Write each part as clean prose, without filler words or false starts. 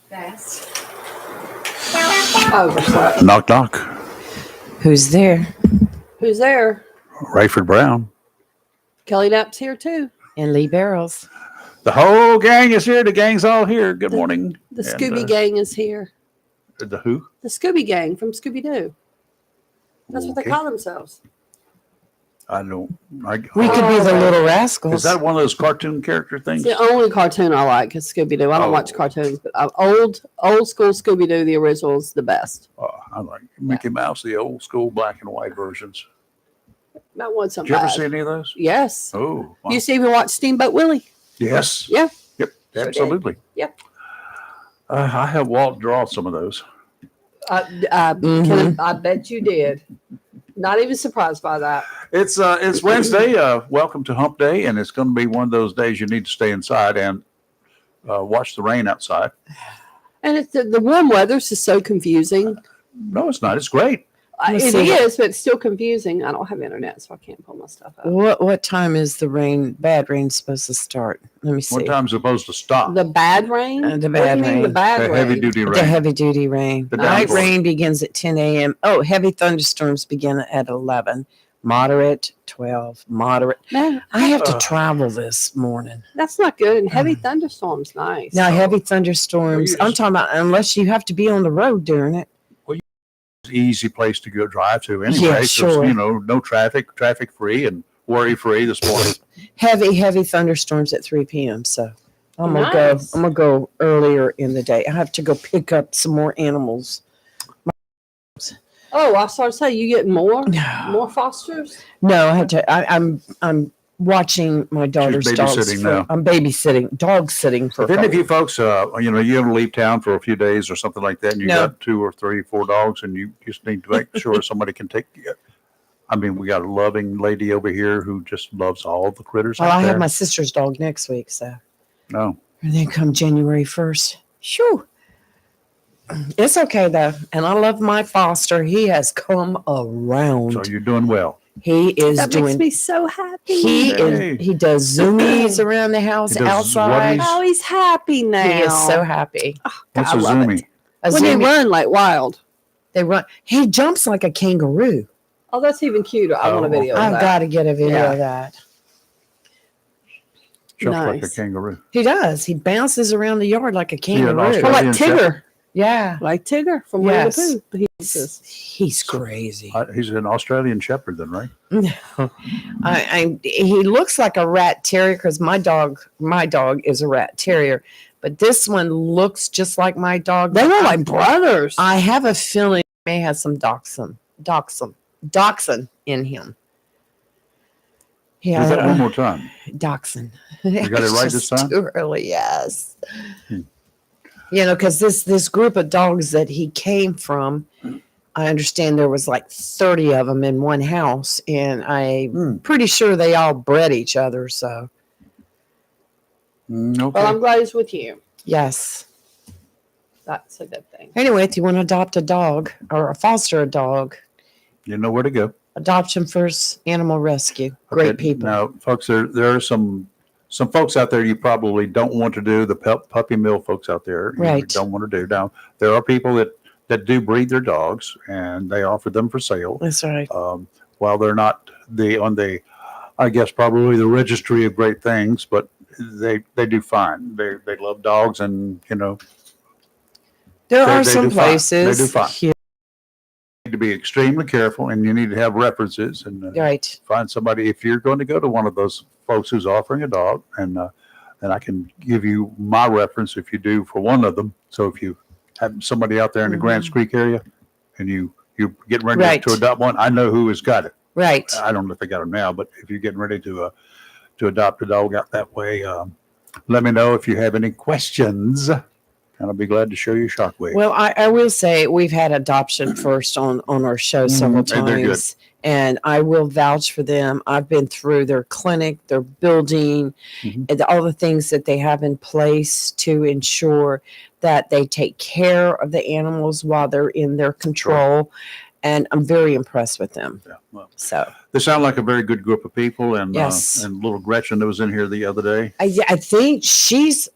Fast. Oh, Knock, knock. Who's there? who's there? Rayford Brown. Kelly Knapp's here too. And Lee Barrels. The whole gang is here. The gang's all here. Good morning. The Scooby Gang is here. The who? The Scooby Gang from Scooby Doo. That's what they call themselves. I don't. We could be the Little Rascals. Is that one of those cartoon character things? It's the only cartoon I like is Scooby Doo. I don't watch cartoons, but old school Scooby Doo, the original is the best. I like Mickey Mouse, the old school black and white versions. That wasn't Did you ever bad. see any of those? Yes. Oh, wow. You used to even watch Steamboat Willie. Yes. Yeah. Yep. Sure Absolutely. did. Yep. I have Walt draw some of those. I bet you did. Not even surprised by that. It's Wednesday. Welcome to Hump Day, and it's going to be one of those days you need to stay inside and watch the rain outside. And it's the warm weather's just so confusing. No, it's not. It's great. It is, but it's still confusing. I don't have internet, so I can't pull my stuff up. What time is the bad rain supposed to start? Let me see. What time's it supposed to stop? The bad rain? The What bad do you mean rain. the bad The rain? heavy duty rain. The heavy duty rain. The Light downpour. rain begins at 10 a.m. Oh, heavy thunderstorms begin at 11. Moderate, 12. Moderate. Man, I have to travel this morning. that's not good. And heavy thunderstorms, nice. Now, heavy thunderstorms, I'm talking about unless you have to be on the road during it. It's an easy place to go drive to anyway. Yeah, So, sure. no traffic free and worry free this morning. Heavy thunderstorms at 3 p.m. So I'm gonna go earlier in the day. I have to go pick up some more animals. Oh, I started to say you get more No, fosters. I had to. I'm watching my daughter's dogs. babysitting now. I'm babysitting, dog sitting for. If any of you folks, you have to leave town for a few days or something like that, and you No. got 2 or 3, 4 dogs, and you just need to make sure somebody can take. I mean, we got a loving lady over here who just loves all the critters. Well, out I there. have my sister's dog next week, so No. and then come January 1st. Shoo. It's okay though, and I love my foster. He has come around. So you're doing well. He is That doing. makes me so happy. He does zoomies around the house, He does outside. what Oh, he's happy now. He is so happy. What's I a love zoomie? it. A When they zoomie- run like wild. they run. He jumps like a kangaroo. Oh, that's even cuter. I want a video of I've that. got to get a video Yeah. of that. Jumps like a Nice. kangaroo. He does. He bounces around the yard like a kangaroo. Australian Or like Shepherd. Tigger. Yeah, Like Tigger from Winnie Yes. the Pooh. he's crazy. He's an Australian Shepherd, then, right? No, he looks like a rat terrier because my dog is a rat terrier, but this one looks just like my dog. They were like brothers. I have a feeling he may have some dachshund in him. Yeah, Do that one more time. dachshund. You got it right this time? Too early, yes. Because this group of dogs that he came from, I understand there was like 30 of them in one house, and I'm pretty sure they all bred each other. So, Okay. Well, I'm glad he's with you. yes. That's a good thing. Anyway, if you want to adopt a dog or foster a dog, You know where to go. Adoption First Animal Rescue. Great Okay, people. Now, folks, there are some folks out there you probably don't want to do, the puppy mill folks out there. You Right. don't want to do. Now, there are people that do breed their dogs, and they offer them for sale. That's right. While they're not I guess, probably the registry of great things, but they do fine. They love dogs, and, There are they some do fine. places. They do fine. here- need to be extremely careful, and you need to have references and Right. find somebody. If you're going to go to one of those folks who's offering a dog, and and I can give you my reference if you do for one of them. So if you have somebody out there in the Grants Creek area and you're getting ready Right. to adopt one, I know who has got it. Right. I don't know if they got them now, but if you're getting ready to adopt a dog out that way, let me know if you have any questions, and I'll be glad to show you Shockwave. Well, I will say we've had Adoption First on our show several And they're good. times, and I will vouch for them. I've been through their clinic, their building, and all the things that they have in place to ensure that they take care of the animals while they're in their control. And I'm very impressed with them. Yeah, well, So they sound like a very good group of people, and Yes. and little Gretchen that was in here the other day. I think she's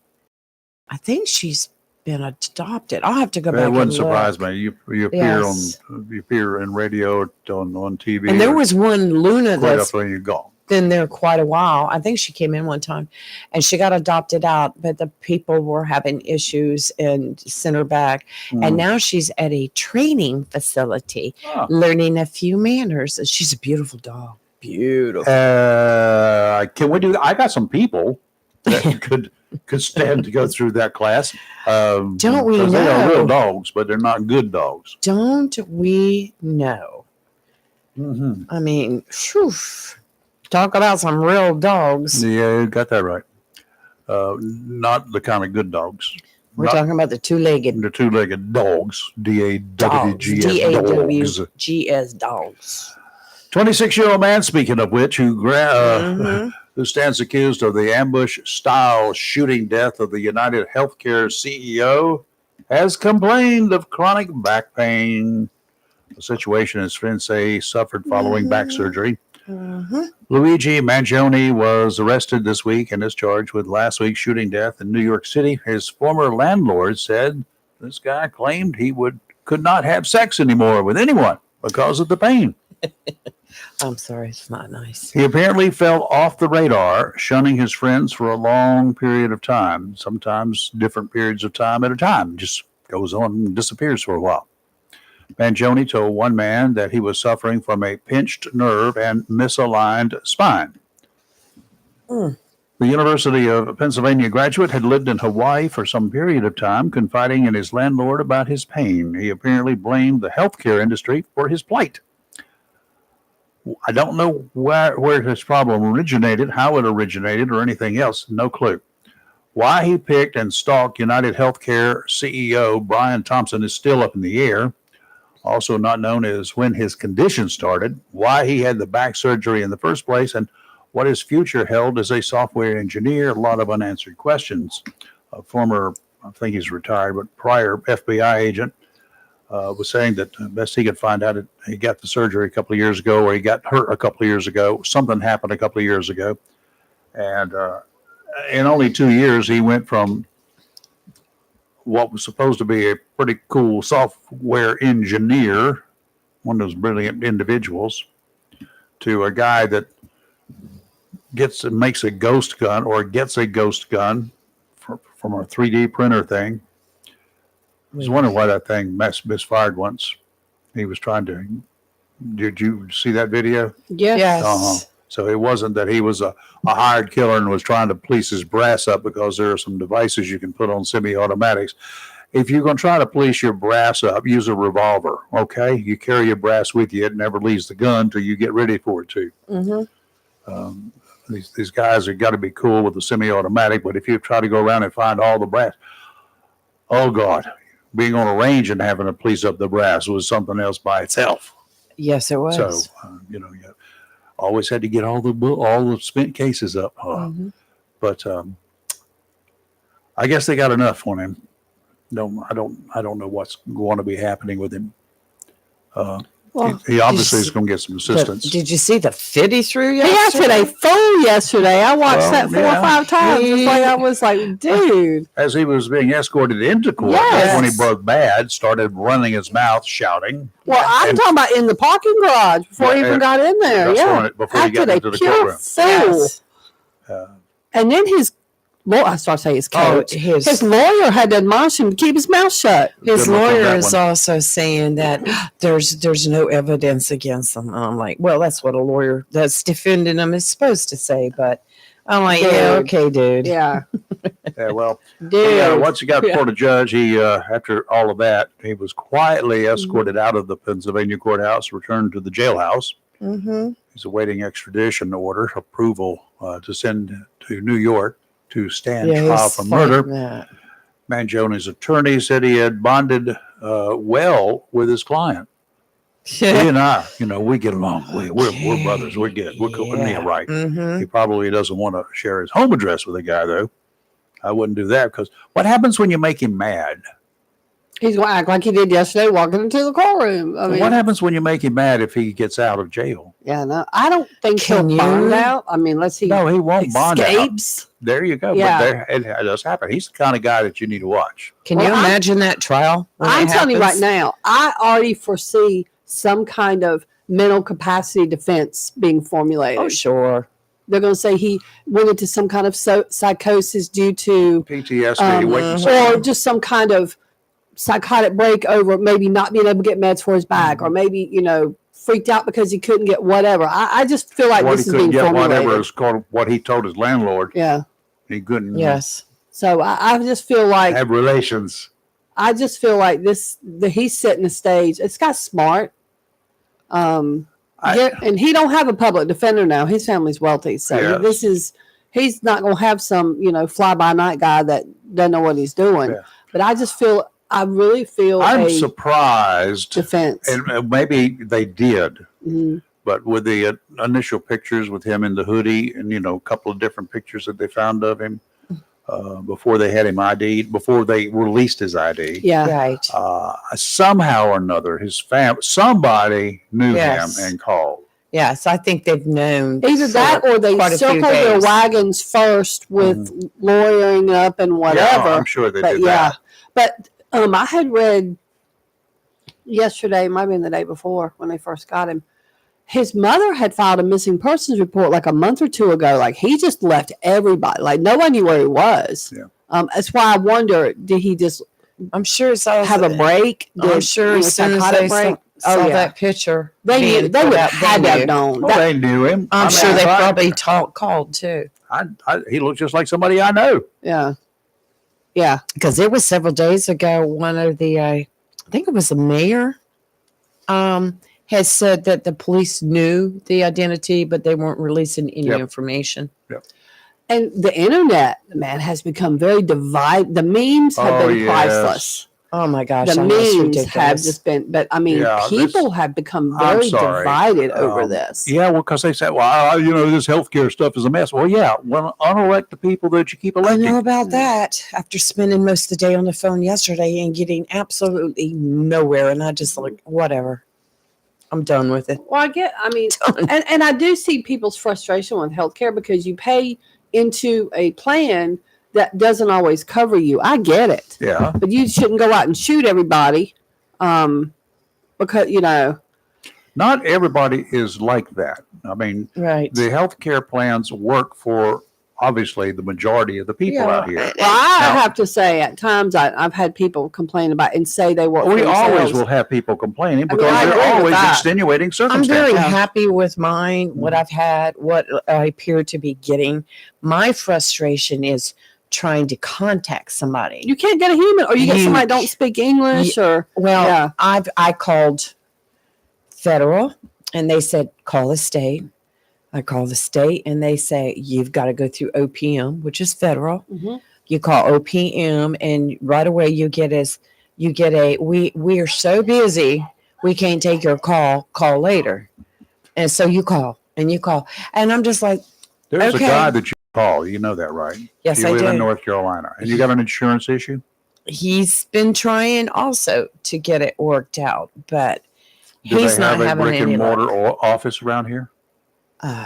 been adopted. I'll have to go back. It wouldn't and look. surprise me. You appear Yes. you appear in radio on TV, And there was one Luna right that's up when you're gone. been there quite a while. I think she came in one time and she got adopted out, but the people were having issues and sent her back. And now she's at a training facility Ah. learning a few manners. And she's a beautiful dog. Beautiful. Can we do that? I got some people that could stand to go through that class. Don't we 'cause they are real know? dogs, but they're not good dogs. Don't we know? Mm-hmm. I mean, phew, talk about some real dogs. Yeah, you got that right. Not the kind of good dogs. We're Not talking about the two-legged the two-legged dogs. dogs. DAWGS dogs. DAWGS dogs. 26-year-old man, speaking of which, Mhm. who stands accused of the ambush-style shooting death of the United Healthcare CEO, has complained of chronic back pain, a situation his friends say he suffered following back surgery. Mhm. Luigi Mangione was arrested this week and is charged with last week's shooting death in New York City. His former landlord said this guy claimed he could not have sex anymore with anyone because of the pain. I'm sorry, it's not nice. He apparently fell off the radar, shunning his friends for a long period of time, sometimes different periods of time at a time, just goes on and disappears for a while. Mangione told one man that he was suffering from a pinched nerve and misaligned spine. Mm. The University of Pennsylvania graduate had lived in Hawaii for some period of time, confiding in his landlord about his pain. He apparently blamed the healthcare industry for his plight. I don't know where his problem originated, how it originated, or anything else. No clue. Why he picked and stalked United Healthcare CEO Brian Thompson is still up in the air. Also not known as when his condition started, why he had the back surgery in the first place, and what his future held as a software engineer. A lot of unanswered questions. A former, I think he's retired, but prior FBI agent was saying that the best he could find out, he got the surgery a couple of years ago, or he got hurt a couple of years ago. Something happened a couple of years ago. And in only 2 years, he went from what was supposed to be a pretty cool software engineer, one of those brilliant individuals, to a guy that makes a ghost gun, or gets a ghost gun from a 3D printer thing. I was wondering why that thing misfired once. He was trying to. Did you see that video? Yes. So it wasn't that he was a hired killer and was trying to police his brass up, because there are some devices you can put on semi-automatics. If you're going to try to police your brass up, use a revolver, okay? You carry your brass with you. It never leaves the gun until you get ready for it to. Mm-hmm. These guys have got to be cool with the semi-automatic, but if you try to go around and find all the brass, oh, God. Being on a range and having to police up the brass was something else by itself. Yes, it was. So, you always had to get all the spent cases up. But I guess they got enough on him. No, I don't know what's going to be happening with him. Well, he obviously is going to get some assistance. Did you see the fit he threw he yesterday? acted a fool yesterday. I watched that 4 or 5 times. It's like I was like, dude. As he was being escorted into court, Yes. that's when he broke bad, started running his mouth, shouting. Well, I'm talking about in the parking garage before he even got in there. That's Yeah. right, before he got Acted a into the pure courtroom. fool. Yes. And then I started to say his coach. his His lawyer had to admonish him to keep his mouth shut. his Good luck with lawyer that is one. also saying that there's no evidence against them. And I'm like, well, that's what a lawyer that's defending them is supposed to say. But I'm like, yeah, Dude. okay, dude. Yeah, Yeah, well, dude. once he got before the judge, he after all of that, he was quietly escorted out of the Pennsylvania courthouse, returned to the jailhouse. Mm-hmm. He's awaiting extradition order approval to send to New York to stand trial for murder. Mangioni's attorney said he had bonded well with his client. He and I, we get along. We're brothers. We're good. We're cool. Yeah, right. Mm-hmm. He probably doesn't want to share his home address with a guy, though. I wouldn't do that because what happens when you make him mad? He's going to act like he did yesterday walking into the courtroom. I mean, What happens when you make him mad if he gets out of jail? Yeah, no, I don't think Can he'll you? bond out. I mean, unless he No, he won't bond out. escapes. There you go. Yeah. But it does happen. He's the kind of guy that you need to watch. Can Well, you imagine that trial? when I'm it telling you right happens? now, I already foresee some kind of mental capacity defense being formulated. Oh, sure. They're going to say he went into some kind of psychosis due to, PTSD, or just some kind of psychotic break over maybe not being able to get meds for his back, or maybe, freaked out because he couldn't get whatever. I just feel like this is being formulated. whatever is called what he told his landlord. Yeah. He couldn't Yes. So I just feel like have relations. I just feel like he's setting the stage. This guy's smart. And he don't have a public defender now. His family's wealthy. So he's not going to have some, fly by night guy that doesn't know what he's doing. Yeah. But I really feel I'm surprised. Defense. And maybe they did. Mm-hmm. But with the initial pictures with him in the hoodie and, a couple of different pictures that they found of him before they had him ID'd, before they released his ID. Yeah. Right. Somehow or another, his somebody knew him and called. Yes, I think they've known. Either that or they circled their wagons first with lawyering up and whatever. Yeah, I'm sure they did that. But I had read yesterday, might have been the day before when they first got him, his mother had filed a missing persons report like a month or two ago. Like he just left everybody. Like no one knew where he was. Yeah. That's why I wonder, did he just? I'm sure it's all have a break. I'm sure as soon as they saw that picture, they knew. They would have had to have known. Well, they knew him. I'm sure they probably called too. He looked just like somebody I know. Yeah. Yeah. Because it was several days ago. One of the, I think it was the mayor, has said that the police knew the identity, but they weren't releasing any information. Yep. And the internet, man, has become very divided. The memes have been priceless. Oh my gosh. The memes have just been, but I mean, people have become very divided over this. Yeah, well, because they said, well, this healthcare stuff is a mess. Well, yeah, unelect the people that you keep electing. I know about that after spending most of the day on the phone yesterday and getting absolutely nowhere. And I just like, whatever. I'm done with it. Well, and I do see people's frustration with healthcare because you pay into a plan that doesn't always cover you. I get it. Yeah. But you shouldn't go out and shoot everybody because, Not everybody is like that. I mean, right. The healthcare plans work for, obviously, the majority of the people out here. Well, I have to say, at times, I've had people complain about and say they work for themselves. We always will have people complaining because they're always extenuating circumstances. I'm very happy with mine, what I've had, what I appear to be getting. My frustration is trying to contact somebody. You can't get a human, or you get somebody that don't speak English, I called federal, and they said call the state. I call the state, and they say you've got to go through OPM, which is federal. Mm-hmm. You call OPM, and right away you get we are so busy we can't take your call. Call later, and so you call, and I'm just like, there's a guy that you call. You know that, right? Yes, I do. You live in North Mm-hmm. Carolina, and you got an insurance issue? He's been trying also to get it worked out, but he's not having any luck. Do they have a brick and mortar office around here?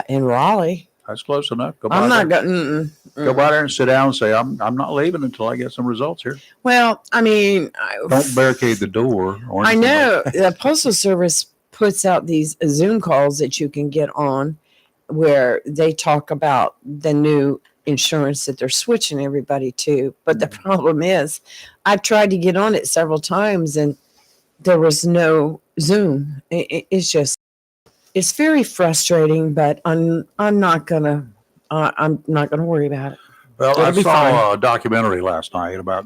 In Raleigh. That's close enough. Go by there and sit down and say, I'm not leaving until I get some results here. Well, I mean, don't barricade the door. I know the Postal Service puts out these Zoom calls that you can get on where they talk about the new insurance that they're switching everybody to. But the problem is I've tried to get on it several times and there was no Zoom. It's very frustrating, but I'm not gonna I'm not going to worry about it. Well, It'll I be saw fine. a documentary last night about,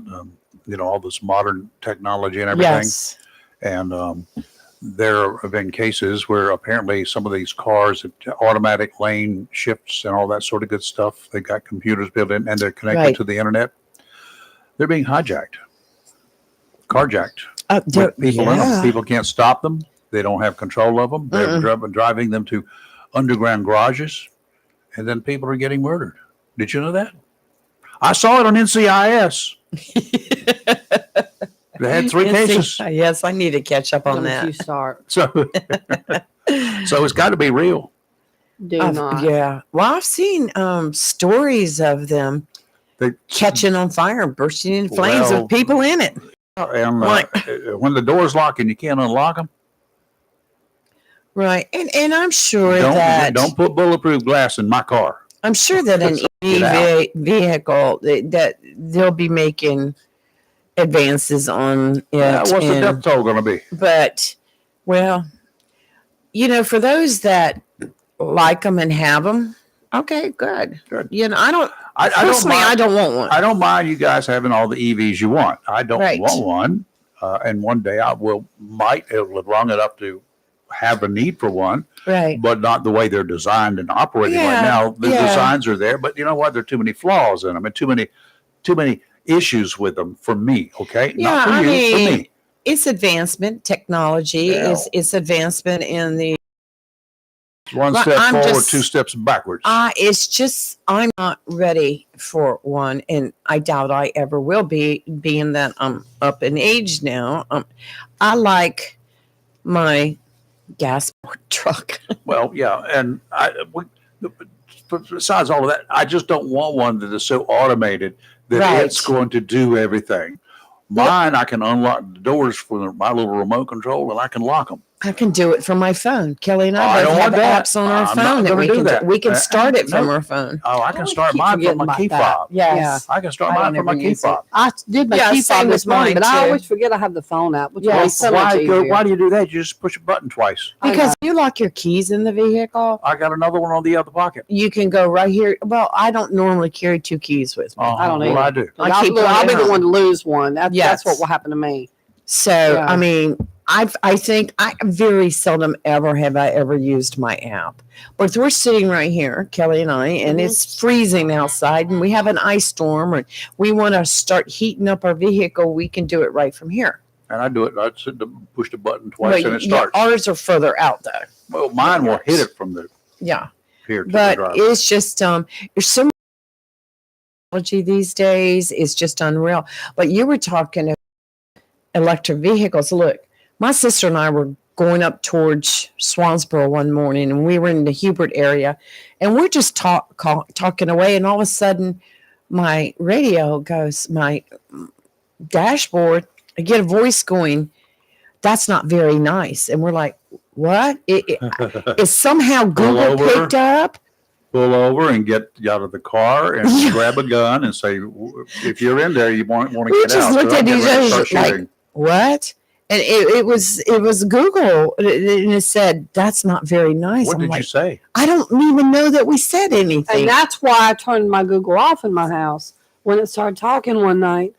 all this modern technology and everything. Yes. And there have been cases where apparently some of these cars, automatic lane shifts and all that sort of good stuff, they got computers built in and they're connected Right. to the internet. They're being hijacked, carjacked. With people in them. People can't stop them. They don't have control of them. They're driving them to underground garages, and then people are getting murdered. Did you know that? I saw it on NCIS. They had 3 cases. Yes, I need to catch up on Don't you that. start. So it's got to be real. Do not. Yeah. Well, I've seen stories of them catching on fire and bursting into flames with people in it. And when the door's locked and you can't unlock them, right? And I'm sure don't put bulletproof glass in my car. I'm sure that an EV vehicle that they'll be making advances on it. Yeah, what's the death toll going to be? But, well, for those that like them and have them, okay, good. I don't. I don't want one. I don't mind you guys having all the EVs you want. I don't want one. And one day I might live long enough to have a need for one. Right. But not the way they're designed and operating right now. The designs are there, but you know what? There are too many flaws in them and too many issues with them for me. Okay. Yeah. Not for you, for me. It's advancement. Technology is advancement in the. One step forward, 2 steps backwards. It's just I'm not ready for one, and I doubt I ever will be, being that I'm up in age now. I like my gas truck. Well, yeah, and besides all of that, I just don't want one that is so automated that it's going to do everything. Mine, I can unlock the doors for my little remote control, and I can lock them. I can do it from my phone. Kelly and I both have apps on our phone that we can do. We can start it from our phone. Oh, I can start mine from my key fob. Yes. I can start mine from my key fob. I did my key fob this morning, but I always forget I have the phone app. Yes. Why do you do that? You just push a button twice. Because you lock your keys in the vehicle. I got another one on the other pocket. You can go right here. Well, I don't normally carry 2 keys with me. I don't either. Well, I do. I'll be the one to lose one. That's what will happen to me. So, I mean, I think I very seldom have I ever used my app. But if we're sitting right here, Kelly and I, and it's freezing outside and we have an ice storm or we want to start heating up our vehicle, we can do it right from here. And I do it. I push the button twice and it starts. Ours are further out though. Well, mine will hit it from the here to but the driver. It's just there's so much technology these days. It's just unreal. But you were talking about electric vehicles. Look, my sister and I were going up towards Swansboro one morning, and we were in the Hubert area, and we're just talking away, and all of a sudden, my radio goes, my dashboard, I get a voice going, "That's not very nice," and we're like, "What?" It somehow Google picked up. Pull over and get out of the car and grab a gun and say, "If you're in there, you want to get out." We just looked at each other like, "What?" And it was Google, and it said, "That's not very nice." What did you say? I don't even know that we said anything. And that's why I turned my Google off in my house when it started talking one night.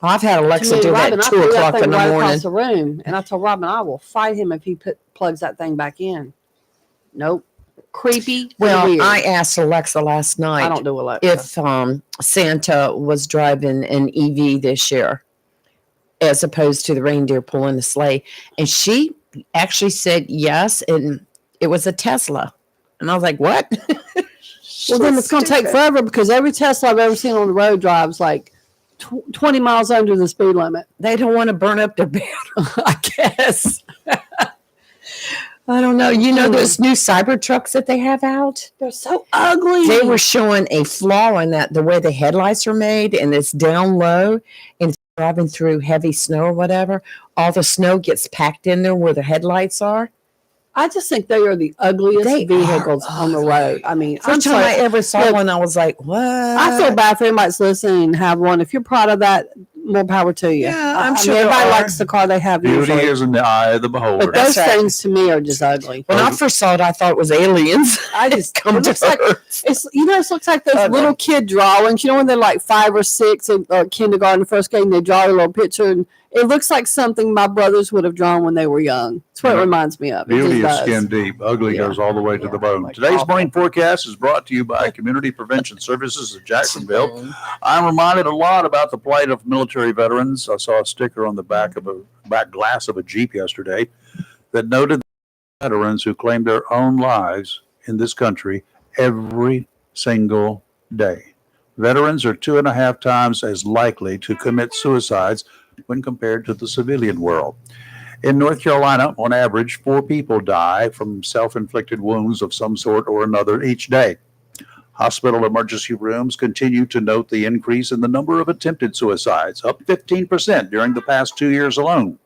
I've had Alexa do that at 2 o'clock in the morning. Across the room, and I told Robin, I will fight him if he plugs that thing back in. Nope. Creepy. Well, weird. I asked Alexa last night. I don't do Alexa. If Santa was driving an EV this year, as opposed to the reindeer pulling the sleigh, and she actually said yes, and it was a Tesla, and I was like, "What?" Well, then it's going to take forever because every Tesla I've ever seen on the road drives like 20 miles under the speed limit. They don't want to burn up their battery, I guess. I don't know. You know those new cyber trucks that they have out? They're so ugly. They were showing a flaw in that, the way the headlights are made, and it's down low, and driving through heavy snow or whatever, all the snow gets packed in there where the headlights are. I just think they are the ugliest vehicles on the road. I mean, first time I ever saw one, I was like, "What?" I feel bad for anybody that's listening and have one. If you're proud of that, more power to you. Yeah, I'm I sure mean, everybody there are. likes the car they have Beauty usually. is in the eye of the beholder. But those That's right. things to me are just ugly. When I first saw it, I thought it was aliens. I just Come it looks to like Earth. it's it looks like those Oh, no. little kid drawings. You know when they're like 5 or 6 in kindergarten, first grade, and they draw a little picture, and it looks like something my brothers would have drawn when they were young. That's what it reminds me of. It Beauty is just does. skin deep. Ugly Yeah. goes all the way to Yeah. the bone. Like Today's awful. morning forecast is brought to you by Community Prevention Services of Jacksonville. I'm reminded a lot about the plight of military veterans. I saw a sticker on the back glass of a Jeep yesterday that noted veterans who claim their own lives in this country every single day. Veterans are 2.5 times as likely to commit suicides when compared to the civilian world. In North Carolina, on average, 4 people die from self-inflicted wounds of some sort or another each day. Hospital emergency rooms continue to note the increase in the number of attempted suicides, up 15% during the past 2 years alone.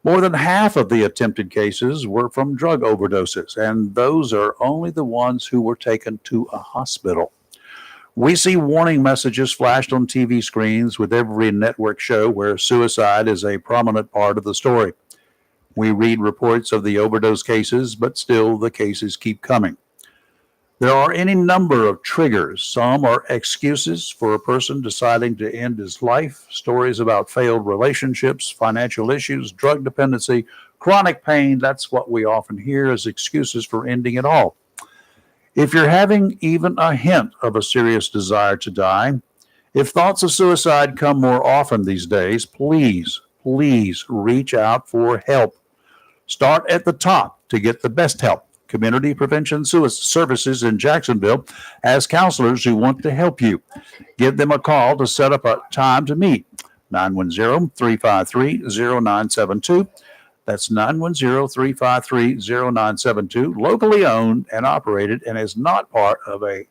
More than half of the attempted cases were from drug overdoses, and those are only the ones who were taken to a hospital. We see warning messages flashed on TV screens with every network show where suicide is a prominent part of the story. We read reports of the overdose cases, but still the cases keep coming. There are any number of triggers. Some are excuses for a person deciding to end his life, stories about failed relationships, financial issues, drug dependency, chronic pain. That's what we often hear as excuses for ending it all. If you're having even a hint of a serious desire to die, if thoughts of suicide come more often these days, please reach out for help. Start at the top to get the best help. Community Prevention Services in Jacksonville has counselors who want to help you. Give them a call to set up a time to meet. 910-353-0972. That's 910-353-0972. Locally owned and operated and is not part of a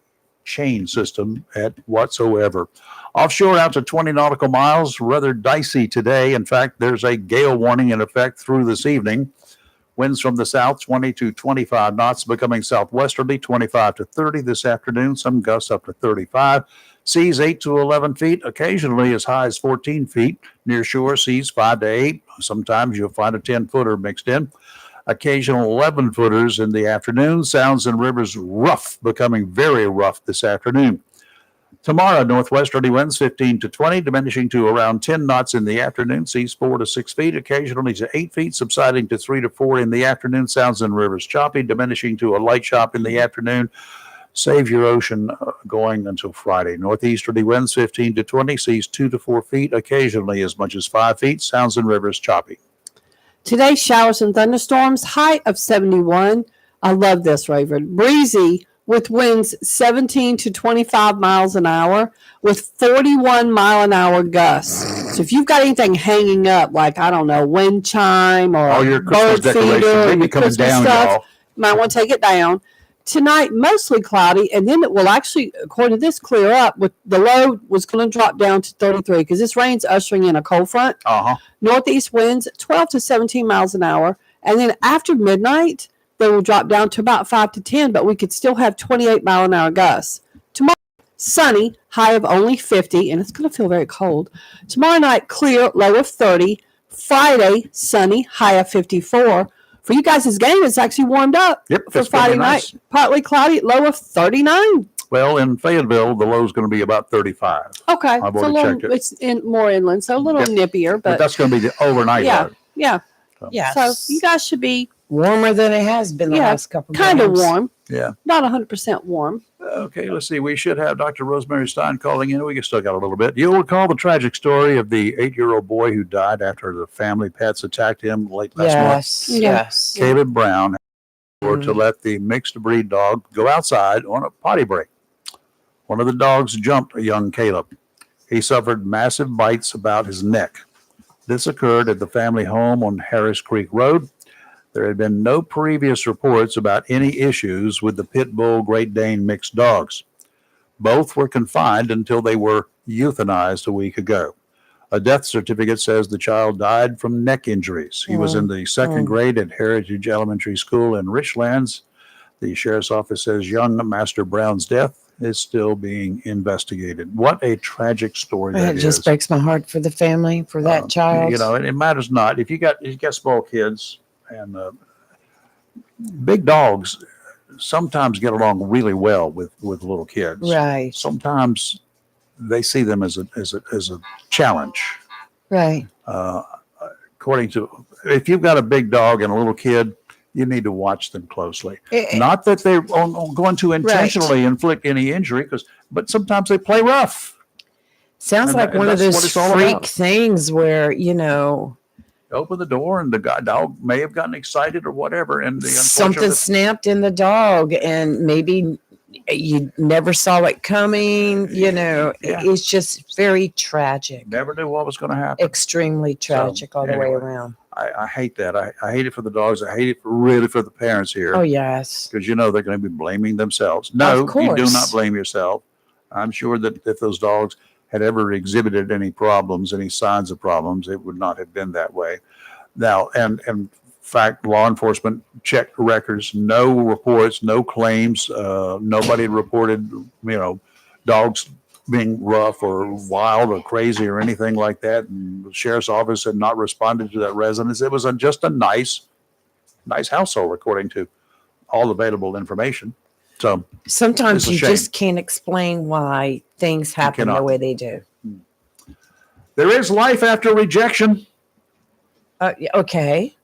chain system at whatsoever. Offshore out to 20 nautical miles, rather dicey today. In fact, there's a gale warning in effect through this evening. Winds from the south, 20 to 25 knots, becoming southwesterly, 25 to 30 this afternoon. Some gusts up to 35. Seas 8 to 11 feet, occasionally as high as 14 feet. Near shore, seas 5 to 8. Sometimes you'll find a 10-footer mixed in. Occasional 11-footers in the afternoon. Sounds and rivers rough, becoming very rough this afternoon. Tomorrow, northwesterly winds 15 to 20, diminishing to around 10 knots in the afternoon. Seas 4 to 6 feet, occasionally to 8 feet, subsiding to 3 to 4 in the afternoon. Sounds and rivers choppy, diminishing to a light chop in the afternoon. Save your ocean going until Friday. Northeasterly winds 15 to 20, seas 2 to 4 feet, occasionally as much as 5 feet. Sounds and rivers choppy. Today, showers and thunderstorms, high of 71. I love this, Raven. Breezy with winds 17 to 25 miles an hour with 41-mile-an-hour gusts. So if you've got anything hanging up, like, I don't know, wind chime or all your Christmas bird decorations, feeder, they be your coming Christmas down, stuff, y'all. you might want to take it down. Tonight, mostly cloudy, and then it will actually, according to this, clear up. With the low was going to drop down to 33 because this rain's ushering in a cold front. Northeast winds 12 to 17 miles an hour, and then after midnight, they will drop down to about 5 to 10, but we could still have 28-mile-an-hour gusts. Tomorrow, sunny, high of only 50, and it's going to feel very cold. Tomorrow night, clear, low of 30. Friday, sunny, high of 54. For you guys, this game is actually warmed up. Yep, for Friday night. Partly cloudy, low of 39. Well, in Fayetteville, the low is going to be about 35. Okay, I've already checked it. It's more inland, so a little nippier, But but that's going to be the overnight low. yeah. Yes. So you guys should be warmer than it has been the last couple of kind of days. warm. Yeah. Not 100% warm. Okay, let's see. We should have Dr. Rosemary Stein calling in. We still got a little bit. You'll recall the tragic story of the 8-year-old boy who died after the family pets attacked him late last month. Yes. Caleb Brown had to let the mixed breed dog go outside on a potty break. One of the dogs jumped a young Caleb. He suffered massive bites about his neck. This occurred at the family home on Harris Creek Road. There had been no previous reports about any issues with the Pit Bull Great Dane mixed dogs. Both were confined until they were euthanized a week ago. A death certificate says the child died from neck injuries. He was in the second grade at Heritage Elementary School in Richlands. The sheriff's office says young Master Brown's death is still being investigated. What a tragic story that It is. just breaks my heart for the family, for that child. You know, and it matters not if you got small kids, and big dogs sometimes get along really well with little kids. Right. Sometimes they see them as a challenge. Right. According to, if you've got a big dog and a little kid, you need to watch them closely. Not that they're going to intentionally inflict any injury, but sometimes they play rough. Sounds like one of those freak things where, you know, open the door and the dog may have gotten excited or whatever, and something snapped in the dog, and maybe you never saw it coming. You know, it's just very tragic. Never knew what was going to happen. Extremely tragic all the way around. I hate that. I hate it for the dogs. I hate it really for the parents here. Oh, yes. Because you know they're going to be blaming themselves. No, you do not blame yourself. I'm sure that if those dogs had ever exhibited any problems, any signs of problems, it would not have been that way. Now, and in fact, law enforcement checked records, no reports, no claims. Nobody reported, dogs being rough or wild or crazy or anything like that. And the sheriff's office had not responded to that residence. It was just a nice household, according to all available information. So sometimes you just can't explain why things happen the way they do. There is life after rejection. Okay.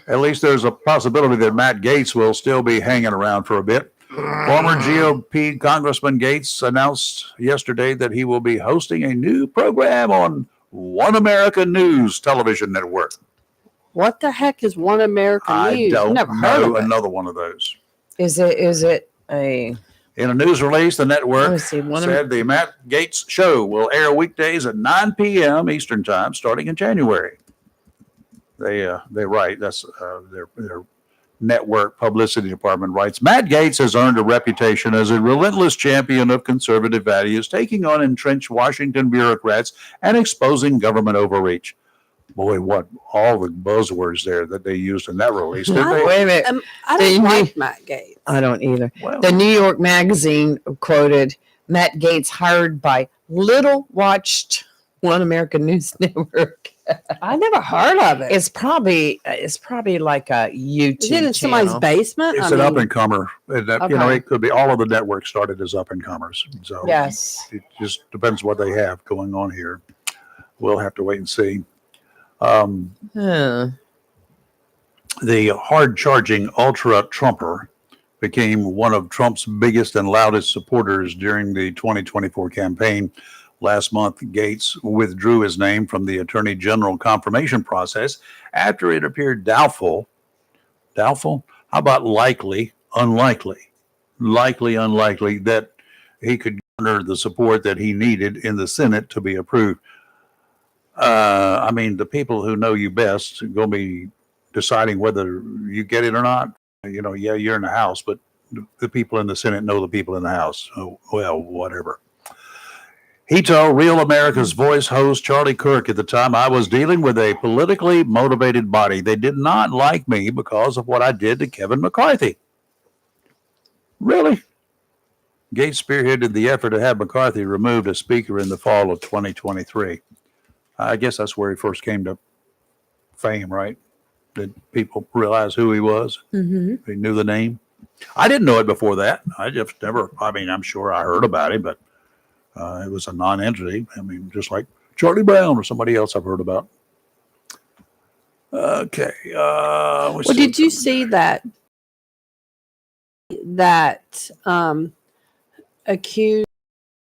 At least there's a possibility that Matt Gaetz will still be hanging around for a bit. Former GOP Congressman Gaetz announced yesterday that he will be hosting a new program on One America News television network. What the heck is One America News? I don't know another one of those. Is it a... In a news release, the network said the Matt Gaetz show will air weekdays at 9 p.m. Eastern Time starting in January. They write, that's their network publicity department writes, Matt Gaetz has earned a reputation as a relentless champion of conservative values, taking on entrenched Washington bureaucrats and exposing government overreach. Boy, what all the buzzwords there that they used in that release. Wait a minute. I don't like Matt Gaetz. I don't either. Well, the New York Magazine quoted Matt Gaetz hired by little watched One American News Network. I never heard of it. It's probably like a YouTube Is it in somebody's basement? It's an up and comer. It could be all of the networks started as up and comers. So yes, it just depends what they have going on here. We'll have to wait and see. The hard-charging ultra-Trumper became one of Trump's biggest and loudest supporters during the 2024 campaign. Last month, Gaetz withdrew his name from the Attorney General confirmation process after it appeared doubtful? How about likely unlikely that he could garner the support that he needed in the Senate to be approved. I mean, the people who know you best are going to be deciding whether you get it or not. You're in the House, but the people in the Senate know the people in the House. Oh, well, whatever. He told Real America's Voice host Charlie Kirk at the time, I was dealing with a politically motivated body. They did not like me because of what I did to Kevin McCarthy. Really? Gaetz spearheaded the effort to have McCarthy removed as Speaker in the fall of 2023. I guess that's where he first came to fame, right? Did people realize who he was? Mm-hmm. They knew the name. I didn't know it before that. I just never, I'm sure I heard about it, but it was a non-entity. I mean, just like Charlie Brown or somebody else I've heard about. Okay. Did you see that accused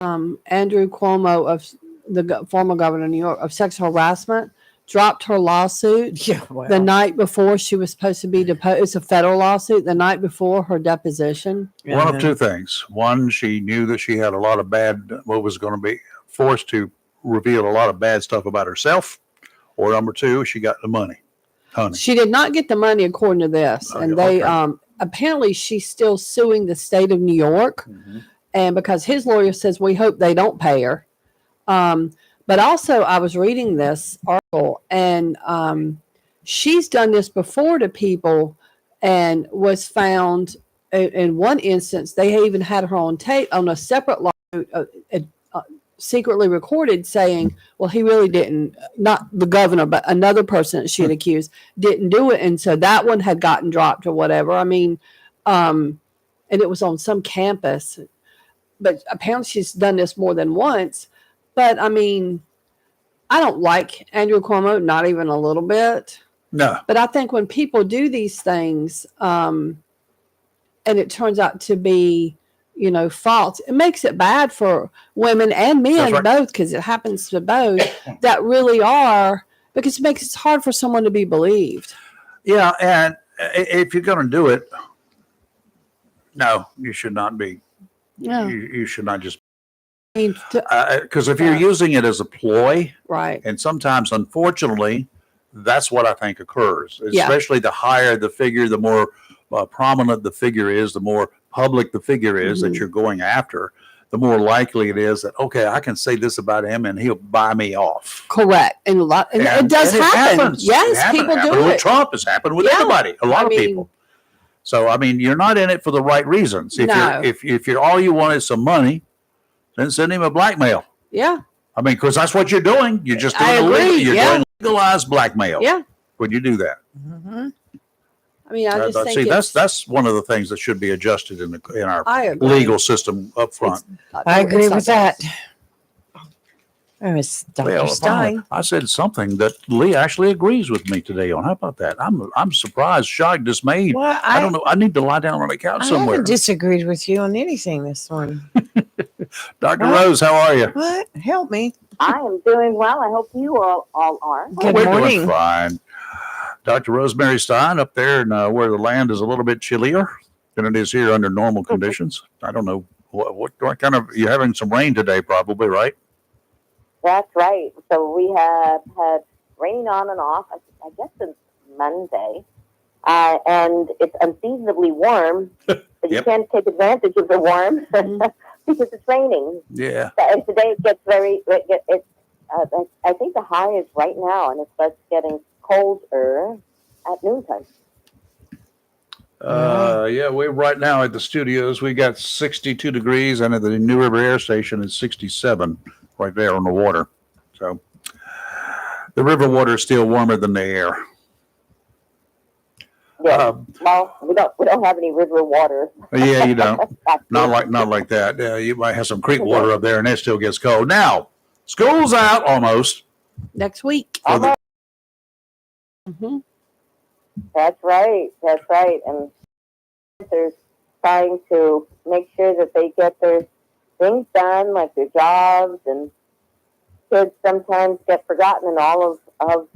Andrew Cuomo of the former governor of New York of sexual harassment dropped her lawsuit the night before she was supposed to be deposed? It's a federal lawsuit the night before her deposition. One of two things. One, she knew that she had a lot of was going to be forced to reveal a lot of bad stuff about herself. Or number two, she got the money. Honey. She did not get the money according to this. Apparently she's still suing the state of New York. Mm-hmm. And because his lawyer says, we hope they don't pay her. But also I was reading this article and she's done this before to people and was found in one instance, they even had her on tape on a separate lawsuit, secretly recorded saying, well, he really didn't, not the governor, but another person that she had accused didn't do it. And so that one had gotten dropped or whatever. I mean, and it was on some campus, but apparently she's done this more than once. But I mean, I don't like Andrew Cuomo, not even a little bit. No. But I think when people do these things, and it turns out to be, false, it makes it bad for women and men both, because it happens to both that really are, because it makes it hard for someone to be believed. Yeah, and if you're going to do it, no, you should not be. Yeah. You should not just. Because because if you're using it as a ploy, right, and sometimes, unfortunately, that's what I think occurs. Especially the higher the figure, the more prominent the figure is, the more public the figure is that you're going after, the more likely it is that, okay, I can say this about him and he'll buy me off. Correct. And it does happen. Yes, people do it. With Trump, it's happened with everybody, a lot of people. So, I mean, you're not in it for the right reasons. If you're all you want is some money, then send him a blackmail. Yeah. I mean, because that's what you're doing. You're just doing doing legalized blackmail. Yeah. When you do that. Mm-hmm. I mean, I just think that's one of the things that should be adjusted in our legal system up front. I agree with that. Miss Dr. Stein. I said something that Lee actually agrees with me today on. How about that? I'm surprised, shocked, dismayed. Well, I don't know. I need to lie down on the couch somewhere. I haven't disagreed with you on anything this morning. Dr. Rose, how are you? What? Help me. I am doing well. I hope you all are. Good We're morning. doing fine. Dr. Rosemary Stein up there in where the land is a little bit chillier than it is here under normal conditions. I don't know what kind of, you're having some rain today probably, right? That's right. So we have had rain on and off, I guess since Monday. And it's unseasonably warm, but you can't take advantage of the warm because it's raining. Yeah. And today it gets I think the high is right now, and it starts getting colder at noontime. Yeah, we're right now at the studios. We got 62 degrees, and at the New River Air Station it's 67 right there on the water. So the river water is still warmer than the air. Yeah. Well, we don't have any river water. Yeah, you don't. not like that. You might have some creek water up there, and it still gets cold. Now, school's out almost next week. Mm-hmm. That's right. And they're trying to make sure that they get their things done, like their jobs, and kids sometimes get forgotten in all of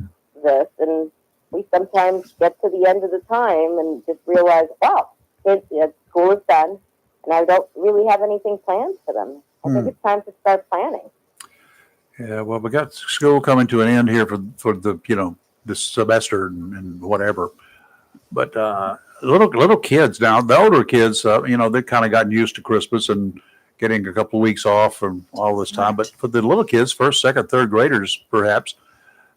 this. And we sometimes get to the end of the time and just realize, wow, school is done, and I don't really have anything planned for them. I think it's time to start planning. Yeah, well, we got school coming to an end here for the this semester and whatever. But little kids now, the older kids, they've kind of gotten used to Christmas and getting a couple of weeks off from all this time. But for the little kids, first, second, third graders, perhaps,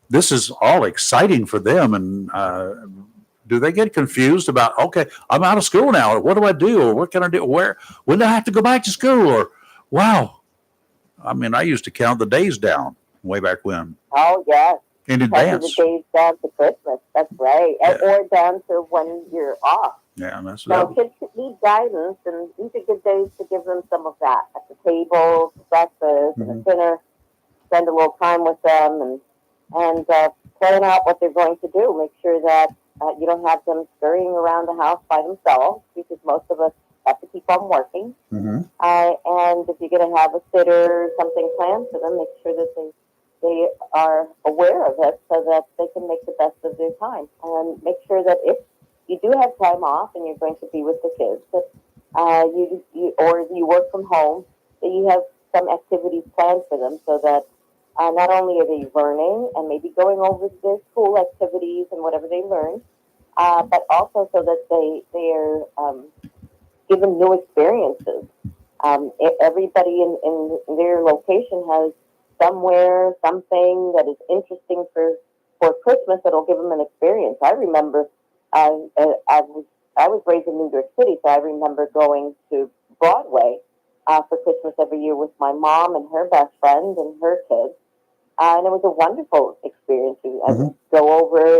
this is all exciting for them. And do they get confused about, okay, I'm out of school now, or what do I do, or what can I do? When do I have to go back to school? Or, wow. I mean, I used to count the days down way back when. Oh, yes. In advance. The days down to Christmas. That's right. Yeah. Or down to when you're off. Yeah, that's right. So kids need guidance, and these are good days to give them some of that at the table, breakfast, and a dinner. Spend a little time with them and plan out what they're going to do. Make sure that you don't have them scurrying around the house by themselves, because most of us have to keep on working. Mm-hmm. And if you're going to have a sitter or something planned for them, make sure that they are aware of it so that they can make the best of their time. And make sure that if you do have time off and you're going to be with the kids, that you work from home, that you have some activities planned for them, so that not only are they learning and maybe going over their school activities and whatever they learn, but also so that they are given new experiences. Everybody in their location has something that is interesting for Christmas that'll give them an experience. I remember I was I was raised in New York City, so I remember going to Broadway for Christmas every year with my mom and her best friend and her kids. And it was a wonderful experience. I would go over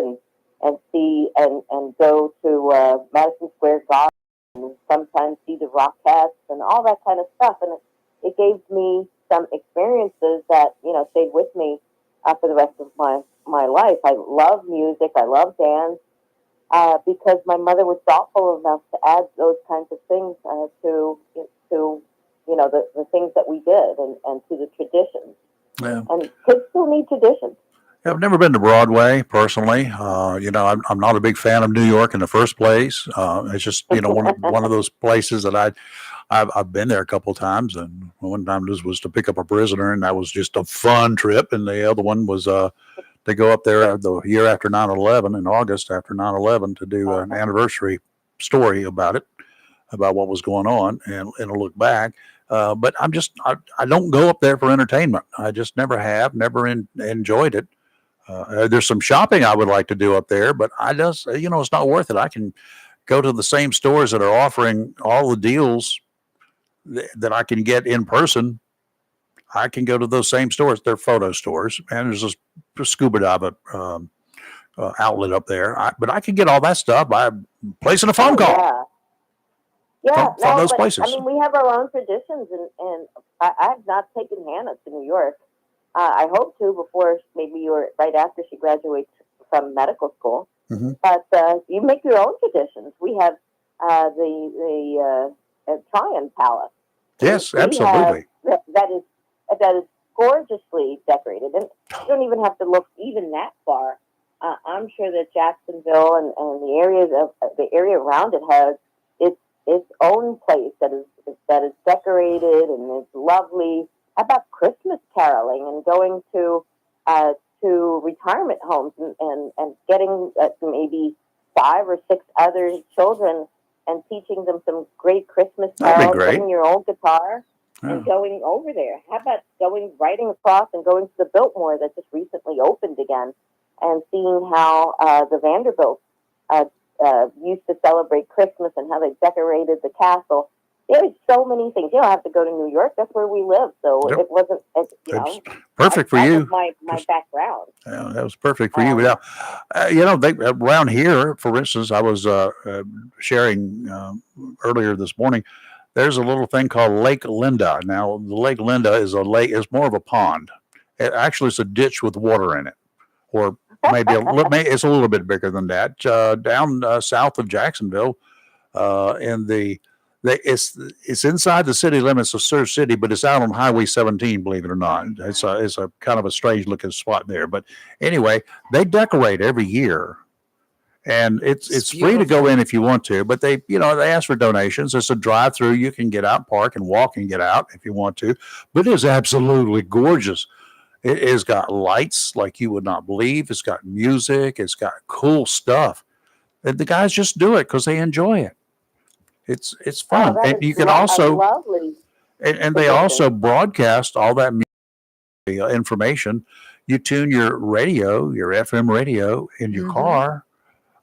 and see and go to Madison Square Garden and sometimes see the Rockettes and all that kind of stuff. And it gave me some experiences that, stayed with me for the rest of my life. I love music. I love dance because my mother was thoughtful enough to add those kinds of things to the things that we did and to the traditions. Yeah. And kids still need traditions. I've never been to Broadway personally. I'm not a big fan of New York in the first place. It's just one of those places that I've been there a couple of times, and one time this was to pick up a prisoner, and that was just a fun trip. And the other one was to go up there the year after 9/11 in August after 9/11 to do an anniversary story about what was going on and look back. But I don't go up there for entertainment. I just never enjoyed it. There's some shopping I would like to do up there, but it's not worth it. I can go to the same stores that are offering all the deals that I can get in person. I can go to those same stores. They're photo stores, and there's a scuba dive outlet up there. But I can get all that stuff by placing a phone call. Yeah, from those places. I mean, we have our own traditions, and I've not taken Hannah to New York. I hope to before maybe right after she graduates from medical school. Mm-hmm. But you make your own traditions. We have the Tryon Palace. Yes, absolutely. That is gorgeously decorated, and you don't even have to look even that far. I'm sure that Jacksonville and the area around it has its own place that is decorated and is lovely. How about Christmas caroling and going to retirement homes and getting maybe 5 or 6 other children and teaching them some great Christmas carols, getting your own guitar and going over there. How about riding across and going to the Biltmore that just recently opened again and seeing how the Vanderbilts used to celebrate Christmas and how they decorated the castle. There's so many things. You don't have to go to New York. That's where we live. So it wasn't, It's perfect for you. My background. Yeah, that was perfect for you. Now, they around here, for instance, I was sharing earlier this morning. There's a little thing called Lake Linda. Now, the Lake Linda is a lake. It's more of a pond. It's a ditch with water in it, or maybe it's a little bit bigger than that. Down south of Jacksonville, it's inside the city limits of Surf City, but it's out on Highway 17. Believe it or not, it's a kind of a strange looking spot there. But anyway, they decorate every year, and it's free to go in if you want to. But they ask for donations. It's a drive through. You can get out, park, and walk and get out if you want to. But it is absolutely gorgeous. It has got lights like you would not believe. It's got music. It's got cool stuff. And the guys just do it because they enjoy it. It's fun. And you can also lovely. And they also broadcast all that information. You tune your radio, your FM radio in your car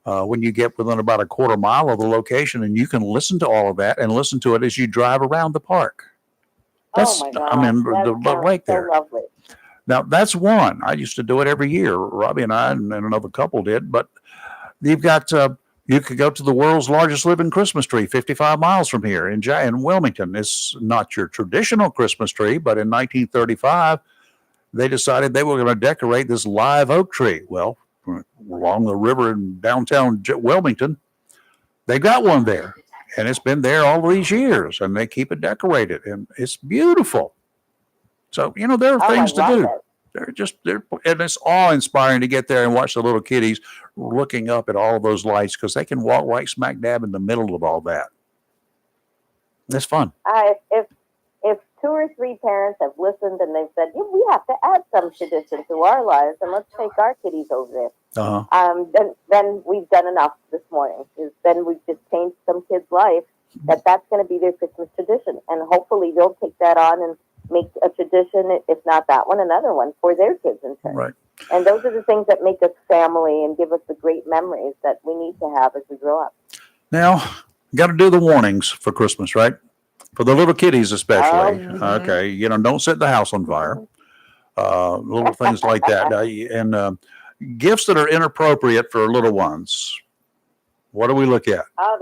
when you get within about a quarter mile of the location, and you can listen to all of that and listen to it as you drive around the park. That's, my God. the lake there. So lovely. Now, that's one. I used to do it every year. Robbie and I and another couple did. But you've got, you could go to the world's largest living Christmas tree 55 miles from here in Wilmington. It's not your traditional Christmas tree, but in 1935, they decided they were going to decorate this live oak tree. Well, along the river in downtown Wilmington, they got one there. And it's been there all these years, and they keep it decorated. And it's beautiful. So, there are things to do. And it's awe-inspiring to get there and watch the little kiddies looking up at all those lights because they can walk right smack dab in the middle of all that. It's fun. If 2 or 3 parents have listened and they've said, we have to add some tradition to our lives and let's take our kiddies over there. Then we've done enough this morning. Then we've just changed some kid's life that's going to be their Christmas tradition. And hopefully they'll take that on and make a tradition, if not that one, another one for their kids in turn. Right. And those are the things that make us family and give us the great memories that we need to have as we grow up. Now, got to do the warnings for Christmas, right? For the little kiddies, especially. Okay, don't set the house on fire. Little things like that, and gifts that are inappropriate for little ones. What do we look at? Oh,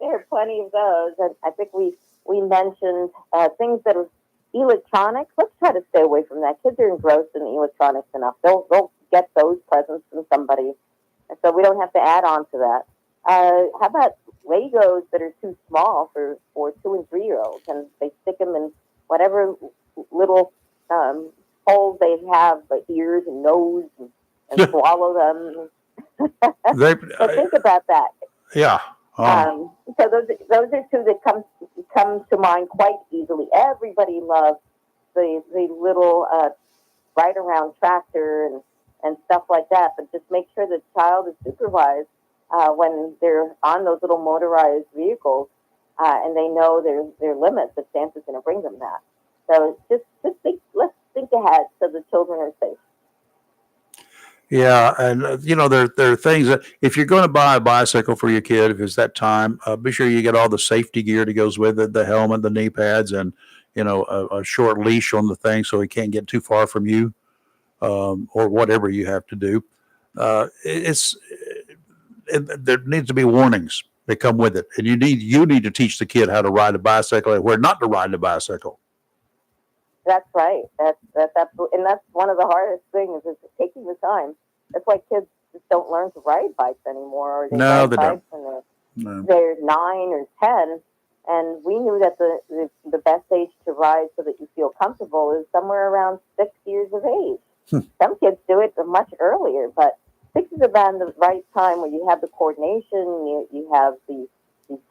there are plenty of those, and I think we mentioned things that are electronics. Let's try to stay away from that. Kids are engrossed in the electronics enough. They'll get those presents from somebody, and so we don't have to add on to that. How about Legos that are too small for 2 and 3 year olds, and they stick them in whatever little holes they have, like ears and nose, and swallow them. So think about that. Yeah. So those are two that come to mind quite easily. Everybody loves the little ride around tractor and stuff like that, but just make sure the child is supervised when they're on those little motorized vehicles, and they know their limits if Santa's going to bring them that. So just let's think ahead so the children are safe. Yeah, and there are things that if you're going to buy a bicycle for your kid, if it's that time, be sure you get all the safety gear that goes with it, the helmet, the knee pads, and a short leash on the thing so he can't get too far from you, or whatever you have to do. There needs to be warnings that come with it, and you need to teach the kid how to ride a bicycle and where not to ride a bicycle. That's right. That's absolutely, and that's one of the hardest things is taking the time. That's why kids just don't learn to ride bikes anymore. Or they ride bikes when they're 9 or 10, and we knew that the best age to ride so that you feel comfortable is somewhere around 6 years of age. Some kids do it much earlier, but 6 is about the right time where you have the coordination, you have the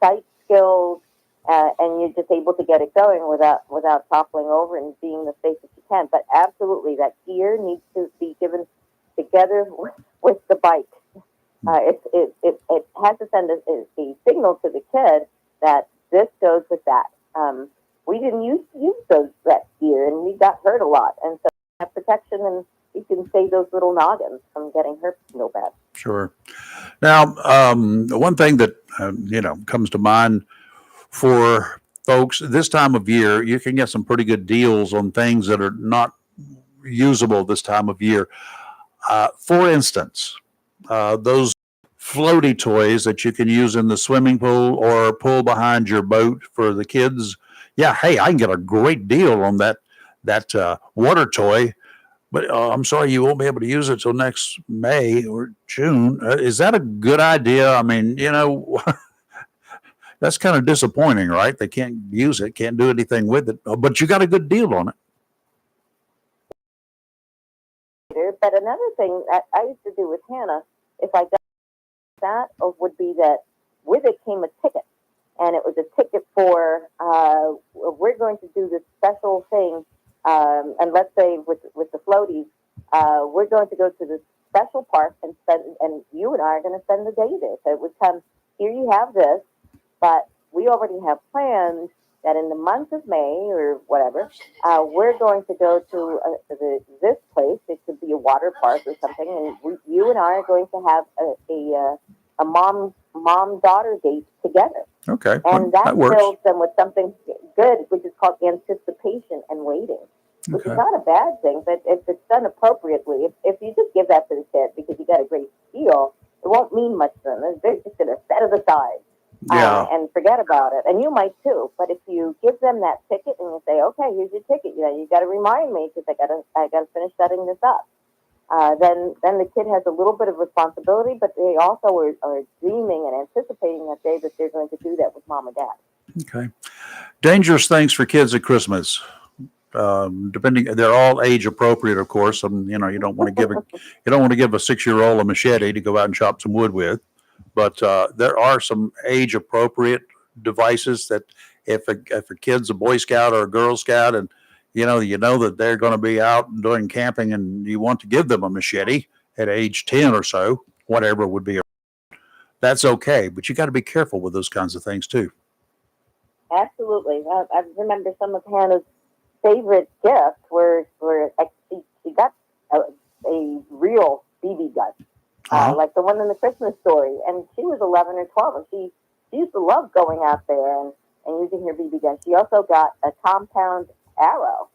sight skills. And you're just able to get it going without toppling over and being the safest you can. But absolutely, that gear needs to be given together with the bike. It has to send a signal to the kid that this goes with that. We didn't use that gear, and we got hurt a lot. And so have protection, and you can save those little noggins from getting hurt no bad. Sure. Now, one thing that comes to mind for folks this time of year, you can get some pretty good deals on things that are not usable this time of year. For instance, those floaty toys that you can use in the swimming pool or pull behind your boat for the kids. Yeah, hey, I can get a great deal on that water toy, but I'm sorry, you won't be able to use it till next May or June. Is that a good idea? I mean, that's kind of disappointing, right? They can't use it, can't do anything with it, but you got a good deal on it. But another thing that I used to do with Hannah, if I got that, would be that with it came a ticket. And it was a ticket for, we're going to do this special thing. And let's say with the floaties, we're going to go to this special park and you and I are going to spend the day there. So it would come, here you have this. But we already have plans that in the month of May or whatever, we're going to go to this place. It could be a water park or something, and you and I are going to have a mom-daughter date together. Okay, and that fills them with something good, which is called anticipation and waiting, which is not a bad thing. But if it's done appropriately, if you just give that to the kid because you got a great deal, it won't mean much to them. They're just going to set it aside. And forget about it. And you might too. But if you give them that ticket and you say, okay, here's your ticket, you got to remind me because I gotta finish setting this up. Then the kid has a little bit of responsibility, but they also are dreaming and anticipating that day that they're going to do that with mom and dad. Okay. Dangerous things for kids at Christmas. They're all age appropriate, of course. You don't want to give a 6-year-old a machete to go out and chop some wood with. But there are some age-appropriate devices that if a kid's a Boy Scout or a Girl Scout, and you know that they're going to be out doing camping, and you want to give them a machete at age 10 or so, whatever would be, that's okay. But you got to be careful with those kinds of things too. Absolutely. I remember some of Hannah's favorite gifts were she got a real BB gun. Like the one in the Christmas Story, and she was 11 or 12, and she used to love going out there and using her BB gun. She also got a compound arrow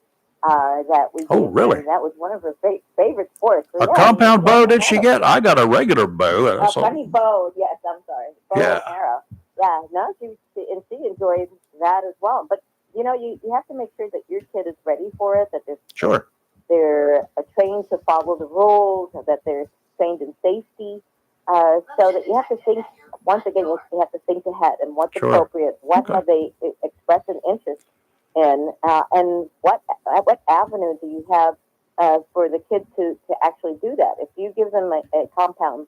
that we. Oh, really? That was one of her favorite sports. So, A compound bow did she get? I got a regular bow. A funny bow. Yes, I'm sorry. Bow and arrow. Yeah, no, she enjoyed that as well. But you have to make sure that your kid is ready for it. That they're trained to follow the rules. That they're trained in safety. So that you have to think. Once again, you have to think ahead and what's appropriate. What have they expressed an interest in, and what avenue do you have for the kids to actually do that? If you give them a compound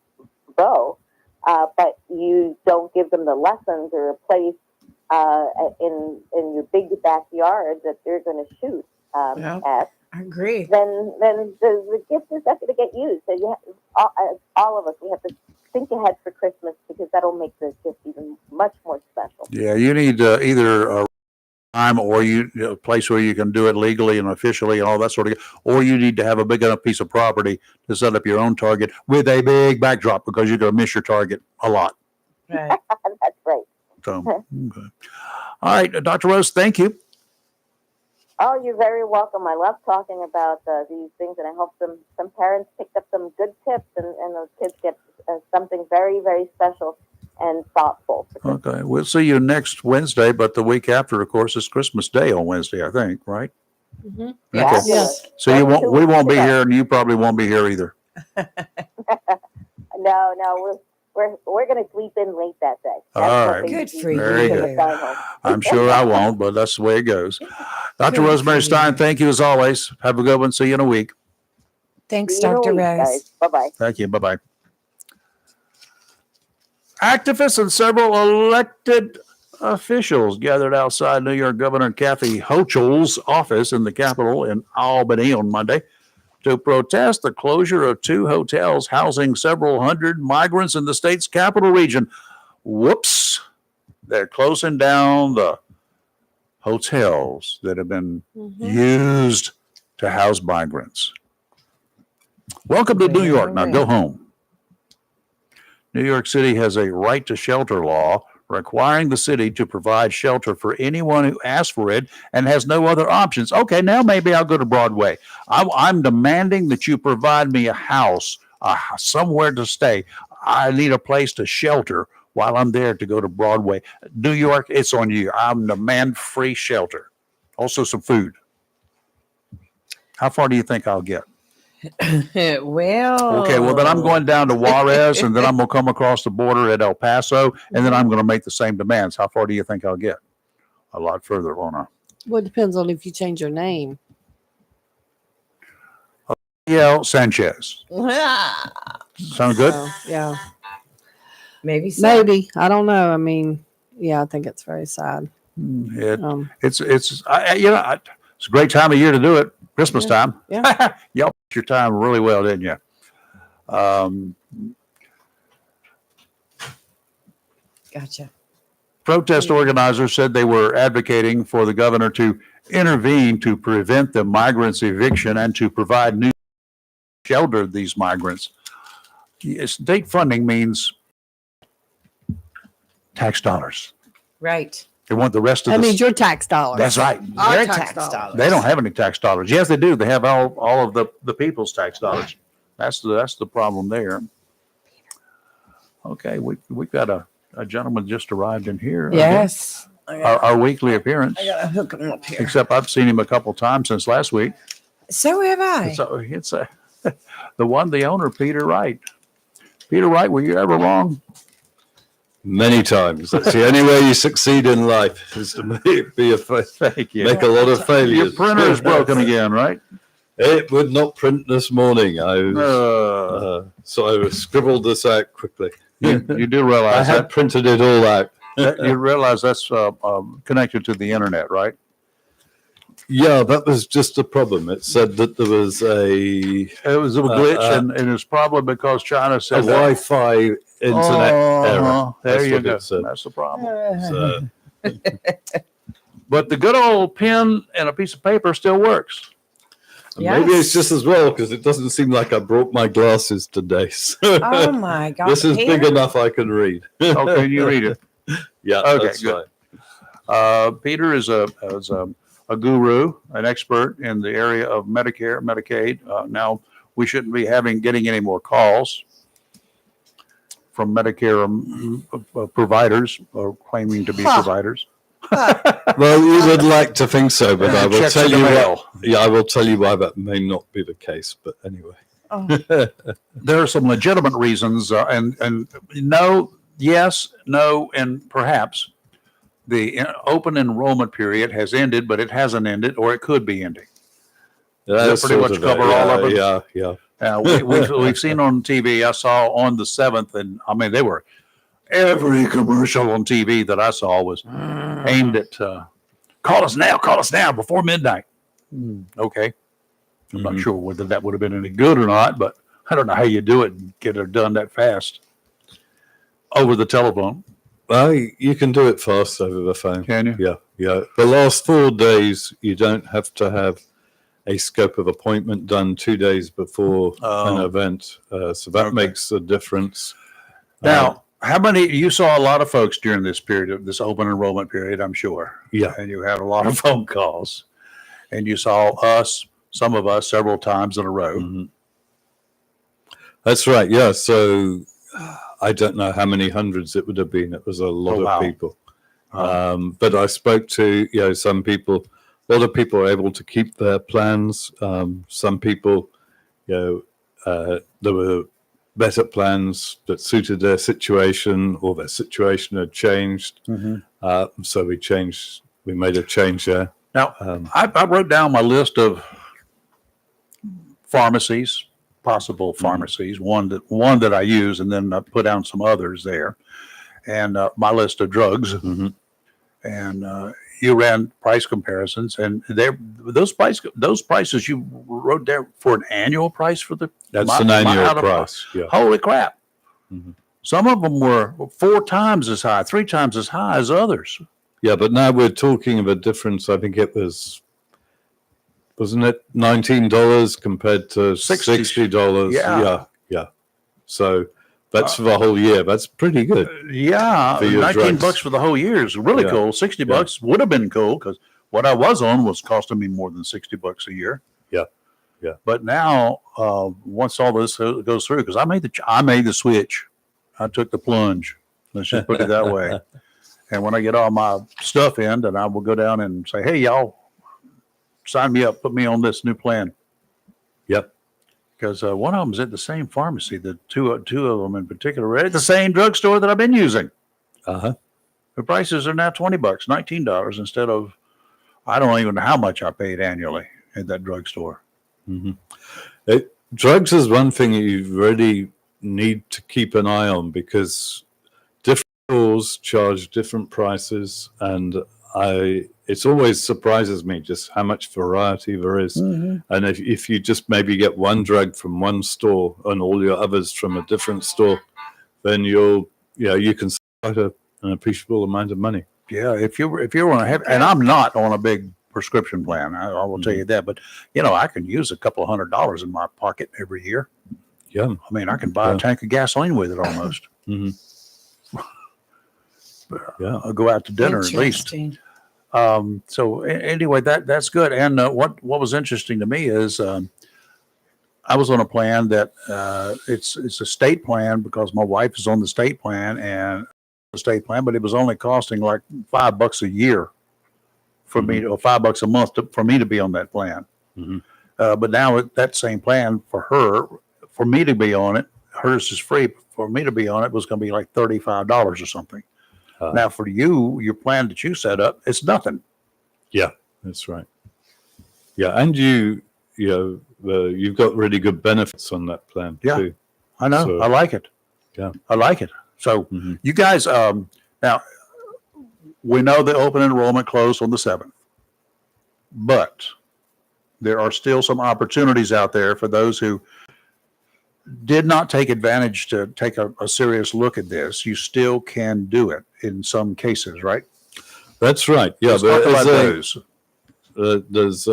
bow, but you don't give them the lessons or a place in your big backyard that they're going to shoot at, I agree. Then the gift is not going to get used. So you have, all of us, we have to think ahead for Christmas because that'll make the gift even much more special. Yeah, you need either a time or a place where you can do it legally and officially and all that sort of, or you need to have a big enough piece of property to set up your own target with a big backdrop because you're going to miss your target a lot. Right. That's right. So, okay. All right, Dr. Rose, thank you. Oh, you're very welcome. I love talking about these things, and I hope some parents picked up some good tips, and those kids get something very, very special and thoughtful. Okay, we'll see you next Wednesday, but the week after, of course, is Christmas Day on Wednesday, I think, right? Mm-hmm. Okay. Yes. So we won't be here, and you probably won't be here either. No, we're going to sleep in late that day. All right. Good for you. Very good. I'm sure I won't, but that's the way it goes. Dr. Good Rosemary for Stein, you. thank you as always. Have a good one. See you in a week. Thanks, Dr. Rose. Bye-bye. Thank you. Bye-bye. Activists and several elected officials gathered outside New York Governor Kathy Hochul's office in the Capitol in Albany on Monday to protest the closure of 2 hotels housing several hundred migrants in the state's capital region. Whoops. They're closing down the hotels that have been used to house migrants. Welcome to New York. Now go home. New York City has a right to shelter law requiring the city to provide shelter for anyone who asks for it and has no other options. Okay, now maybe I'll go to Broadway. I'm demanding that you provide me a house, somewhere to stay. I need a place to shelter while I'm there to go to Broadway. New York, it's on you. I'm demand free shelter. Also some food. How far do you think I'll get? Well, Okay, well, then I'm going down to Juarez, and then I'm going to come across the border at El Paso, and then I'm going to make the same demands. How far do you think I'll get? A lot further, won't I? Well, it depends on if you change your name. Yeah, Sanchez. Sound good? So, yeah. maybe so. Maybe. I don't know. I mean, yeah, I think it's very sad. It's it's a great time of year to do it. Christmas time. Yeah. Y'all picked your time really well, didn't you? Gotcha. Protest organizers said they were advocating for the governor to intervene to prevent the migrants' eviction and to provide new shelter to these migrants. State funding means tax dollars. Right. They want the rest of That the. means your tax dollars. That's right. Our Your tax tax dollars. They don't have any tax dollars. Yes, they do. They have all of the people's tax dollars. That's the problem there. Okay, we've got a gentleman just arrived in here. Yes. Our weekly appearance. I gotta hook him up here. Except I've seen him a couple times since last week. So have I. So it's the owner, Peter Wright. Peter Wright, were you ever wrong? Many times. That's the only way you succeed in life is to make a lot of failures. Your printer is broken again, right? It would not print this morning. So I scribbled this out quickly. You do I realize had printed it all out. you realize that's connected to the internet, right? Yeah, that was just a problem. It said that there was a glitch, and it's probably because China said Wi-Fi internet error. There That's you what go. it said. That's the problem. So, But the good old pen and a piece of paper still works. maybe it's just as well because it doesn't seem like I brought my glasses today. So Oh my God. this is Peter? big enough I can read. Okay, you read it. Yeah, Okay, that's good. right. Peter is a guru, an expert in the area of Medicare, Medicaid. Now, we shouldn't be getting any more calls from Medicare providers or claiming to be providers. Well, you would like to think so, but I will Checks tell in the you mail. Yeah, I will tell you why that may not be the case. But anyway, There are some legitimate reasons, and no, yes, no, and perhaps the open enrollment period has ended, but it hasn't ended, or it could be ending. that's pretty sort much of cover it. all of them? Yeah. We've seen on TV. I saw on the 7th, and I mean, every commercial on TV that I saw was aimed at call us now before midnight. Okay. I'm not sure whether that would have been any good or not, but I don't know how you do it and get it done that fast over the telephone. Well, you can do it fast over the phone. Can you? Yeah. The last 4 days, you don't have to have a scope of appointment done 2 days before an event. So that makes a difference. Now, how many, you saw a lot of folks during this period of this open enrollment period, I'm sure. Yeah. And you had a lot of phone calls, and you saw some of us several times in a row. Mm-hmm. That's right. Yeah. So I don't know how many hundreds it would have been. It was a lot of people. But I spoke to, some people, a lot of people are able to keep their plans. Some people, there were better plans that suited their situation, or their situation had changed. So we made a change there. Now, I wrote down my list of pharmacies, possible pharmacies, one that I use, and then I put down some others there, and my list of drugs. And you ran price comparisons, and those prices you wrote there for an annual price for the. That's an annual price. Yeah. Holy crap! Some of them were 4 times as high, 3 times as high as others. Yeah, but now we're talking of a difference. I think it wasn't it $19 compared to $60? Yeah. So that's for the whole year. That's pretty good. Yeah, $19 for the whole year is really cool. $60 would have been cool, because what I was on was costing me more than $60 a year. Yeah. But now, once all this goes through, because I made the switch, I took the plunge. Let's just put it that way. And when I get all my stuff in, then I will go down and say, "Hey, y'all, sign me up, put me on this new plan." Yep. Because one of them is at the same pharmacy. The two of them in particular are at the same drugstore that I've been using. The prices are now $20, $19 instead of, I don't even know how much I paid annually at that drugstore. Drugs is one thing you really need to keep an eye on, because different stores charge different prices, and it always surprises me just how much variety there is. And if you just maybe get one drug from one store and all your others from a different store, then you can save an appreciable amount of money. Yeah, if you're on and I'm not on a big prescription plan, I will tell you that. But I can use a couple of $100 in my pocket every year. Yeah, I mean, I can buy a tank of gasoline with it almost. I'll go out to dinner at least. So anyway, that's good. And what was interesting to me is I was on a plan that it's a state plan, because my wife is on the state plan, but it was only costing like $5 a year for me, or $5 a month for me to be on that plan. But now that same plan for her, for me to be on it, hers is free. For me to be on it was going to be like $35 or something. Now for you, your plan that you set up, it's nothing. Yeah, that's right. Yeah, and you've got really good benefits on that plan too. I know. So, I like it. Yeah, I like it. So you guys, now we know the open enrollment closed on the 7th, but there are still some opportunities out there for those who did not take advantage to take a serious look at this. You still can do it in some cases, right? That's right. Yeah, let's talk about those. There's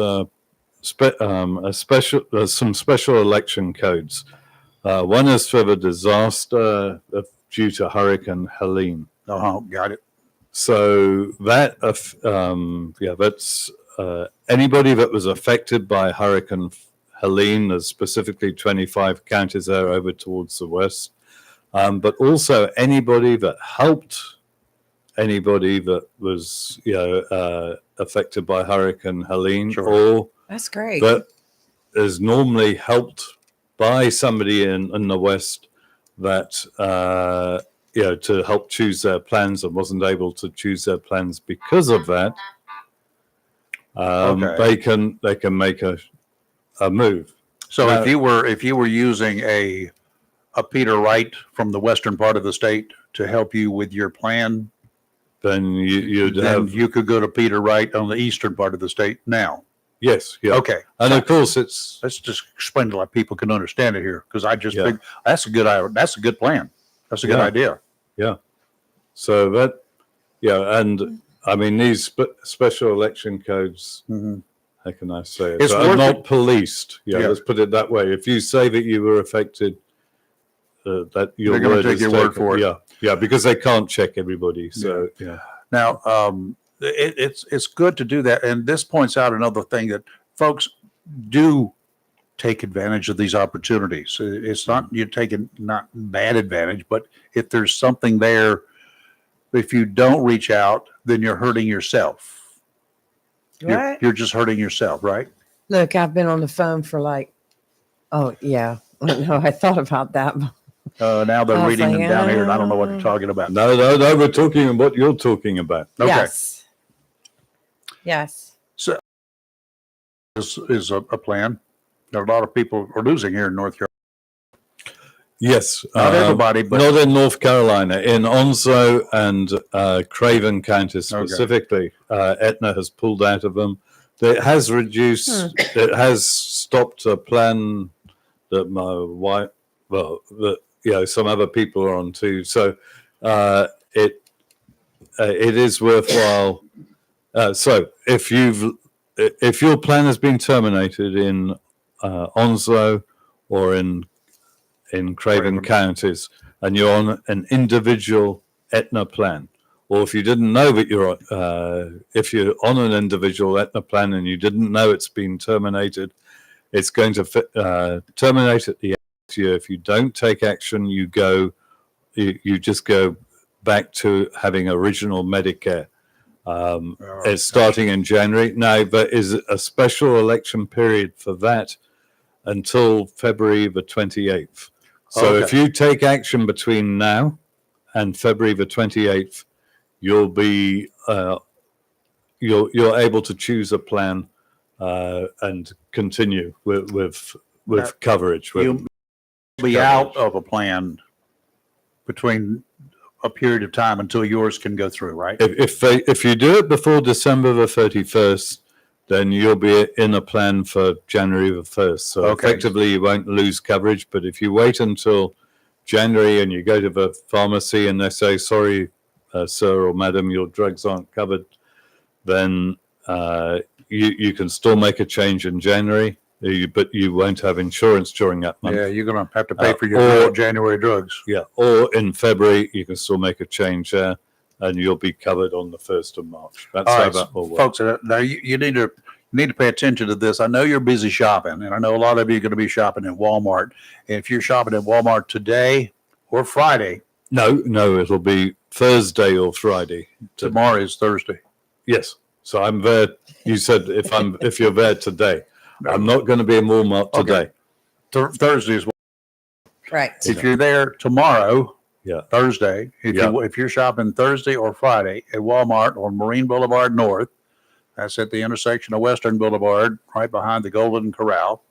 some special election codes. One is for the disaster due to Hurricane Helene. Got it. So that, that's anybody that was affected by Hurricane Helene. There's specifically 25 counties there over towards the west, but also anybody that helped anybody that was affected by Hurricane Helene, Sure. or That's great. that is normally helped by somebody in the west that to help choose their plans and wasn't able to choose their plans because of that. They can make a move. So Now, if you were using a Peter Wright from the western part of the state to help you with your plan, then you could go to Peter Wright on the eastern part of the state now. Yes. Yeah. Okay. And of course, let's just explain it like people can understand it here, because I just Yeah. think that's a good plan. That's a good idea. Yeah. So that, and I mean, these special election codes, how can I say it? It's Are worth not policed. Yeah. Let's put it that way. If you say that you were affected, that your They're gonna word take is your word taken. for it. Yeah, because they can't check everybody. So Now, it's good to do that, and this points out another thing that folks do take advantage of these opportunities. It's not you're taking not bad advantage, but if there's something there, if you don't reach out, then you're hurting yourself. What? You're just hurting yourself, right? Look, I've been on the phone for like, oh yeah. No, I thought about that. Now they're I was reading like, them down here, and I don't know what they're talking about. no, we're talking about what you're talking about. Okay. Yes. Yes. So this is a plan. There are a lot of people are losing here in North Carolina. Yes, Not everybody, but not in North Carolina. In Onslow and Craven counties specifically, Aetna has pulled out of them. It has reduced. It has stopped a plan that my wife, some other people are on too. So it is worthwhile. So if your plan has been terminated in Onslow or in Craven counties, and you're on an individual Aetna plan, or if you didn't know that if you're on an individual Aetna plan and you didn't know it's been terminated, it's going to terminate at the end of the year. If you don't take action, you just go back to having original Medicare. It's starting in January. Now, there is a special election period for that until February the 28th. So if you take action between now and February the 28th, you'll be you're able to choose a plan and continue with coverage. you'll be out of a plan between a period of time until yours can go through, right? If you do it before December the 31st, then you'll be in a plan for January the 1st. So effectively, you won't lose coverage. But if you wait until January and you go to the pharmacy and they say, sorry, sir or madam, your drugs aren't covered, then you can still make a change in January, but you won't have insurance during that month. Yeah, you're going to have to pay for your January drugs. Yeah, or in February, you can still make a change there. And you'll be covered on the 1st of March. That's how that will work. Folks, now you need to pay attention to this. I know you're busy shopping, and I know a lot of you are going to be shopping at Walmart. And if you're shopping at Walmart today or Friday, no, it'll be Thursday or Friday. Tomorrow is Thursday. Yes, so I'm there. You said if you're there today, I'm not going to be in Walmart today. Thursday is Right. if you're there tomorrow. Yeah. Thursday. If you're shopping Thursday or Friday at Walmart on Marine Boulevard North, that's at the intersection of Western Boulevard, right behind the Golden Corral.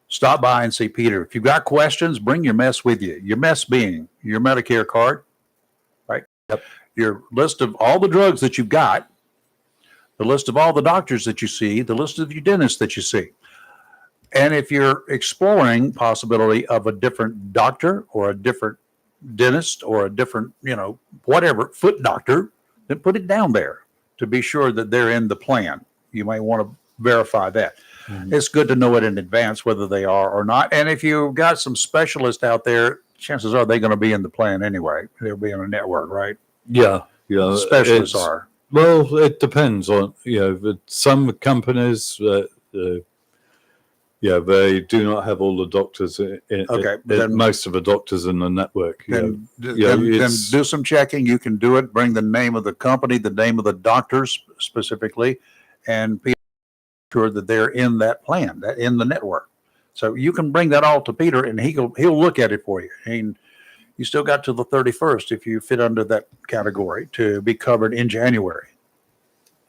Stop by and see Peter. If you've got questions, bring your mess with you. Your mess being your Medicare card, right? Yep. Your list of all the drugs that you've got, the list of all the doctors that you see, the list of your dentists that you see. And if you're exploring possibility of a different doctor or a different dentist or a different, whatever, foot doctor, then put it down there to be sure that they're in the plan. You may want to verify that. Mm-hmm. It's good to know it in advance whether they are or not. And if you've got some specialists out there, chances are they're going to be in the plan anyway. They'll be in a network, right? Yeah. specialists it's- are. Well, it depends on, with some companies, they do not have all the doctors Okay, but then- most of the doctors in the network. Then, Yeah, then it's- do some checking. You can do it. Bring the name of the company, the name of the doctors specifically, and be sure that they're in that plan, that in the network. So you can bring that all to Peter, and he'll look at it for you. And you still got to the 31st if you fit under that category to be covered in January.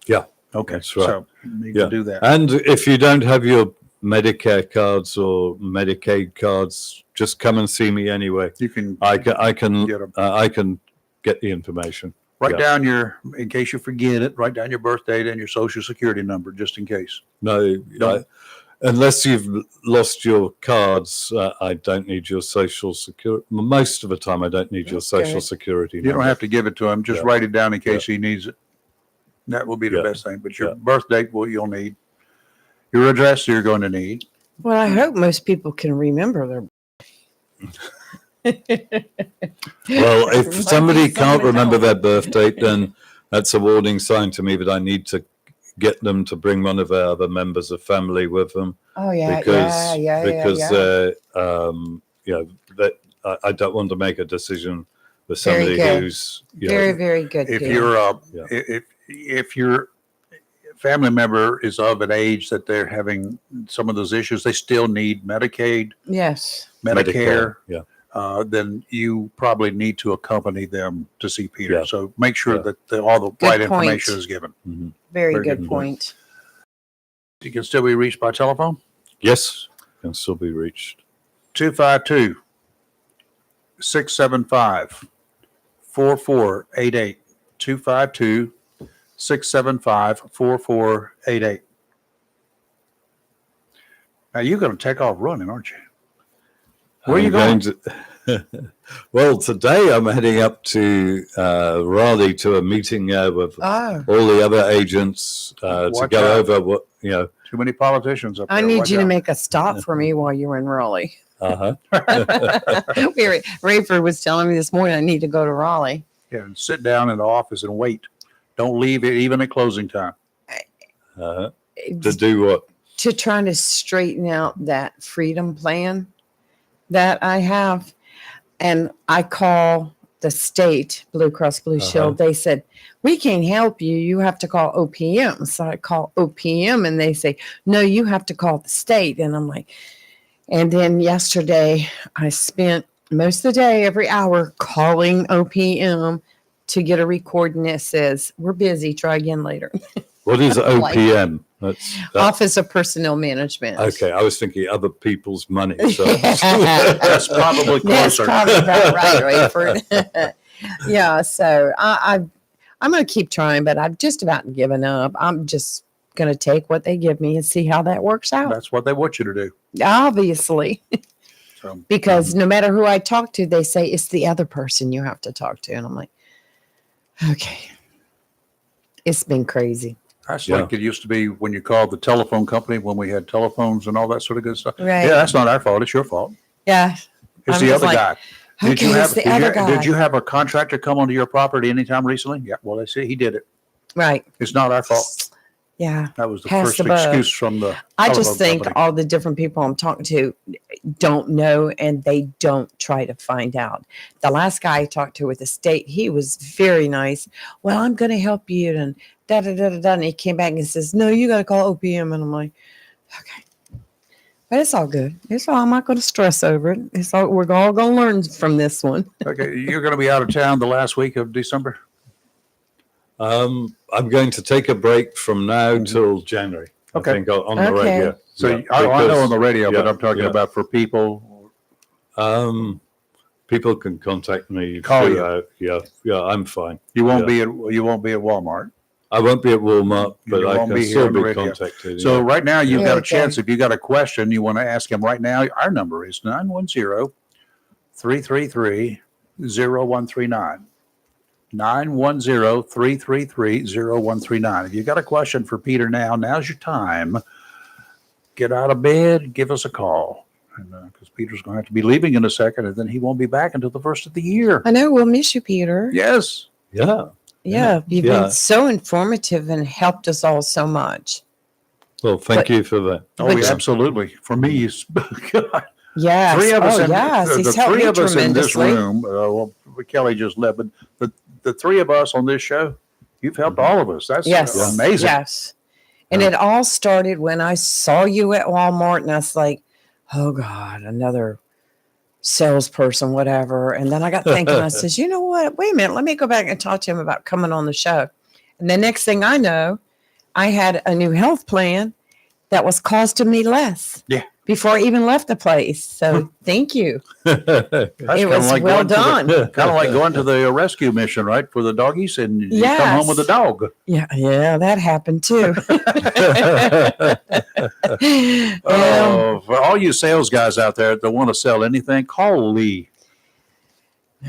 Yeah, Okay, that's right. so you need Yeah. to do that. And if you don't have your Medicare cards or Medicaid cards, just come and see me anyway. You can I can Get 'em. I can get the information. write yeah. down in case you forget it, write down your birth date and your social security number just in case. No, Don't- unless you've lost your cards, I don't need your social security. Most of the time, I don't need your That's social good. security You number. don't have to give it to him. Just Yeah. write it down in case he needs it. That will be the Yeah. best thing. But your Yeah. birth date, you'll need. Your address, you're going to need. Well, I hope most people can remember their. Well, if Might be somebody can't someone remember else. their birth date, then that's a warning sign to me that I need to get them to bring one of their other members of family with them. Oh yeah, because yeah. that I don't want to make a decision with Very somebody good. who's Very, very good. If Peter. you're Yeah. if your family member is of an age that they're having some of those issues, they still need Medicaid, Yes. Medicare. Yeah. Then you probably need to accompany them to see Peter. Yeah. So make sure Yeah. that all the Good right point. information is given. Mhm. Very Very good good point. You can still be reached by telephone. Yes, can still be reached. 252-675-4488. 252-675-4488. Now you're going to take off running, aren't you? Where are you going? Well, today I'm heading up to Raleigh to a meeting with Oh, all the other agents to Watch go out. over what Too many politicians up there. I need Watch you to out. make a stop for me while you're in Raleigh. Uh-huh. Rayford was telling me this morning I need to go to Raleigh. Yeah, and sit down in the office and wait. Don't leave it even at closing time. Uh-huh. To do what? To try to straighten out that freedom plan that I have. And I call the state, Blue Cross Blue Shield. They said, we can't help you. You have to call OPM. So I call OPM and they say, no, you have to call the state. And I'm like, and then yesterday I spent most of the day, every hour, calling OPM to get a recording that says, we're busy, try again later. What is Like- OPM? That's Office of Personnel Management. okay. I was thinking other people's money. So That's probably That's closer. probably about right, Rayford. Yeah, so I'm going to keep trying, but I've just about given up. I'm just going to take what they give me and see how that works out. That's what they want you to do. Obviously, So, because no matter who I talk to, they say it's the other person you have to talk to. And I'm like, okay, it's been crazy. that's Yeah. like it used to be when you called the telephone company when we had telephones and all that sort of good stuff. Right. Yeah, that's not our fault. It's your fault. Yeah. It's I'm the just other like, guy. Okay, it's the other guy. Did you have a contractor come onto your property anytime recently? Yeah. Well, they say he did it. Right. It's not our fault. Yeah. That was the Pass first the buck. excuse from the I telephone just think company. all the different people I'm talking to don't know and they don't try to find out. The last guy I talked to with the state, he was very nice. Well, I'm going to help you and da da da da da. And he came back and says, no, you got to call OPM. And I'm like, okay. But it's all good. It's all, I'm not going to stress over it. It's all, we're all going to learn from this one. Okay, you're going to be out of town the last week of December. I'm going to take a break from now till January. Okay. I think on the Okay. radio. So Yeah, I know on because, the radio, but yeah, I'm talking yeah. about for people. People can contact me. Call you. throughout. Yeah, I'm fine. You won't Yeah. be at Walmart. I won't be at Walmart, but You I won't can be here still on the be radio. contacted. So yeah. right now you've Yeah, got a okay. chance. If you got a question you want to ask him right now, our number is 910-333-0139. 910-333-0139. If you got a question for Peter now's your time. Get out of bed, give us a call. Because Peter's going to have to be leaving in a second, and then he won't be back until the first of the year. I know we'll miss you, Peter. Yes. Yeah. Yeah, you've Yeah. been so informative and helped us all so much. Well, thank you for that. Oh, But- yeah, absolutely. For me, it's Yes. three of us. Yes. The He's helped three me of us in this tremendously. room. Well, Kelly just left, but the three of us on this show, you've helped all of us. That's Yes. amazing. Yes. And it all started when I saw you at Walmart, and I was like, oh God, another salesperson, whatever. And then I got thinking, I says, you know what? Wait a minute. Let me go back and talk to him about coming on the show. And the next thing I know, I had a new health plan that was costing me less. Yeah. Before I even left the place. So thank you. That's It kinda was like well going to done. Kind of like going to the rescue mission, right? For the doggies, and you come Yes. home with a dog. Yeah, that happened too. For all you sales guys out there that want to sell anything, call Lee.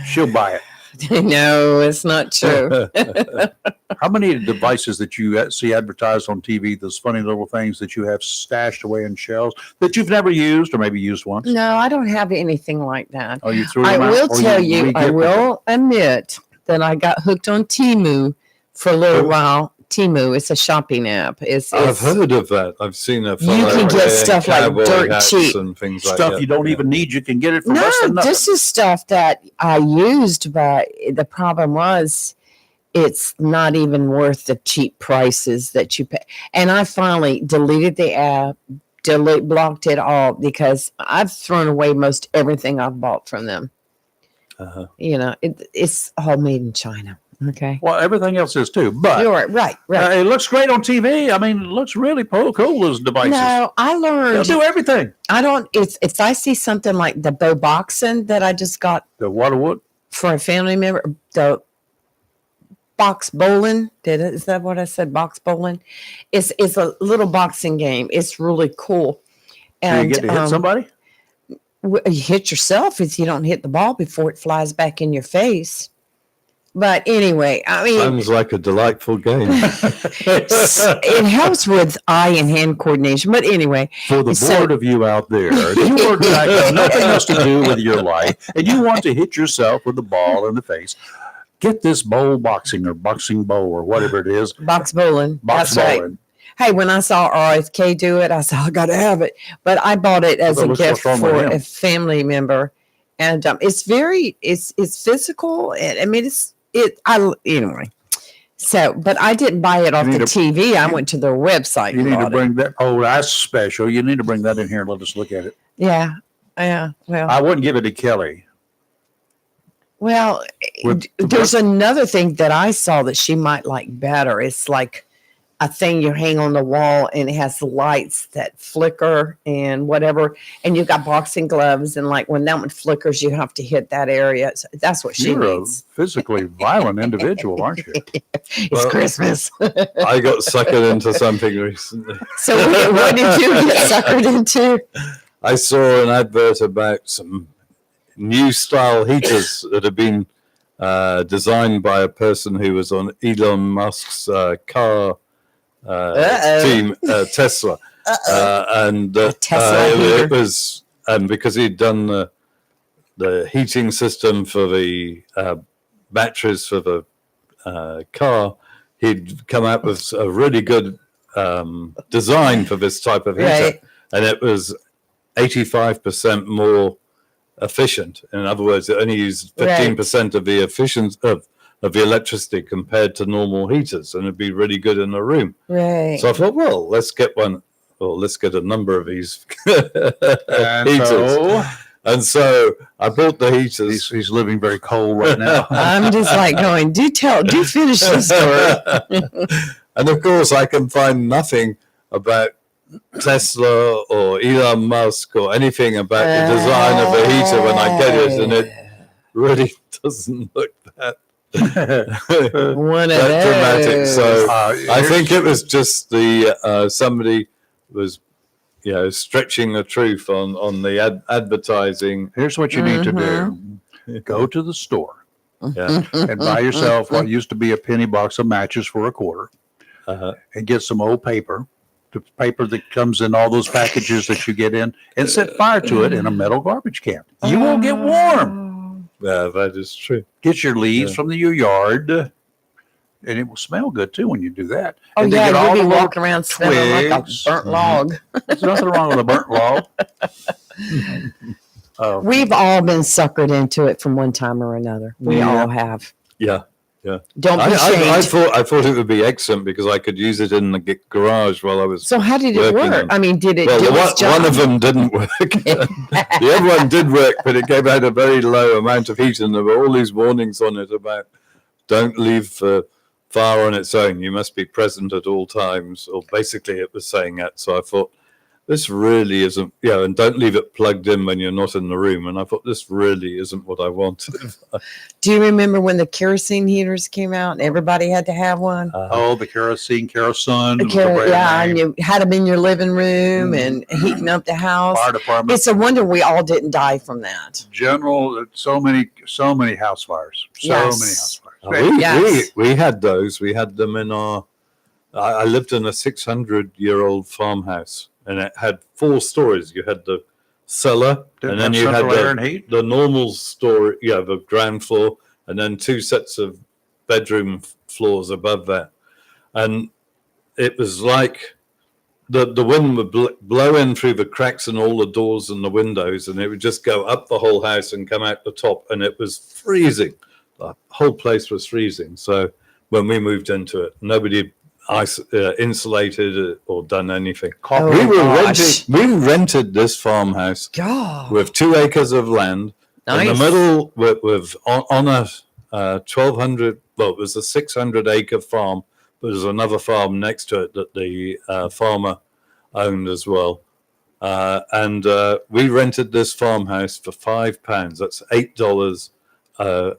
She'll buy it. No, it's not true. How many devices that you see advertised on TV, those funny little things that you have stashed away in shelves that you've never used or maybe used once? No, I don't have anything like that. Oh, you threw I them out? will or tell you, I re-gifted them? will admit that I got hooked on Temu for a little Who? while. Temu, it's a shopping app. It's I've heard of that. I've seen a You can get stuff like dirt cheap. and things like Stuff that. you don't even need. You can get it for no, less than nothing. this is stuff that I used, but the problem was it's not even worth the cheap prices that you pay. And I finally deleted the app, blocked it all because I've thrown away most everything I've bought from them. Uh-huh. You know, it's all made in China. Okay. Well, everything else is too. But You're right. it looks great on TV. I mean, it looks really cool, those devices. No, I They'll learned. do everything. I don't. It's I see something like the bow boxing that I just got The Waterwood. for a family member. The box bowling. Is that what I said? Box bowling. It's a little boxing game. It's really cool. Do you get to hit somebody? You hit yourself if you don't hit the ball before it flies back in your face. But anyway, I mean, Sounds like a delightful game. it helps with eye and hand coordination. But anyway, For the So- board of you out there, if you are like, have nothing else to do with your life, and you want to hit yourself with the ball in the face, get this bowl boxing or boxing bowl or whatever it is. box bowling. Box That's right. bowling. Hey, when I saw RFK do it, I said, I got to have it. But I bought it as Well, a what's gift wrong with for him? a family member. And it's physical. And I mean, anyway. So, but I didn't buy it off You the need TV. I went to their website. You and need to bought it. bring that. Oh, that's special. You need to bring that in here and let us look at it. Yeah. Yeah. Well, I wouldn't give it to Kelly. With- there's another thing that I saw that she might like better. It's like a thing you hang on the wall and it has lights that flicker and whatever. And you've got boxing gloves. And like when that one flickers, you have to hit that area. So that's what she You're needs. a physically violent individual, aren't you? It's Well, Christmas. I got suckered into something recently. So what did you get suckered into? I saw an advert about some new style heaters that have been designed by a person who was on Elon Musk's car team, Tesla. And Tesla it heater. was because he'd done the heating system for the batteries for the car, he'd come up with a really good design for this type of heater, Right. and it was 85% more efficient. In other words, it only used 15% of the efficiency of the electricity compared to normal heaters, and it'd be really good in the room. Right. So I thought, well, let's get one. Well, let's get a number of these And heaters. so And so I bought the heaters. he's living very cold right now. I'm just like going, do finish this story. And of course, I can find nothing about Tesla or Elon Musk or anything about the design of the heater when I get it, and it really doesn't look that One of that dramatic. those. So I here's- think it was just the somebody was, stretching the truth on the advertising. Here's what you need to Mm-hmm. do. Go to the store Yeah. and buy yourself what used to be a penny box of matches for $0.25 and get some old paper, the paper that comes in all those packages that you get in, and set fire to it in a metal garbage can. You won't get warm. Yeah, that is true. Get your leaves Yeah. from your yard, and it will smell good too when you do that. Oh And they yeah, get all you'll be the little walking around smelling like a twigs. burnt Mhm. log. There's nothing wrong with a burnt log. We've all been suckered into it from one time or another. We Yeah. all have. Yeah. Don't be I ashamed. thought it would be excellent because I could use it in the garage while I was. So how did it working work? on- I mean, did it Well, do its job? one of them didn't work. The other one did work, but it gave out a very low amount of heat, and there were all these warnings on it about don't leave the fire on its own. You must be present at all times, or basically it was saying that. So I thought, this really isn't, and don't leave it plugged in when you're not in the room. And I thought, this really isn't what I wanted. Do you remember when the kerosene heaters came out and everybody had to have one? Oh, the kerosene. Yeah, and you had them in your living room and heating up the house. Fire department. It's a wonder we all didn't die from that. General, so many house fires. So Yes. many house fires. Yes. We had those. We had them in I lived in a 600-year-old farmhouse, and it had 4 stories. You had the cellar, Didn't and then have you had central air and heat. the normal story, the ground floor, and then 2 sets of bedroom floors above that. And it was like the wind would blow in through the cracks in all the doors and the windows, and it would just go up the whole house and come out the top, and it was freezing. The whole place was freezing. So when we moved into it, nobody insulated it or done anything. Oh, We rented this farmhouse God. with 2 acres of land in the Nice. middle with on a 1,200. Well, it was a 600-acre farm, but there's another farm next to it that the farmer owned as well. And we rented this farmhouse for £5. That's $8 a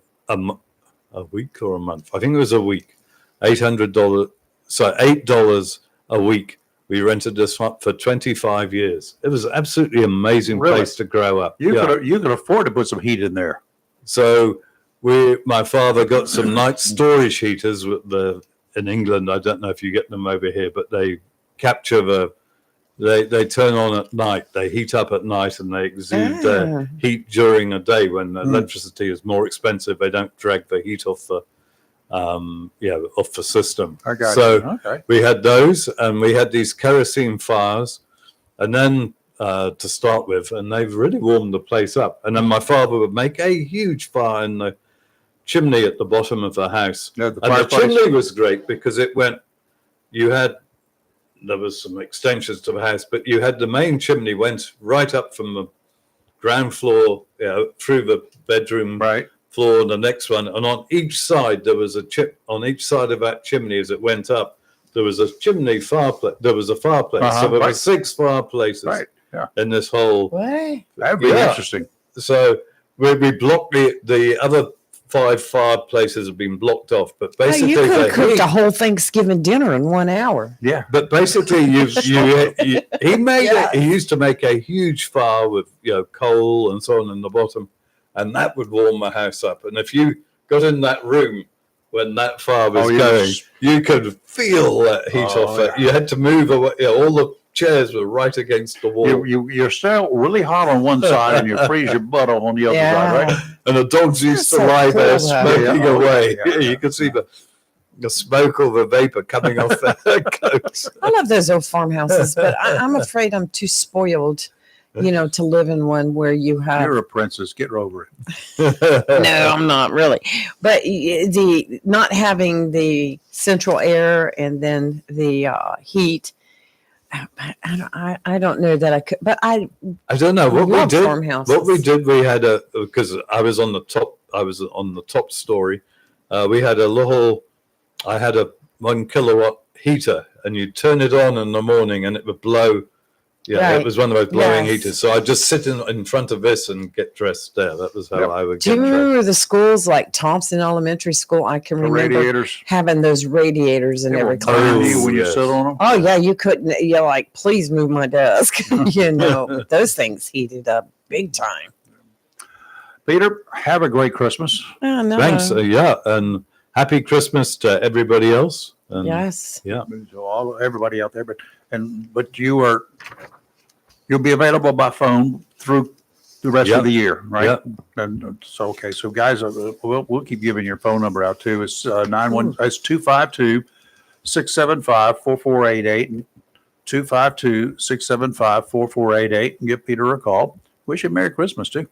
week or a month. I think it was a week. $800. So $8 a week. We rented this one for 25 years. It was an absolutely amazing Really? place to grow up. You could afford to put some heat in there. So my father got some night storage heaters in England. I don't know if you get them over here, but they capture they turn on at night. They heat up at night and they exude heat during the day when electricity is more expensive. They don't drag the heat off the off the system. I got So you. Okay. we had those, and we had these kerosene fires, and then to start with, and they've really warmed the place up. And then my father would make a huge fire in the chimney at the bottom of the house. Yeah, the And the fireplace. chimney was great because there was some extensions to the house, but you had the main chimney went right up from the ground floor, through the bedroom Right. floor, and the next one, and on each side there was a chip. On each side of that chimney, as it went up, there was a chimney fireplace. There was a fireplace. So there were Right. 6 fireplaces Right. Yeah. in this whole. What? That'd be Yeah. interesting. So we blocked the other 5 fireplaces have been blocked off, but Hey, basically you could have they cooked heat. a whole Thanksgiving dinner in 1 hour. Yeah. But basically, he used to make a huge fire with coal and so on in the bottom, and that would warm the house up. And if you got in that room when that fire was going, you could feel that heat off it. You had to move away. All the chairs were right against the wall, You're still really hot on one side and you freeze your butt off on the other side, right? and the dogs used That's to so lie there cool, though. smoking Yeah. away. Yeah. You could see the smoke or the vapor coming off their coats. I love those old farmhouses, but I'm afraid I'm too spoiled, to live in one where you have. You're a princess. Get over it. No, I'm not really. But the not having the central air and then the heat, I don't know that I could. But I don't know what we love did. farmhouses. What we did, we had because I was on the top story. We had I had a 1 kilowatt heater, and you'd turn it on in the morning and it would blow. Yeah, Right. It was one of those blowing Yes. heaters. So I'd just sit in front of this and get dressed there. That was how Yep. I would Do get you dressed. remember the schools like Thompson Elementary School? I can The remember radiators. having those radiators in They every will burn class. you when yes. you sit on them. Oh yeah, you couldn't. You're like, please move my desk. Those things heated up big time. Peter, have a great Christmas. Oh, no. Thanks. And happy Christmas to everybody else. And Yes. Yeah. So everybody out there, but you'll be available by phone through the rest Yep. of the year, right? Yep. And so, okay. So guys, we'll keep giving your phone number out too. It's 252-675-4488 and 252-675-4488 and give Peter a call. Wish him Merry Christmas too.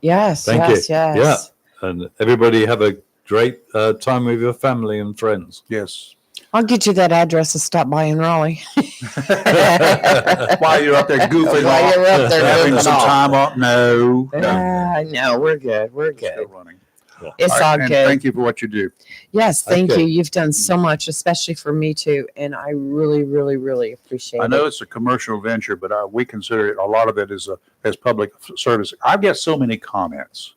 Yes, Thank yes, you. yes. Yeah. And everybody have a great time with your family and friends. Yes. I'll get you that address and stop by in Raleigh. While you're up there goofing While off, you're up there having goofing some off. time off. No. No, we're good. We're Still good. running. It's all and good. thank you for what you do. Yes, thank Okay. you. You've done so much, especially for me too. And I really, really, really appreciate I know it. it's a commercial venture, but we consider it, a lot of it as public service. I've got so many comments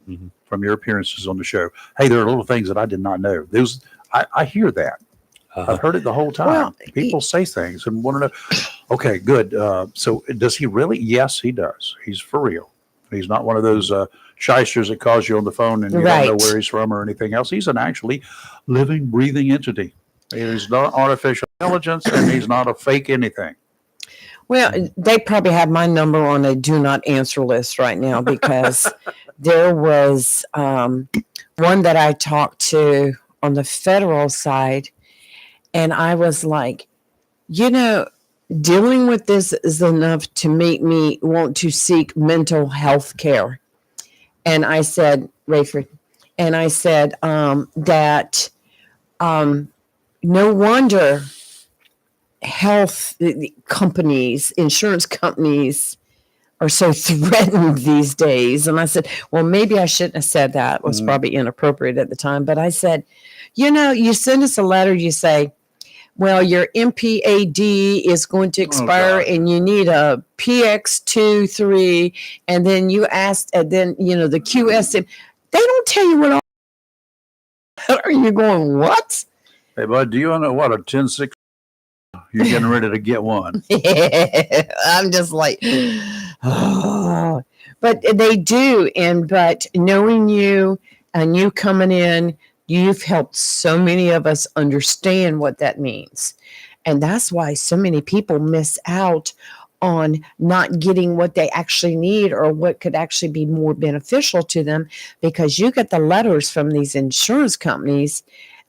Mhm. from your appearances on the show. Hey, there are little things that I did not know. I hear that. I've heard it the whole time. Well, People say things and want to know. Okay, good. So does he really? Yes, he does. He's for real. He's not one of those shysters that calls you on the phone and you don't Right. know where he's from or anything else. He's an actually living, breathing entity. He's not artificial intelligence and he's not a fake anything. Well, they probably have my number on a do not answer list right now because there was one that I talked to on the federal side, and I was like, dealing with this is enough to make me want to seek mental health care. And I said, Rayford, and I said that no wonder health companies, insurance companies are so threatened these days. And I said, well, maybe I shouldn't have said that. It was probably inappropriate at the time. But I said, you send us a letter, you say, well, your MPAD is going to expire and you need a PX23. And then you asked, and then, the QSM, they don't tell you what all. Are you going, what? Hey, bud, do you know what a 10-6? You're getting ready to get one. I'm just like, oh. But they do. But knowing you and you coming in, you've helped so many of us understand what that means. And that's why so many people miss out on not getting what they actually need or what could actually be more beneficial to them, because you get the letters from these insurance companies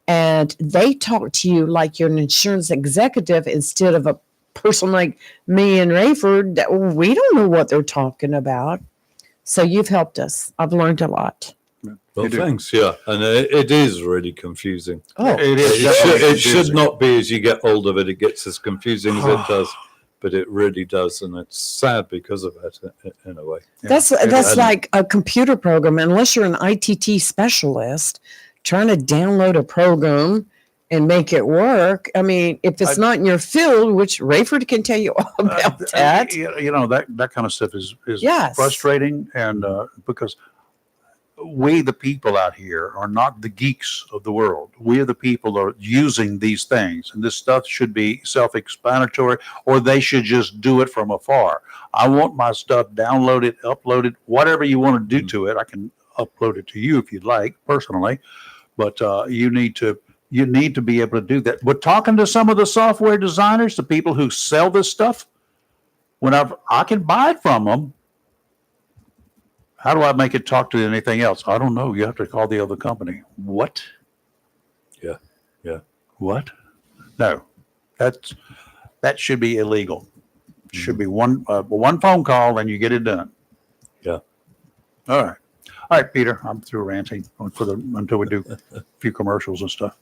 and they talk to you like you're an insurance executive instead of a person like me and Rayford that we don't know what they're talking about. So you've helped us. I've learned a lot. Well, thanks. Yeah. And it is really confusing. Oh, It is. It should not be. As you get older, it gets as confusing as it does. But it really does. And it's sad because of that in a way. That's And- like a computer program. Unless you're an ITT specialist trying to download a program and make it work. I mean, if it's not in your field, which Rayford can tell you all about that. That kind of stuff is Yes. frustrating. And because we, the people out here, are not the geeks of the world. We are the people that are using these things. And this stuff should be self-explanatory, or they should just do it from afar. I want my stuff downloaded, uploaded, whatever you want to do to it. I can upload it to you if you'd like, personally. But you need to be able to do that. But talking to some of the software designers, the people who sell this stuff, whenever I can buy it from them, how do I make it talk to anything else? I don't know. You have to call the other company. What? Yeah. What? No, that should be illegal. It should be one phone call and you get it done. Yeah. All right. All right, Peter, I'm through ranting until we do a few commercials and stuff.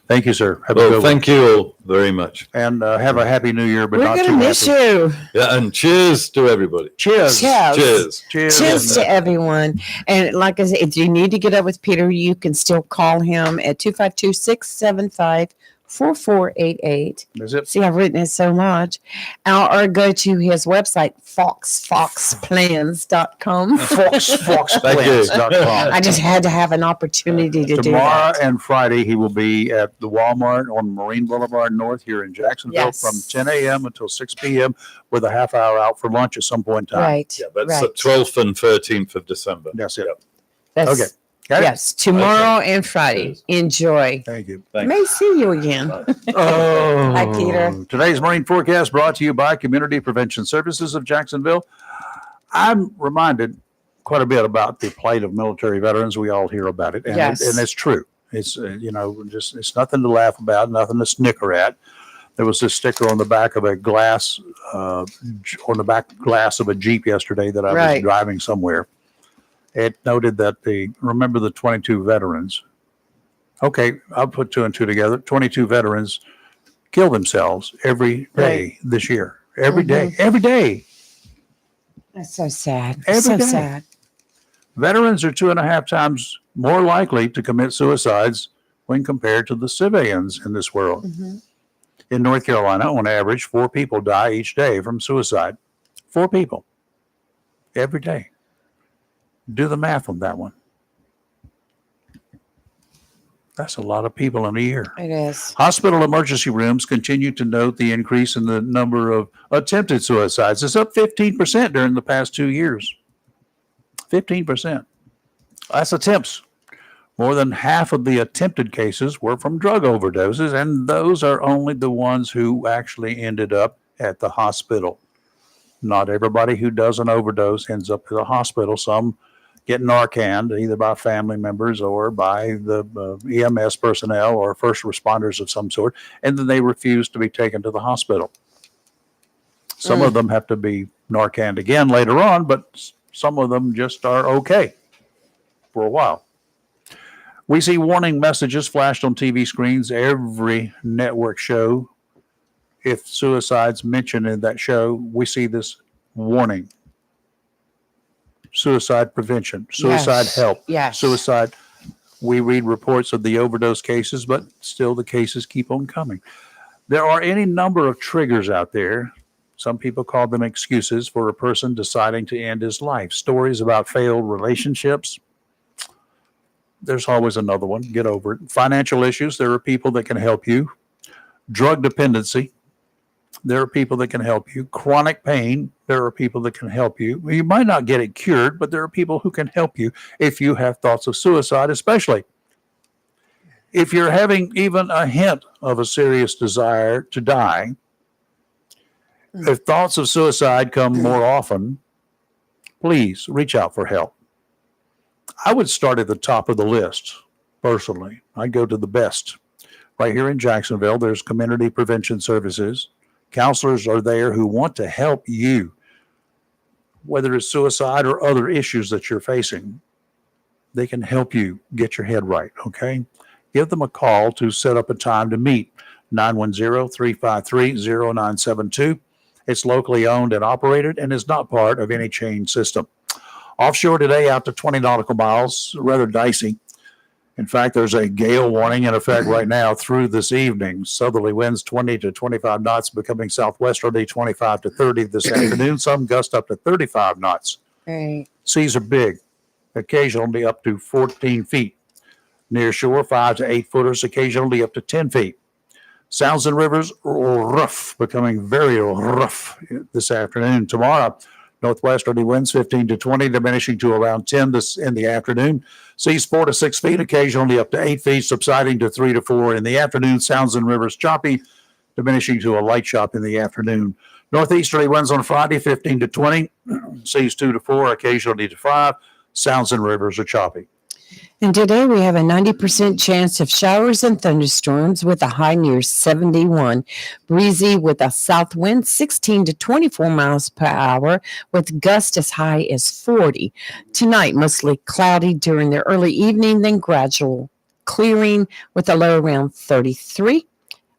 Thank you, sir. Have a good Well, one. thank you all very much. And have a happy new year, but We're not going too to miss happy. you. Yeah. And cheers to everybody. Cheers. Cheers. Cheers. Cheers. Cheers to everyone. And like I said, if you need to get up with Peter, you can still call him at 252-675-4488. Is it? See, I've written it so much. Or go to his website, foxplans.com. Foxplans.com. I just had to have an opportunity to do Tomorrow that. and Friday, he will be at the Walmart on Marine Boulevard North here in Jacksonville Yes. from 10 a.m. until 6 p.m. with a half hour out for lunch at some point in time. Right. Yeah. That's right. the 12th and 13th of December. That's it. Yep. That's, Okay. Got it? Yes, tomorrow and Friday. Cheers. Enjoy. Thank you. Thanks. May see you again. Oh, Hi, Peter. Today's Marine Forecast brought to you by Community Prevention Services of Jacksonville. I'm reminded quite a bit about the plight of military veterans. We all hear about it, and, Yes. and it's true. It's just it's nothing to laugh about, nothing to snicker at. There was this sticker on the back of a glass, on the back glass of a Jeep yesterday that I was Right. driving somewhere. It noted that remember the 22 veterans. Okay, I'll put two and two together. 22 veterans kill themselves every day this year. Every day. Every day. That's so sad. Every so day. sad. Veterans are 2.5 times more likely to commit suicides when compared to the civilians in this world. In North Carolina, on average, 4 people die each day from suicide. 4 people every day. Do the math on that one. That's a lot of people in a year. It is. Hospital emergency rooms continue to note the increase in the number of attempted suicides. It's up 15% during the past 2 years. 15%. That's attempts. More than half of the attempted cases were from drug overdoses, and those are only the ones who actually ended up at the hospital. Not everybody who does an overdose ends up at the hospital. Some get Narcaned either by family members or by the EMS personnel or first responders of some sort, and then they refuse to be taken to the hospital. Some of them have to be Narcaned again later on, but some of them just are okay for a while. We see warning messages flashed on TV screens every network show. If suicide's mentioned in that show, we see this warning. Suicide prevention, suicide help, suicide. We read reports of the overdose cases, but still the cases keep on coming. There are any number of triggers out there. Some people call them excuses for a person deciding to end his life. Stories about failed relationships. There's always another one. Get over it. Financial issues. There are people that can help you. Drug dependency. There are people that can help you. Chronic pain. There are people that can help you. You might not get it cured, but there are people who can help you if you have thoughts of suicide, especially if you're having even a hint of a serious desire to die. If thoughts of suicide come more often, please reach out for help. I would start at the top of the list, personally. I'd go to the best. Right here in Jacksonville, there's community prevention services. Counselors are there who want to help you, whether it's suicide or other issues that you're facing. They can help you get your head right, okay? Give them a call to set up a time to meet, 910-353-0972. It's locally owned and operated and is not part of any chain system. Offshore today out to 20 nautical miles, rather dicey. In fact, there's a gale warning in effect right now through this evening. Southerly winds 20 to 25 knots, becoming southwesterly 25 to 30 this afternoon. Some gust up to 35 knots. Right. Seas are big, occasionally up to 14 feet. Near shore, 5 to 8 footers, occasionally up to 10 feet. Sounds and rivers rough, becoming very rough this afternoon. Tomorrow, northwesterly winds 15 to 20, diminishing to around 10 this in the afternoon. Seas 4 to 6 feet, occasionally up to 8 feet, subsiding to 3 to 4 in the afternoon. Sounds and rivers choppy, diminishing to a light chop in the afternoon. Northeasterly winds on Friday 15 to 20, seas 2 to 4, occasionally to 5. Sounds and rivers are choppy. And today we have a 90% chance of showers and thunderstorms with a high near 71. Breezy with a south wind 16 to 24 miles per hour with gusts as high as 40. Tonight, mostly cloudy during the early evening, then gradual clearing with a low around 33.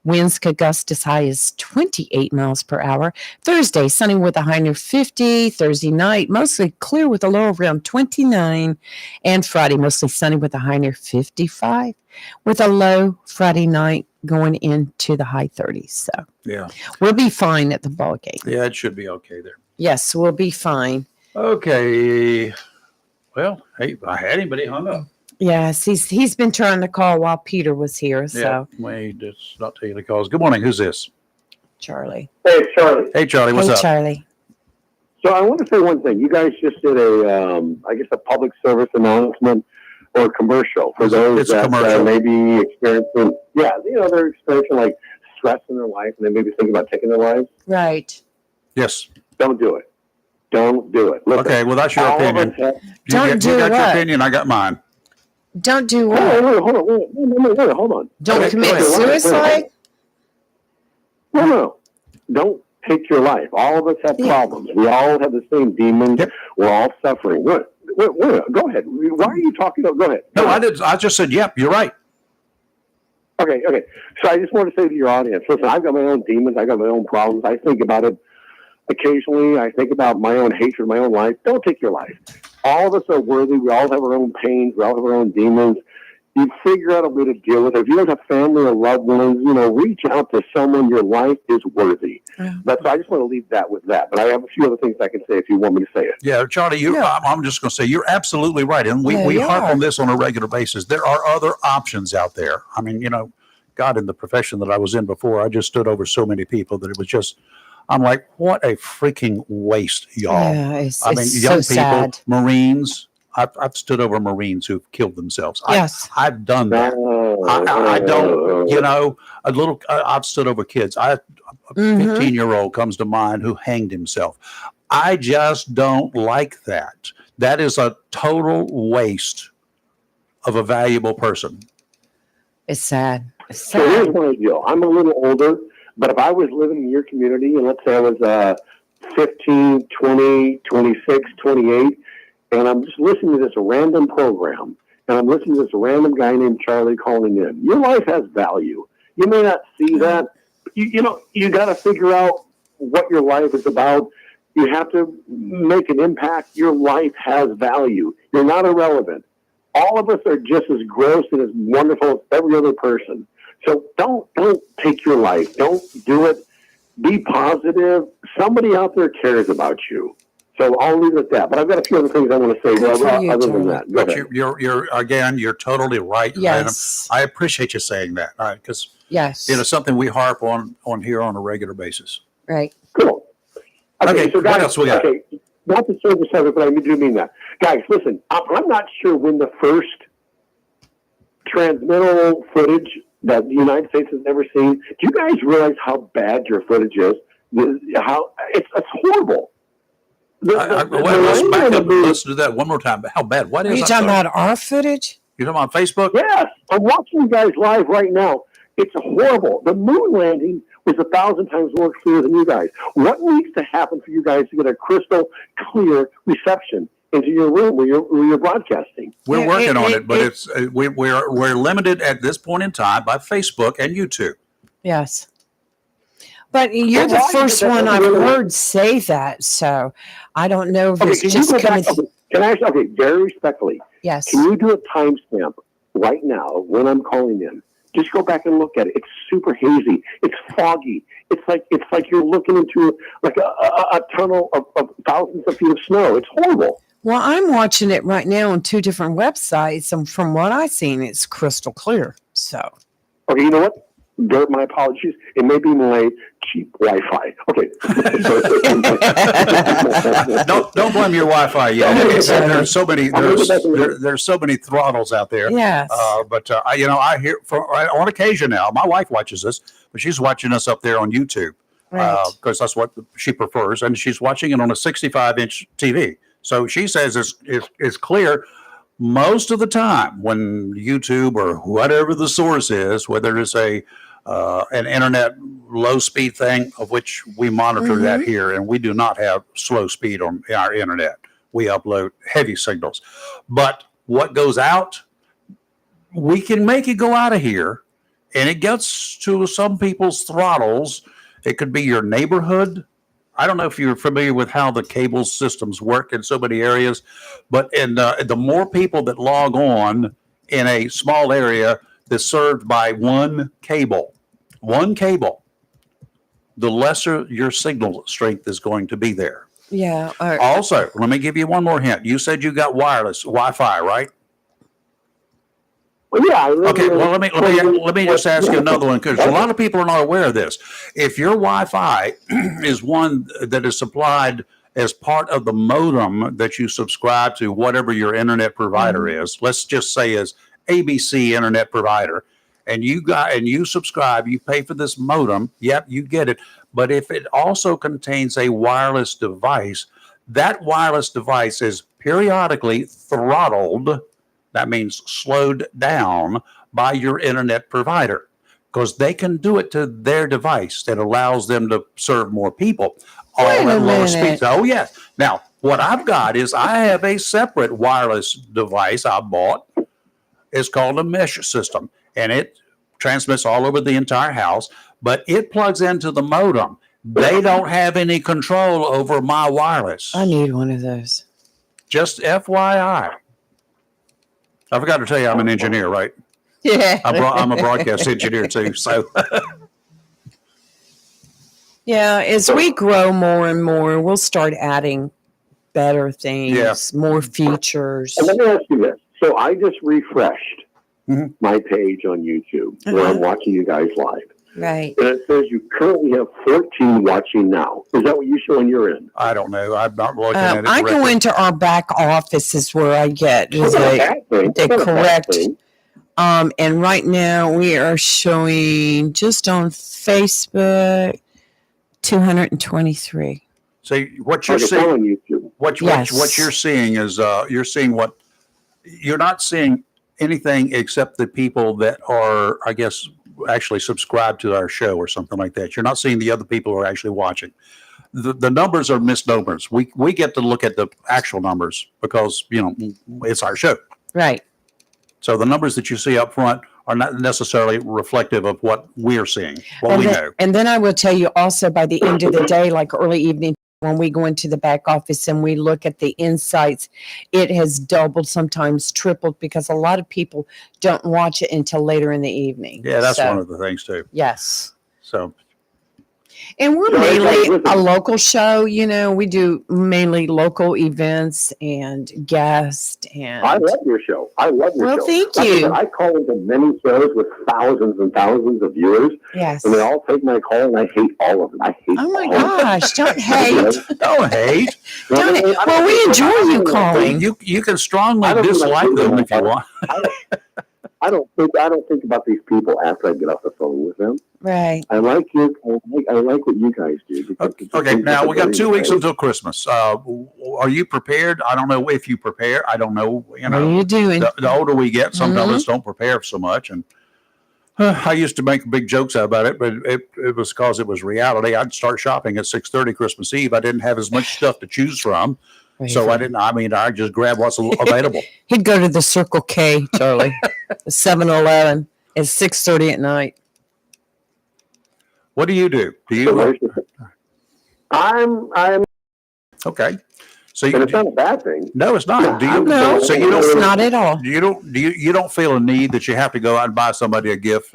Winds could gust as high as 28 miles per hour. Thursday, sunny with a high near 50. Thursday night, mostly clear with a low around 29. And Friday, mostly sunny with a high near 55. With a low Friday night going into the high 30s. So yeah, we'll be fine at the ball game. Yeah, it should be okay there. Yes, we'll be fine. Okay. Well, hey, I had him, but he hung up. Yes, he's been trying to call while Peter was here. So Yeah, wait, it's not taking the calls. Good morning. Who's this? Charlie. Hey, it's Charlie. Hey, Charlie. What's Hey, up? Charlie. So I want to say one thing. You guys just did a public service announcement or commercial for those It's a that commercial. may be experiencing, they're experiencing like stress in their life and they may be thinking about taking their lives. Right. Yes. Don't do it. Don't do it. Listen, Okay, well, that's your all of opinion. us have- Don't do you got your what? opinion. I got mine. Don't do Hold what? on, hold on. Don't Okay, commit go ahead. suicide? No. Don't take your life. All of us have Yeah. problems. We all have the same demons. Yep. We're all suffering. What? Go ahead. Why are you talking? Go ahead. No, I did. I just said, yep, you're right. Okay. So I just want to say to your audience, listen, I've got my own demons. I got my own problems. I think about it occasionally. I think about my own hatred, my own life. Don't take your life. All of us are worthy. We all have our own pains. We all have our own demons. You figure out a way to deal with it. If you don't have family or loved ones, reach out to someone. Your life is worthy. Yeah. That's. I just want to leave that with that. But I have a few other things I can say if you want me to say it. Yeah, Charlie, I'm just going to say you're absolutely right. And we Yeah, you harp are. on this on a regular basis. There are other options out there. I mean, God, in the profession that I was in before, I just stood over so many people that it was just, I'm like, what a freaking waste, y'all. Yeah, it's, I mean, it's young so people, sad. Marines. I've stood over Marines who've killed themselves. Yes. I've done that. I don't, I've stood over kids. A Mhm. 15-year-old comes to mind who hanged himself. I just don't like that. That is a total waste of a valuable person. It's sad. It's So here's sad. my deal. I'm a little older, but if I was living in your community, and let's say I was 15, 20, 26, 28, and I'm just listening to this random program, and I'm listening to this random guy named Charlie calling in, your life has value. You may not see that. You got to figure out what your life is about. You have to make an impact. Your life has value. You're not irrelevant. All of us are just as gross and as wonderful as every other person. So don't take your life. Don't do it. Be positive. Somebody out there cares about you. So I'll leave it at that. But I've got a few other things I want to say Good for you, other than Charlie. that. Go But ahead. you're totally right. Yes. I appreciate you saying that. All right, because Yes. something we harp on here on a regular basis. Right. Cool. Okay, so what else we got? Okay, not to serve the subject, but I do mean that. Guys, listen, I'm not sure when the first transmittal footage that the United States has never seen. Do you guys realize how bad your footage is? How it's horrible. Let's do that one more time. How bad? What is? Are you I'm talking sorry. about our footage? You're talking about Facebook? Yes, I'm watching you guys live right now. It's horrible. The moon landing was 1,000 times more clear than you guys. What needs to happen for you guys to get a crystal clear reception into your room where you're broadcasting? We're working on it, but we're limited at this point in time by Facebook and YouTube. Yes. But you're the Well, first that's one I've really- heard say that, so I don't know if Okay, it's can you just go coming. back? Can I ask? Okay, very respectfully. Yes. Can you do a timestamp right now when I'm calling in? Just go back and look at it. It's super hazy. It's foggy. It's like you're looking into like a tunnel of thousands of feet of snow. It's horrible. Well, I'm watching it right now on two different websites, and from what I've seen, it's crystal clear. So. Okay, you know what? My apologies. It may be my cheap Wi-Fi. Okay. Don't blame your Wi-Fi yet. There's so many there's so many throttles out there. Yes. But I hear on occasion now. My wife watches this, but she's watching us up there on YouTube Right. because that's what she prefers, and she's watching it on a 65-inch TV. So she says it's clear. Most of the time when YouTube or whatever the source is, whether it's an internet low speed thing, of which we monitor that here, and we do not have slow speed on our internet. We upload heavy signals. But what goes out, we can make it go out of here, and it gets to some people's throttles. It could be your neighborhood. I don't know if you're familiar with how the cable systems work in so many areas, but the more people that log on in a small area that's served by one cable, the lesser your signal strength is going to be there. Yeah. Also, let me give you one more hint. You said you got wireless Wi-Fi, right? Well, yeah. Okay, well, let me just ask you another one, because a lot of people are not aware of this. If your Wi-Fi is one that is supplied as part of the modem that you subscribe to, whatever your internet provider is, let's just say is ABC internet provider, and you subscribe, you pay for this modem, yep, you get it. But if it also contains a wireless device, that wireless device is periodically throttled. That means slowed down by your internet provider, because they can do it to their device that allows them to serve more people all Wait a at lower minute. speeds. Oh, yes. Now, what I've got is I have a separate wireless device I bought. It's called a mesh system, and it transmits all over the entire house, but it plugs into the modem. They don't have any control over my wireless. I need one of those. Just FYI. I forgot to tell you, I'm an engineer, right? Yeah. I'm a broadcast engineer too. So, yeah, as we grow more and more, we'll start adding better things, more features. And let me ask you this. So I just refreshed Mhm. my page on YouTube where I'm watching you guys live. Right. And it says you currently have 14 watching now. Is that what you show on your end? I don't know. I'm not looking at it. I go directly. into our back office is where I get It's not a bad thing. they It's not a bad correct. thing. And right now we are showing just on Facebook 223. So what you're Like it's seeing, on YouTube. what Yes. you're seeing is you're seeing what you're not seeing anything except the people that are, I guess, actually subscribed to our show or something like that. You're not seeing the other people who are actually watching. The numbers are misnomers. We get to look at the actual numbers because it's our show. Right. So the numbers that you see up front are not necessarily reflective of what we're seeing, what we know. And then I will tell you also by the end of the day, like early evening, when we go into the back office and we look at the insights, it has doubled, sometimes tripled, because a lot of people don't watch it until later in the evening. Yeah, that's So, one of the things too. yes. So And we're So mainly a local show, we do mainly local events and guests and I love your show. I love your Well, show. thank Like I you. said, I call into many shows with thousands and thousands of viewers, yes. and they all take my call, and I hate all of them. I hate Oh my all of them. gosh, don't hate. don't hate. Don't hate. Well, we enjoy you calling. You can strongly I don't think dislike I them do. if you want. I don't think about these people after I get off the phone with them. Right. I like you. I like what you guys do. because it's Okay, things now that we got are 2 weeks very until Christmas. Are you prepared? I don't know if you prepare. I don't know. What are you doing? The older we get, some of Mhm. us don't prepare so much. And I used to make big jokes about it, but it was because it was reality. I'd start shopping at 6:30 Christmas Eve. I didn't have as much stuff to choose from. So I just grabbed what's available. He'd go to the Circle K, Charlie, the 7-Eleven at 6:30 at night. What do you do? Do So you? there's the- I'm, Okay. So and it's not a bad thing. no, it's not. Do you? No, So you it's don't. not at all. You don't feel a need that you have to go out and buy somebody a gift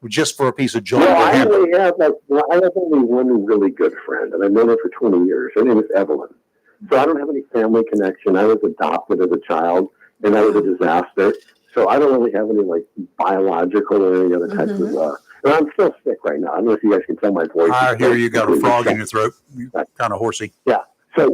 just for a piece of joy. No, to I hand them? only have I have only one really good friend, and I've known her for 20 years. Her name is Evelyn. So I don't have any family connection. I was adopted as a child, and that was a disaster. So I don't really have any biological or any other types of. And I'm still sick right now. I don't know if you guys can tell my voice. I hear you got a frog in your throat. Kind of horsey. So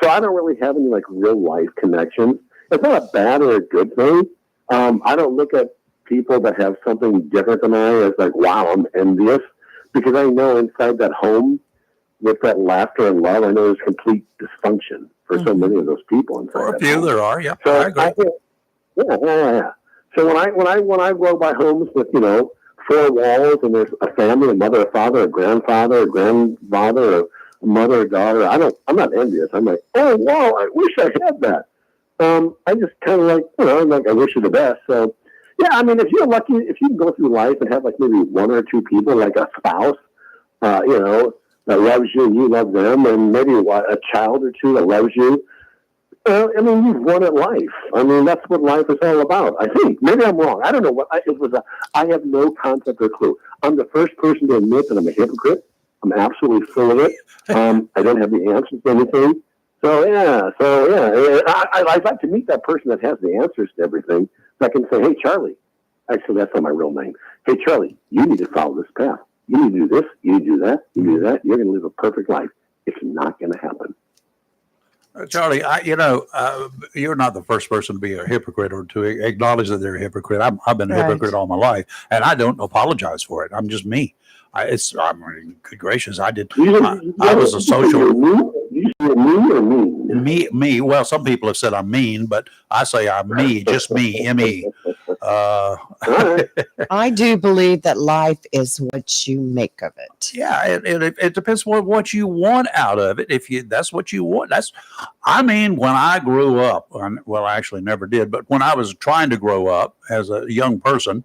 I don't really have any real life connections. It's not a bad or a good thing. I don't look at people that have something different than I as wow, I'm envious, because I know inside that home with that laughter and love, I know there's complete dysfunction for so many of those people inside. For a that few, home. there are. Yeah, So I agree. yeah. So when I go by homes with 4 walls and there's a family, a mother, a father, a grandfather, a grandfather, a mother, a daughter, I'm not envious. I'm like, oh wow, I wish I had that. I just kind of I wish you the best. So yeah, I mean, if you're lucky, if you can go through life and have maybe 1 or 2 people, like a spouse, that loves you and you love them, and maybe a child or 2 that loves you. I mean, you've won at life. I mean, that's what life is all about. I think. Maybe I'm wrong. I don't know what it was. I have no concept or clue. I'm the first person to admit that I'm a hypocrite. I'm absolutely full of it. I don't have the answers to anything. So yeah. I'd like to meet that person that has the answers to everything. That can say, "Hey, Charlie." Actually, that's not my real name. Hey, Charlie, you need to follow this path. You need to do this. You need to do that. You do that. You're going to live a perfect life. It's not going to happen. Charlie, you're not the first person to be a hypocrite or to acknowledge that they're a hypocrite. I've been a Right. hypocrite all my life, and I don't apologize for it. I'm just me. Good gracious, I did. I was a social. You you say me or mean? Me. Well, some people have said I'm mean, but I say I'm me, just me, M-E. All right. I do believe that life is what you make of it. Yeah, it depends on what you want out of it. If that's what you want, I mean, when I grew up, well, I actually never did, but when I was trying to grow up as a young person,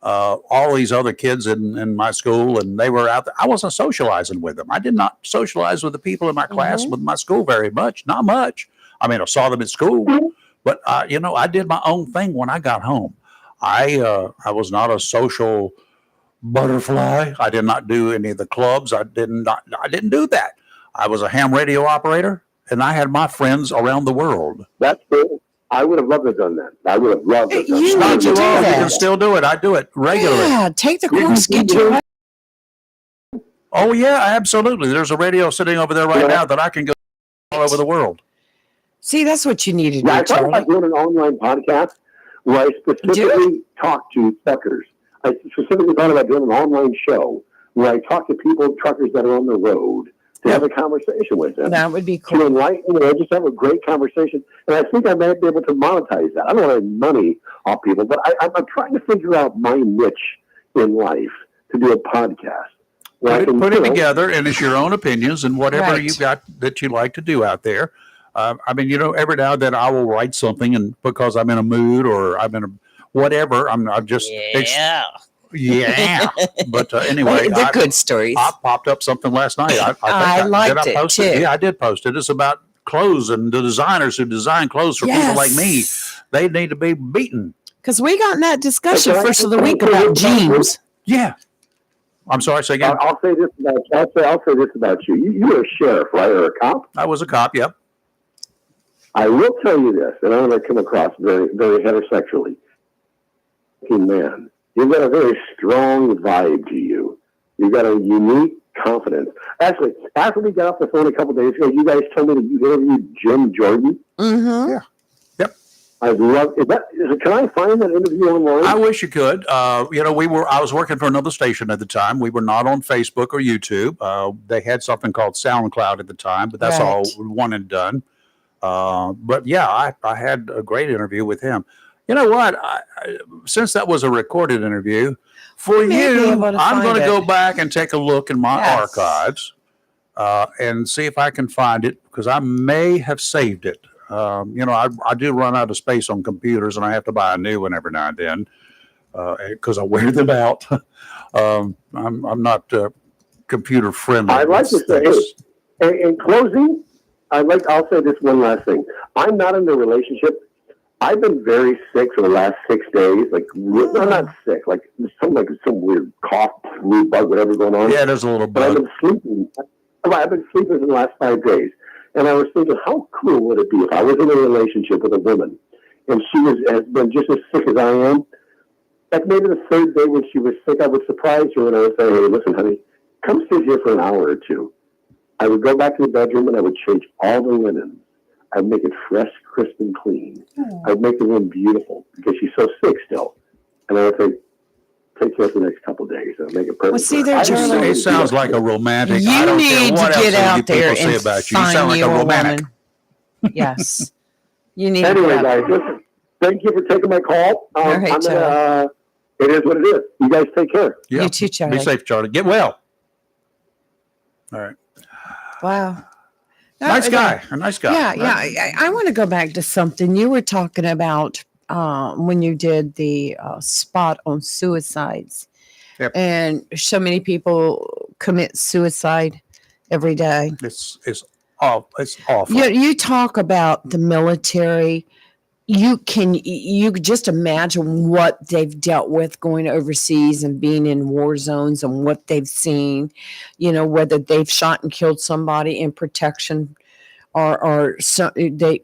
all these other kids in my school, and they were out there. I wasn't socializing with them. I did not socialize with the people in my class, with my school very much, not much. I mean, I saw them at school, but I did my own thing when I got home. I was not a social butterfly. I did not do any of the clubs. I didn't do that. I was a ham radio operator, and I had my friends around the world. That's cool. I would have loved to have done that. I would have loved to have done You that. need to do You that. can still do it. I do it regularly. Yeah, take the course, get your. Oh yeah, absolutely. There's a radio sitting over there right now that I can go all over the world. See, that's what you need to Yeah, I do, thought about Charlie. doing an online podcast where I specifically talk to truckers. I specifically thought about doing an online show where I talk to truckers that are on the road, to have a conversation with them. That would be To cool. enlighten them, just have a great conversation. And I think I might be able to monetize that. I don't want any money off people, but I'm trying to figure out my niche in life to do a podcast. Put it together, and it's your own opinions and whatever Right. you got that you like to do out there. I mean, every now and then I will write something, and because I'm in a mood or I'm in a whatever, I'm just yeah. But anyway, They're good stories. I popped up something last night. I liked did I it, post too. Yeah, I did post it. It's about clothes and the designers who design clothes for people like me. They need to be beaten. Because we got in that discussion Okay. first of the week about jeans. Yeah. I'm sorry. Say again. I'll say this about you. You were a sheriff, right, or a cop? I was a cop. Yep. I will tell you this, and I'm going to come across very, very heterosexually. Man, you've got a very strong vibe to you. You've got a unique confidence. Actually, after we got off the phone a couple days ago, you guys told me that you interviewed Jim Jordan. Mm-hmm. Yeah. Yep. I'd love. Can I find that interview online? I wish you could. I was working for another station at the time. We were not on Facebook or YouTube. They had something called SoundCloud at the time, but that's all one and done. But yeah, I had a great interview with him. You know what? Since that was a recorded interview, for you, I'm going to go back and take a look in my archives and see if I can find it, because I may have saved it. I do run out of space on computers, and I have to buy a new one every now and then because I wear them out. I'm not computer friendly. I'd like to say, in closing, I'll say this one last thing. I'm not in a relationship. I've been very sick for the last 6 days. I'm not sick. Like some weird cough, flu bug, whatever going on. Yeah, there's a little But I've bug. been sleeping. I've been sleeping for the last 5 days. And I was thinking, how cool would it be if I was in a relationship with a woman and she has been just as sick as I am? Like maybe the third day when she was sick, I would surprise her and I would say, hey, listen, honey, come sit here for an hour or two. I would go back to the bedroom and I would change all the linens. I'd make it fresh, crisp, and clean. I'd make the room beautiful because she's so sick still. And I would say, take care for the next couple of days and make it perfect. Well, see there, Charlie. It sounds like a romantic. You I don't care need what to else get any out people there say and about you. You sound find like you a a romantic. woman. Yes. You need Anyway, to get out guys, listen, thank you for taking my call. All right, it is what it is. You guys take care. Yeah. You too, Charlie. Be safe, Charlie. Get well. All right. Wow. Nice guy. A nice guy. Yeah. I want to go back to something you were talking about when you did the spot on suicides. Yep. And so many people commit suicide every day. It's awful. You talk about the military. You could just imagine what they've dealt with going overseas and being in war zones and what they've seen, whether they've shot and killed somebody in protection or they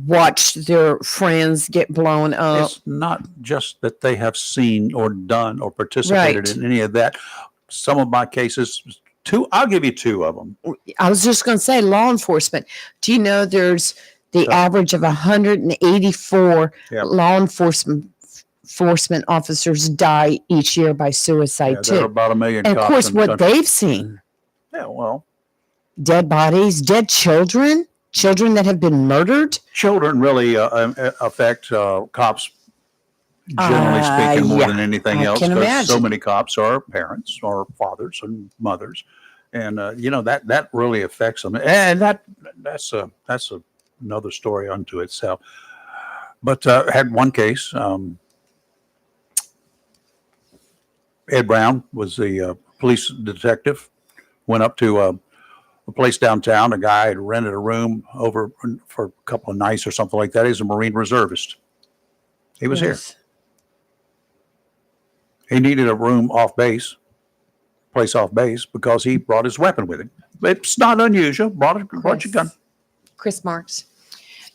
watched their friends get blown up. It's not just that they have seen or done or participated in any of that. Some of my cases, I'll give you two of them. I was just going to say law enforcement. Do you know there's the average of 184 law enforcement officers die each year by suicide There are too. about 1 million And of cops course, in the what country. they've seen. Yeah, well, dead bodies, dead children that have been murdered. Children really affect cops, generally speaking, more than anything I else, can because so imagine. many cops are parents or fathers and mothers, and that really affects them. And that's another story unto itself. But had one case. Ed Brown was the police detective. Went up to a place downtown. A guy had rented a room over for a couple of nights or something like that. He's a Marine reservist. He was here. He needed a room off base, place off base, because he brought his weapon with him. It's not unusual. Brought your gun. Chris Marks.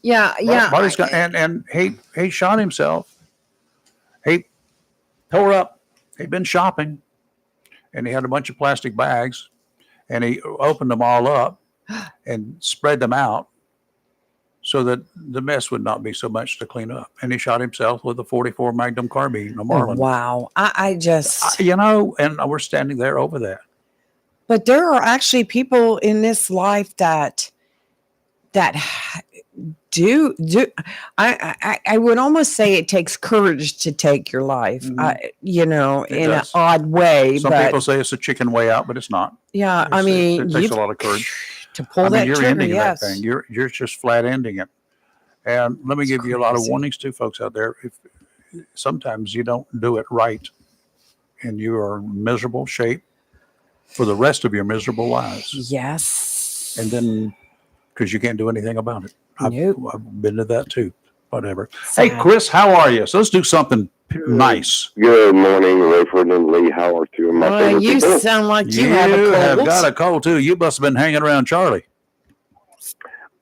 Yeah. Brought his gun, and he shot himself. He tore up. He'd been shopping, and he had a bunch of plastic bags, and he opened them all up and spread them out so that the mess would not be so much to clean up. And he shot himself with a 44 Magnum carbine, a Marlin. Wow. I just, and we're standing there over that. but there are actually people in this life that do. I would almost say it takes courage to take your life, in an odd way. Some people say it's a chicken way out, but it's not. Yeah. It takes a lot of courage to pull that you're trigger. ending Yes. that thing. You're just flat ending it. And let me give you a lot of warnings too, folks out there. If sometimes you don't do it right, and you are in miserable shape for the rest of your miserable lives. Yes. And then, because you can't do anything about it. Nope. I've been to that too. Whatever. Sad. Hey, Chris, how are you? So let's do something nice. Good morning, Rayford and Lee. How are you? My favorite You people. sound like you have a cold. have got a cold too. You must have been hanging around Charlie.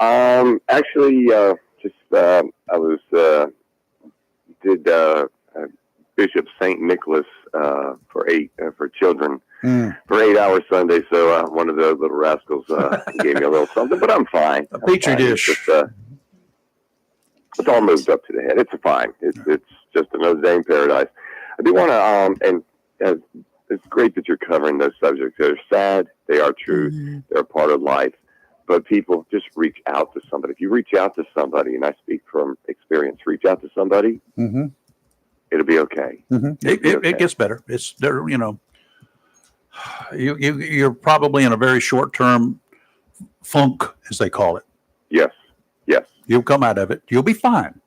Actually, I was did Bishop St. Nicholas for children for 8 hours Sunday. So one of those little rascals gave me a little something, but I'm fine. A petri dish. It's all moved up to the head. It's fine. It's just another day in paradise. I do want to it's great that you're covering those subjects. They're sad. They are true. They're a part of life. But people, just reach out to somebody. If you reach out to somebody, and I speak from experience, reach out to somebody, it'll be okay. It gets better. It's there. You're probably in a very short-term funk, as they call it. Yes. You'll come out of it. You'll be fine.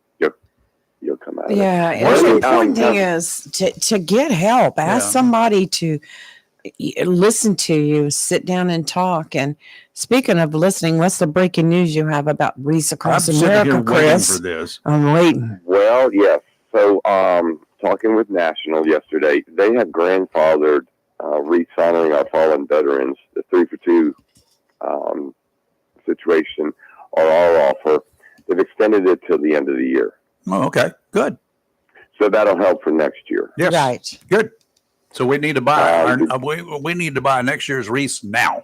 You'll come out of it. Yeah. And the important thing is to get help. Ask somebody to listen to you, sit down and talk. And speaking of listening, what's the breaking news you have about Reese Across America, Chris? For this. I'm waiting. Well, yes. So, talking with National yesterday, they have grandfathered Reese honoring our fallen veterans, the 3 for 2 situation, or our offer. They've extended it till the end of the year. Oh, okay. Good. So that'll help for next year. Yes. Right. Good. So we need to buy we need to buy next year's Reese now.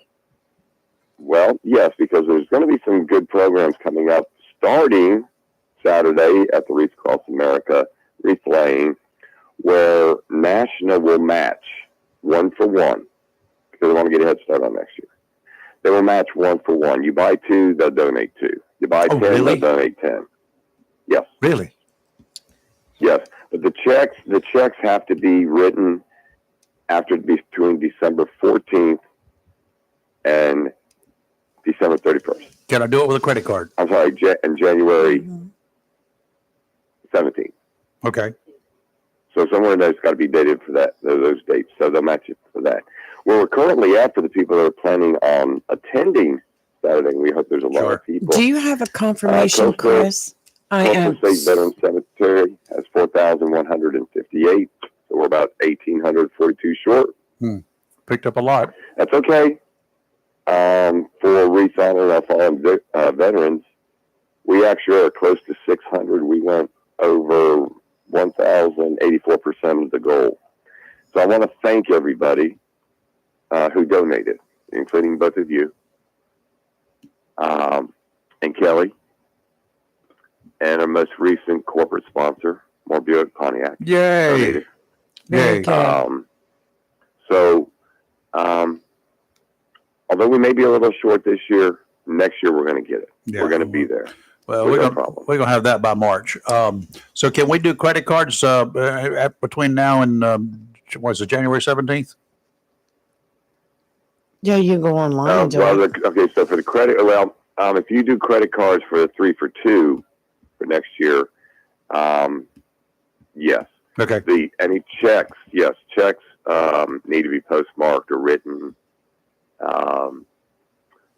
Well, yes, because there's going to be some good programs coming up starting Saturday at the Reese Across America, Reese Lane, where National will match 1 for 1 because they want to get a head start on next year. They will match 1 for 1. You buy 2, they'll donate 2. You buy 10, really? they'll donate 10. Yes. Really? Yes. But the checks have to be written between December 14th and December 31st. Can I do it with a credit card? I'm sorry, and January 17th. Okay. So somewhere there's got to be dated for those dates. So they'll match it for that. Where we're currently at for the people that are planning on attending Saturday, we hope there's a lot of people. Do you have a confirmation, Chris? I am. Coastal State Veterans Cemetery has 4,158. So we're about 1,842 short. Picked up a lot. That's okay. For Reese honoring our fallen veterans, we actually are close to 600. We went over 1,084% of the goal. So I want to thank everybody who donated, including both of you, and Kelly, and our most recent corporate sponsor, More Buick Pontiac. Yay! Donated. Yay! although we may be a little short this year, next year we're going to get it. Yeah. We're going to be there. Well, With we're no gonna problem. have that by March. So can we do credit cards between now and what is it, January 17th? Yeah, you go online. and do Well, it. okay, so for the credit, if you do credit cards for the 3 for 2 for next year, yes. Okay. Any checks, yes, checks need to be postmarked or written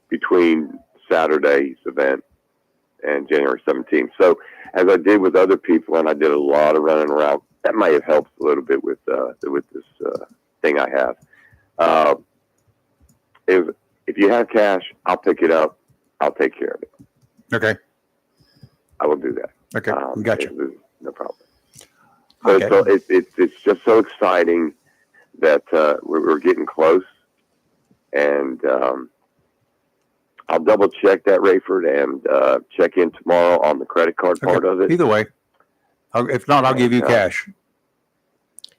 between Saturday's event and January 17th. So as I did with other people, and I did a lot of running around, that might have helped a little bit with this thing I have. If you have cash, I'll pick it up. I'll take care of it. Okay. I will do that. Okay. Gotcha. No problem. But Okay. it's just so exciting that we're getting close, and I'll double check that, Rayford, and check in tomorrow on the credit card part of it. Either way, if not, I'll give you cash.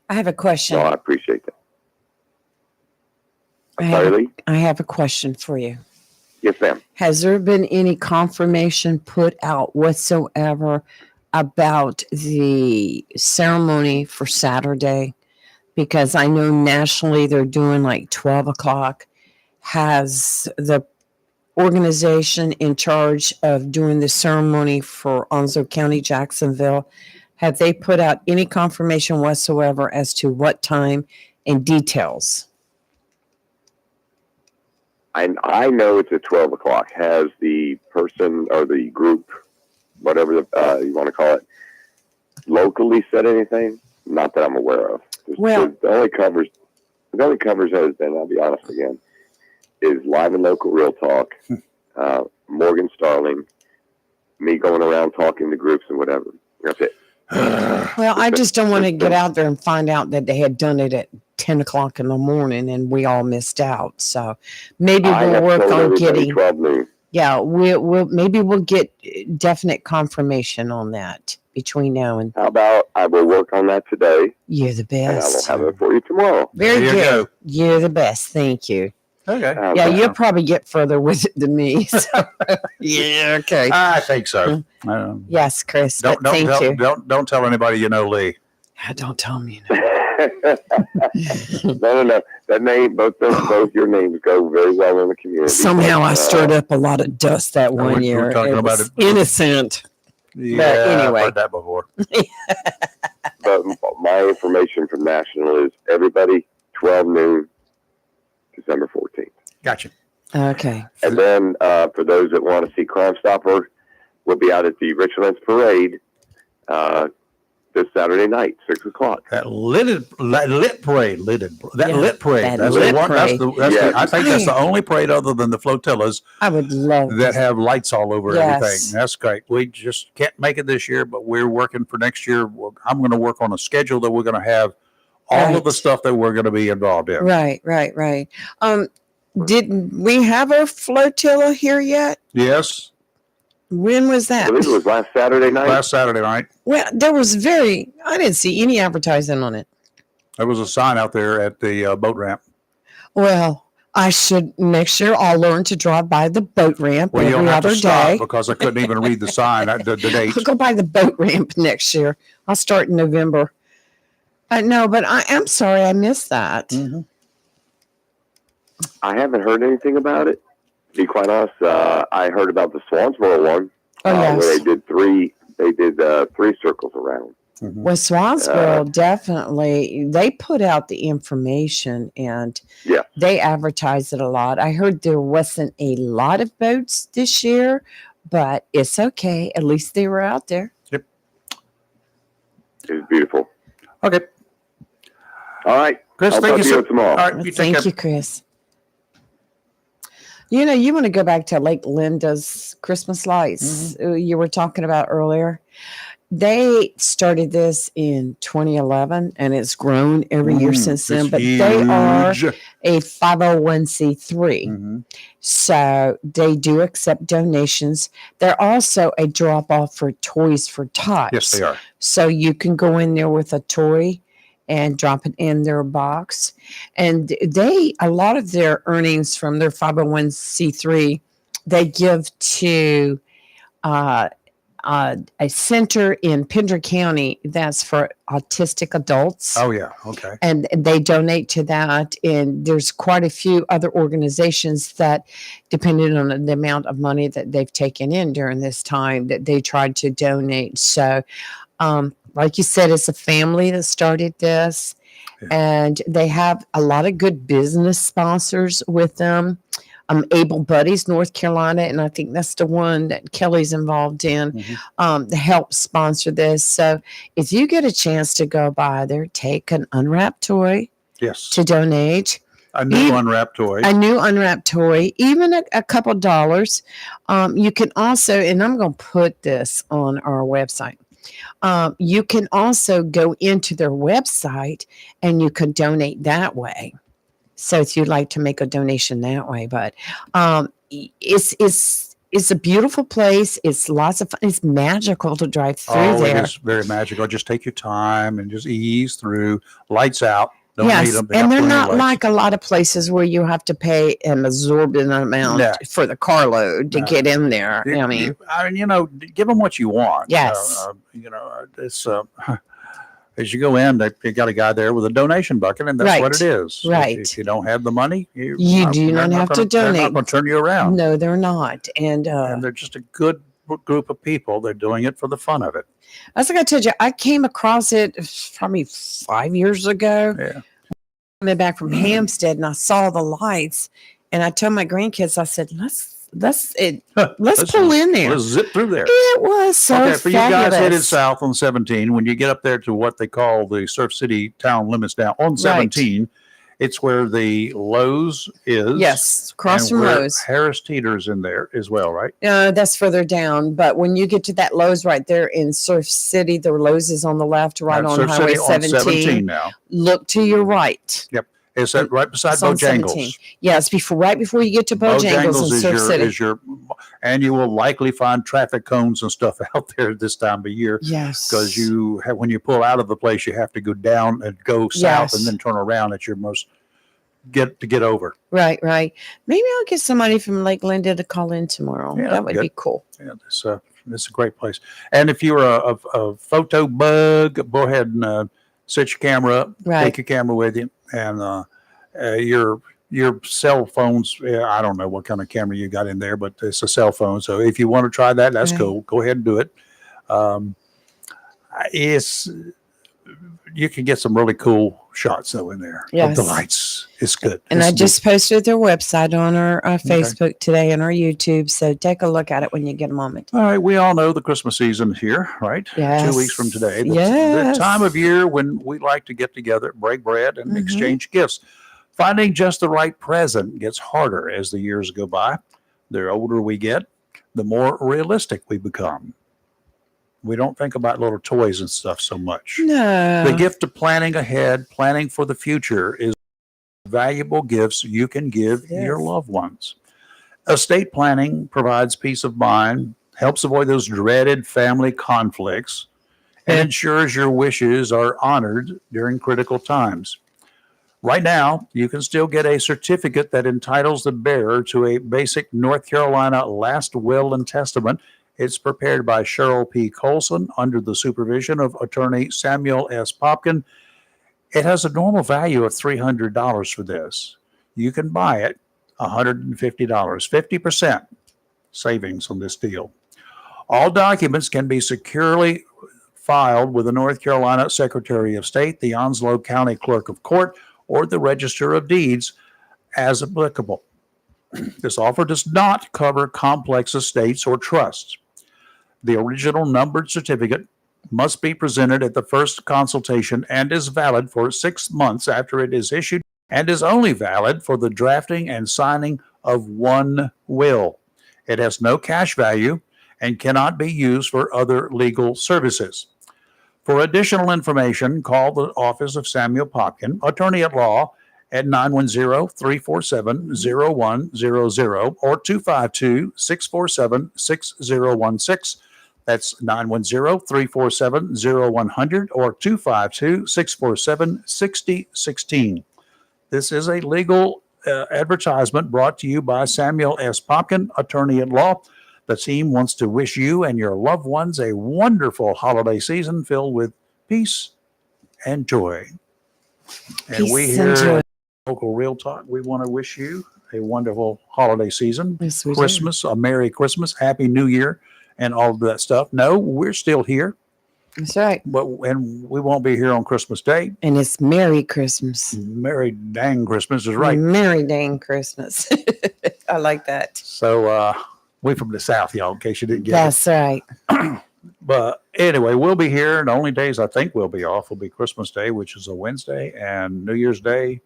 I have a question. No, I appreciate that. I Sorry, have, Lee? I have a question for you. Yes, ma'am. Has there been any confirmation put out whatsoever about the ceremony for Saturday? Because I know nationally they're doing like 12 o'clock. Has the organization in charge of doing the ceremony for Onslow County, Jacksonville, have they put out any confirmation whatsoever as to what time and details? I know it's at 12 o'clock. Has the person or the group, whatever you want to call it, locally said anything? Not that I'm aware of. Well, the only covers has been, I'll be honest again, is Live and Local Real Talk, Morgan Starling, me going around talking to groups and whatever. That's it. well, I just don't want to get out there and find out that they had done it at 10 o'clock in the morning and we all missed out. So maybe we'll work on getting 12 noon. Yeah, we'll get definite confirmation on that between now and. How about I will work on that today, You're the and I will best. have it for you tomorrow. Very There you good. go. You're the best. Thank you. Okay. Yeah, you'll probably get further with it than me. So. Yeah. Okay. I think so. Yes, Chris. Don't Thank you. don't tell anybody you know Lee. Don't tell me. You know. No. That name, both your names go very well in the community. Somehow I stirred up a lot of dust that one we year. were talking It about was it. innocent. Yeah, anyway. I've heard that before. But my information from National is everybody 12 noon, December 14th. Gotcha. Okay. And then for those that want to see Crime Stopper, we'll be out at the Richlands Parade this Saturday night, 6 o'clock. That lit parade. Lit parade. That That's lit the one. parade. I think that's the only parade other than the flotillas I would love that have lights all over Yes. everything. That's great. We just can't make it this year, but we're working for next year. I'm going to work on a schedule that we're going to have all of the stuff that we're going to be involved in. Right. Didn't we have a flotilla here yet? Yes. When was I that? believe it was last Saturday night. Last Saturday night, Well, I didn't see any advertising on it. there was a sign out there at the boat ramp. Well, I should next year I'll learn to drive by the boat ramp Well, you don't every have to other stop day. because I couldn't even read the sign, the date. I'll go by the boat ramp next year. I'll start in November. No, but I'm sorry I missed that. Mm-hmm. I haven't heard anything about it. To be quite honest, I heard about the Swansboro one, Oh, where yes. they did three circles around. Well, Swansboro definitely, they put out the information and Yeah. they advertised it a lot. I heard there wasn't a lot of boats this year, but it's okay. At least they were out there. It was beautiful. Okay. All right. Chris, I'll thank talk you to you so tomorrow. All right. You take Thank care. you, Chris. You know, you want to go back to Lake Linda's Christmas lights you were talking about earlier. They started this in 2011 and it's grown every year since then, It's but they are huge. a 501c3. Mhm. So they do accept donations. They're also a drop off for Toys for Tots. Yes, they are. So you can go in there with a toy and drop it in their box. And a lot of their earnings from their 501c3, they give to a center in Pender County that's for autistic adults. Oh, yeah. Okay. And they donate to that. And there's quite a few other organizations that, depending on the amount of money that they've taken in during this time, that they tried to donate. So, like you said, it's a family that started this. Yeah. And they have a lot of good business sponsors with them. Able Buddies, North Carolina, and I think that's the one that Kelly's involved in, to help sponsor this. So if you get a chance to go by there, take an unwrapped toy Yes. to donate. A new unwrapped toy. A new unwrapped toy, even a couple dollars. You can also, and I'm going to put this on our website. You can also go into their website and you can donate that way. So if you'd like to make a donation that way, but it's a beautiful place. It's lots of fun. It's magical to drive through there. It is very magical. Just take your time and just ease through. Lights out. Don't need Yes, them. and they're not like a lot of places where you have to pay an exorbitant amount for the carload to get in there. I mean, give them what you want. Yes. It's as you go in, they got a guy there with a donation bucket, and that's what it is. Right. If you don't have the money, you do not have to donate. They're not going to turn you around. No, they're not. And they're just a good group of people. They're doing it for the fun of it. As like I told you, I came across it probably 5 years ago. Yeah. Coming back from Hampstead, and I saw the lights, and I told my grandkids, I said, let's pull in there. Let's zip through there. It was so okay, for fabulous. you guys headed south on 17, when you get up there to what they call the Surf City town limits down on 17, it's where the Lowe's is. Yes, across from Lowe's. Harris Teeter's in there as well, right? That's further down. But when you get to that Lowe's right there in Surf City, the Lowe's is on the left, right on Surf Highway City 17. On 17 now. Look to your right. Yep. Is that right beside It's on Bojangles? 17. Yeah, it's right before you get to Bojangles in Surf City. And you will likely find traffic cones and stuff out there this time of year. Yes. Because when you pull out of the place, you have to go down and go south and then turn around at your most get over. Right. Maybe I'll get somebody from Lake Linda to call in tomorrow. Yeah, that would be cool. Yeah, this is a great place. And if you're a photo bug, go ahead and set your camera up. Right. Take your camera with you. And your cell phones, I don't know what kind of camera you got in there, but it's a cell phone. So if you want to try that, that's cool. Go ahead and do it. You can get some really cool shots though in there of the lights. It's good. And I just posted their website on our Facebook today and our YouTube. So take a look at it when you get a moment. All right. We all know the Christmas season is here, right? Yes. 2 weeks from today. The time of year when we like to get together, break bread, and exchange gifts. Finding just the right present gets harder as the years go by. The older we get, the more realistic we become. We don't think about little toys and stuff so much. No. The gift of planning ahead, planning for the future is valuable gifts you can give your loved ones. Estate planning provides peace of mind, helps avoid those dreaded family conflicts, and ensures your wishes are honored during critical times. Right now, you can still get a certificate that entitles the bearer to a basic North Carolina last will and testament. It's prepared by Cheryl P. Colson under the supervision of attorney Samuel S. Popkin. It has a normal value of $300 for this. You can buy it $150, 50% savings on this deal. All documents can be securely filed with the North Carolina Secretary of State, the Onslow County Clerk of Court, or the Register of Deeds as applicable. This offer does not cover complex estates or trusts. The original numbered certificate must be presented at the first consultation and is valid for 6 months after it is issued and is only valid for the drafting and signing of one will. It has no cash value and cannot be used for other legal services. For additional information, call the office of Samuel Popkin, attorney at law, at 910-347-0100 or 252-647-6016. That's 910-347-0100 or 252-647-6016. This is a legal advertisement brought to you by Samuel S. Popkin, attorney at law. The team wants to wish you and your loved ones a wonderful holiday season filled with peace and joy. And Peace we and here joy. at Local Real Talk, we want to wish you a wonderful holiday season, Yes, we do. Christmas, a Merry Christmas, Happy New Year, and all of that stuff. No, we're still here, That's right. and we won't be here on Christmas Day. And it's Merry Christmas. Merry dang Christmas is right. Merry dang Christmas. I like that. So, we from the South, y'all, in case you didn't get That's right. it. But anyway, we'll be here. The only days I think we'll be off will be Christmas Day, which is a Wednesday, and New Year's Day.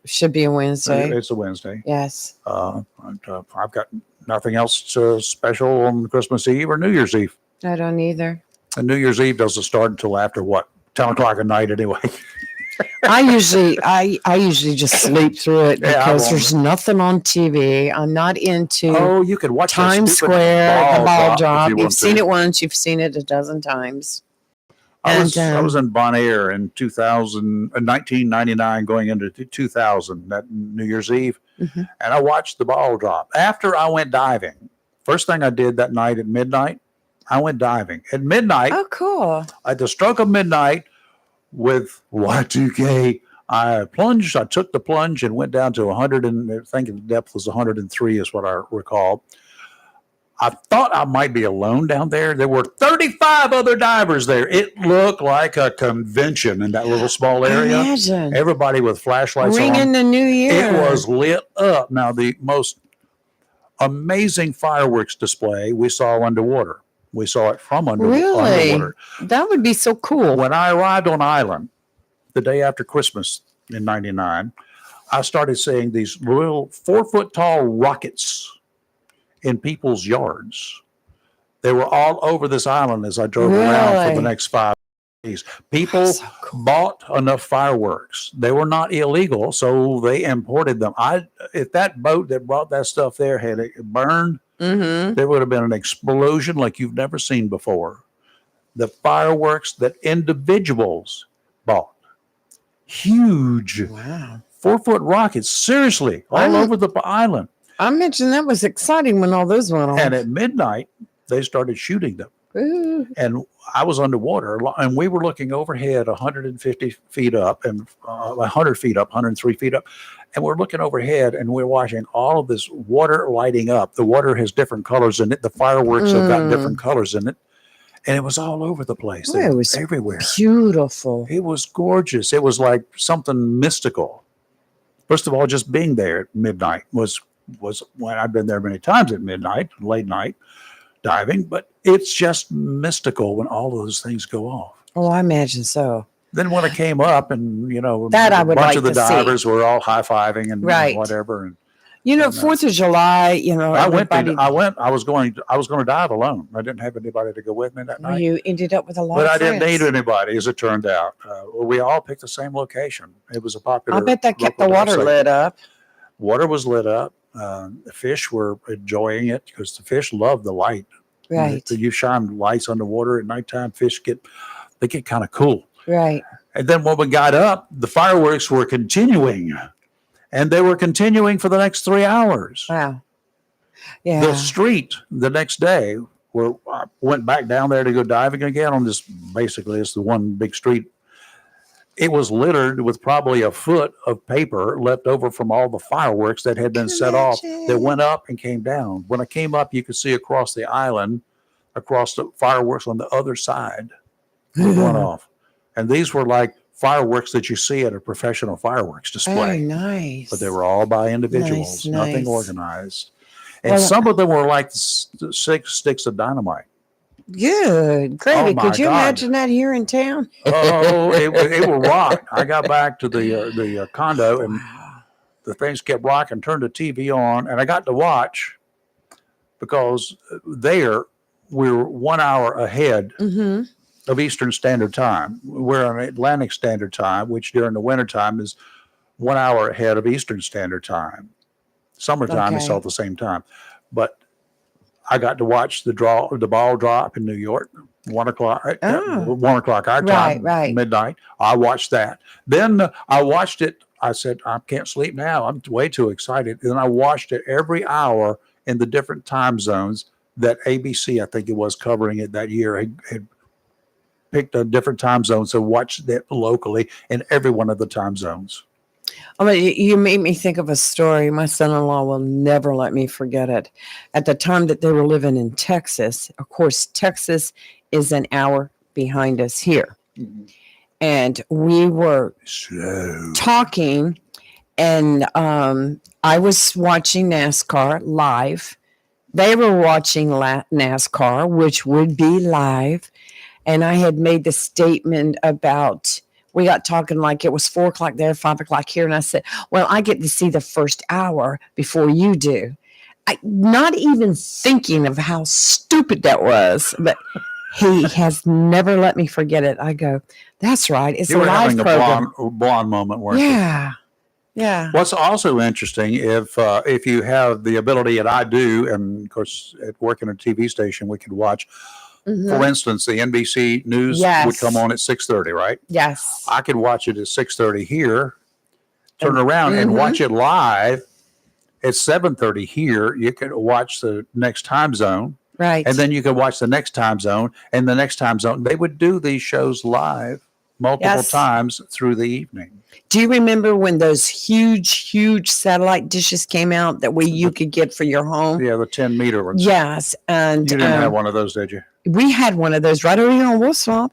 Should be a Wednesday. It's a Wednesday. Yes. I've got nothing else special on Christmas Eve or New Year's Eve. I don't either. And New Year's Eve doesn't start until after what? 10 o'clock at night anyway. I usually just sleep through it Yeah, I because won't. there's nothing on TV. I'm not into Oh, you could watch that Times stupid Square, the ball if drop. you You've want seen to. it once, you've seen it a dozen times. I was And, in Bon Air in 1999 going into 2000, that New Year's Eve, Mhm. and I watched the ball drop. After I went diving, first thing I did that night at midnight, I went diving. At midnight, Oh, cool. at the stroke of midnight with Y2K, I plunged. I took the plunge and went down to 100, and I think the depth was 103 is what I recall. I thought I might be alone down there. There were 35 other divers there. It looked like a convention in that little small area. Imagine. Everybody with flashlights Ring on. in the new year. It was lit up. Now, the most amazing fireworks display we saw underwater. We saw it from Really? underwater. That would be so cool. When I arrived on island the day after Christmas in 99, I started seeing these little 4-foot tall rockets in people's yards. They were all over this island as I drove around for the Really? next 5 days. People So cool. bought enough fireworks. They were not illegal, so they imported them. If that boat that brought that stuff there had it burned, Mm-hmm. there would have been an explosion like you've never seen before. The fireworks that individuals bought, huge Wow. 4-foot rockets, seriously, all I'm- over the island. I mentioned that was exciting when all those went on. And at midnight, they started shooting them. Ooh. And I was underwater, and we were looking overhead 150 feet up and 100 feet up, 103 feet up. And we're looking overhead, and we're watching all of this water lighting up. The water has different colors in it. The fireworks have got different colors in it. And it was all over the place. Oh, it was everywhere. Beautiful. It was gorgeous. It was like something mystical. First of all, just being there at midnight was when I've been there many times at midnight, late night diving, but it's just mystical when all those things go off. Oh, I imagine so. Then when it came up, and That I a would bunch like of the to see. divers were all high fiving and Right. whatever. And You know, And, 4th of July, I was going to dive alone. I didn't have anybody to go with me that well, night. you ended up with a lot But of I didn't friends. need anybody, as it turned out. We all picked the same location. It was a popular. I bet that kept the local dive water site. lit up. Water was lit up. The fish were enjoying it because the fish love the light. Right. You shine lights underwater at nighttime. Fish get kind of cool. Right. And then when we got up, the fireworks were continuing, and they were continuing for the next 3 hours. Wow. Yeah. The street the next day, where I went back down there to go diving again on this. Basically, it's the one big street. It was littered with probably a foot of paper left over from all the fireworks that had been set off that went up and came down. When I came up, you could see across the island, across the fireworks on the other side that went off. And these were like fireworks that you see at a professional fireworks display. Oh, nice. But they were all by individuals, Nice, nothing nice. organized. And Well, some of them were like 6 sticks of dynamite. Good. Gravy. my Could you God. imagine that here in town? Oh, it will rock. I got back to the condo, and Wow. the things kept rocking, turned the TV on, and I got to watch because there we're 1 hour ahead Mm-hmm. of Eastern Standard Time. We're on Atlantic Standard Time, which during the wintertime is 1 hour ahead of Eastern Standard Time. Summertime is Okay. all at the same time. But I got to watch the ball drop in New York, 1 o'clock, Oh. 1 o'clock our time, Right. midnight. I watched that. Then I watched it. I said, I can't sleep now. I'm way too excited. And I watched it every hour in the different time zones that ABC, I think it was, covering it that year, had picked a different time zone. So watched it locally in every one of the time zones. Oh, you made me think of a story. My son-in-law will never let me forget it. At the time that they were living in Texas, of course, Texas is an hour behind us here. Mm-hmm. And we were talking, and I was watching NASCAR live. They were watching NASCAR, which would be live. And I had made the statement about, we got talking like it was 4 o'clock there, 5 o'clock here. And I said, well, I get to see the first hour before you do. Not even thinking of how stupid that was, but he has never let me forget it. I go, that's right. It's You a were live having program. a blonde moment, weren't you? Yeah. Yeah. What's also interesting, if you have the ability, and I do, and of course, at working at a TV station, we could watch. Mhm. For instance, the NBC News Yes. would come on at 6:30, right? Yes. I could watch it at 6:30 here, turn around and watch it live at 7:30 here. You could watch the next time zone, Right. and then you could watch the next time zone and the next time zone. They would do these shows live multiple Yes. times through the evening. Do you remember when those huge satellite dishes came out that you could get for your home? Yeah, the 10-meter ones. Yes. And You didn't have one of those, did you? we had one of those right over here on Wolf Swamp.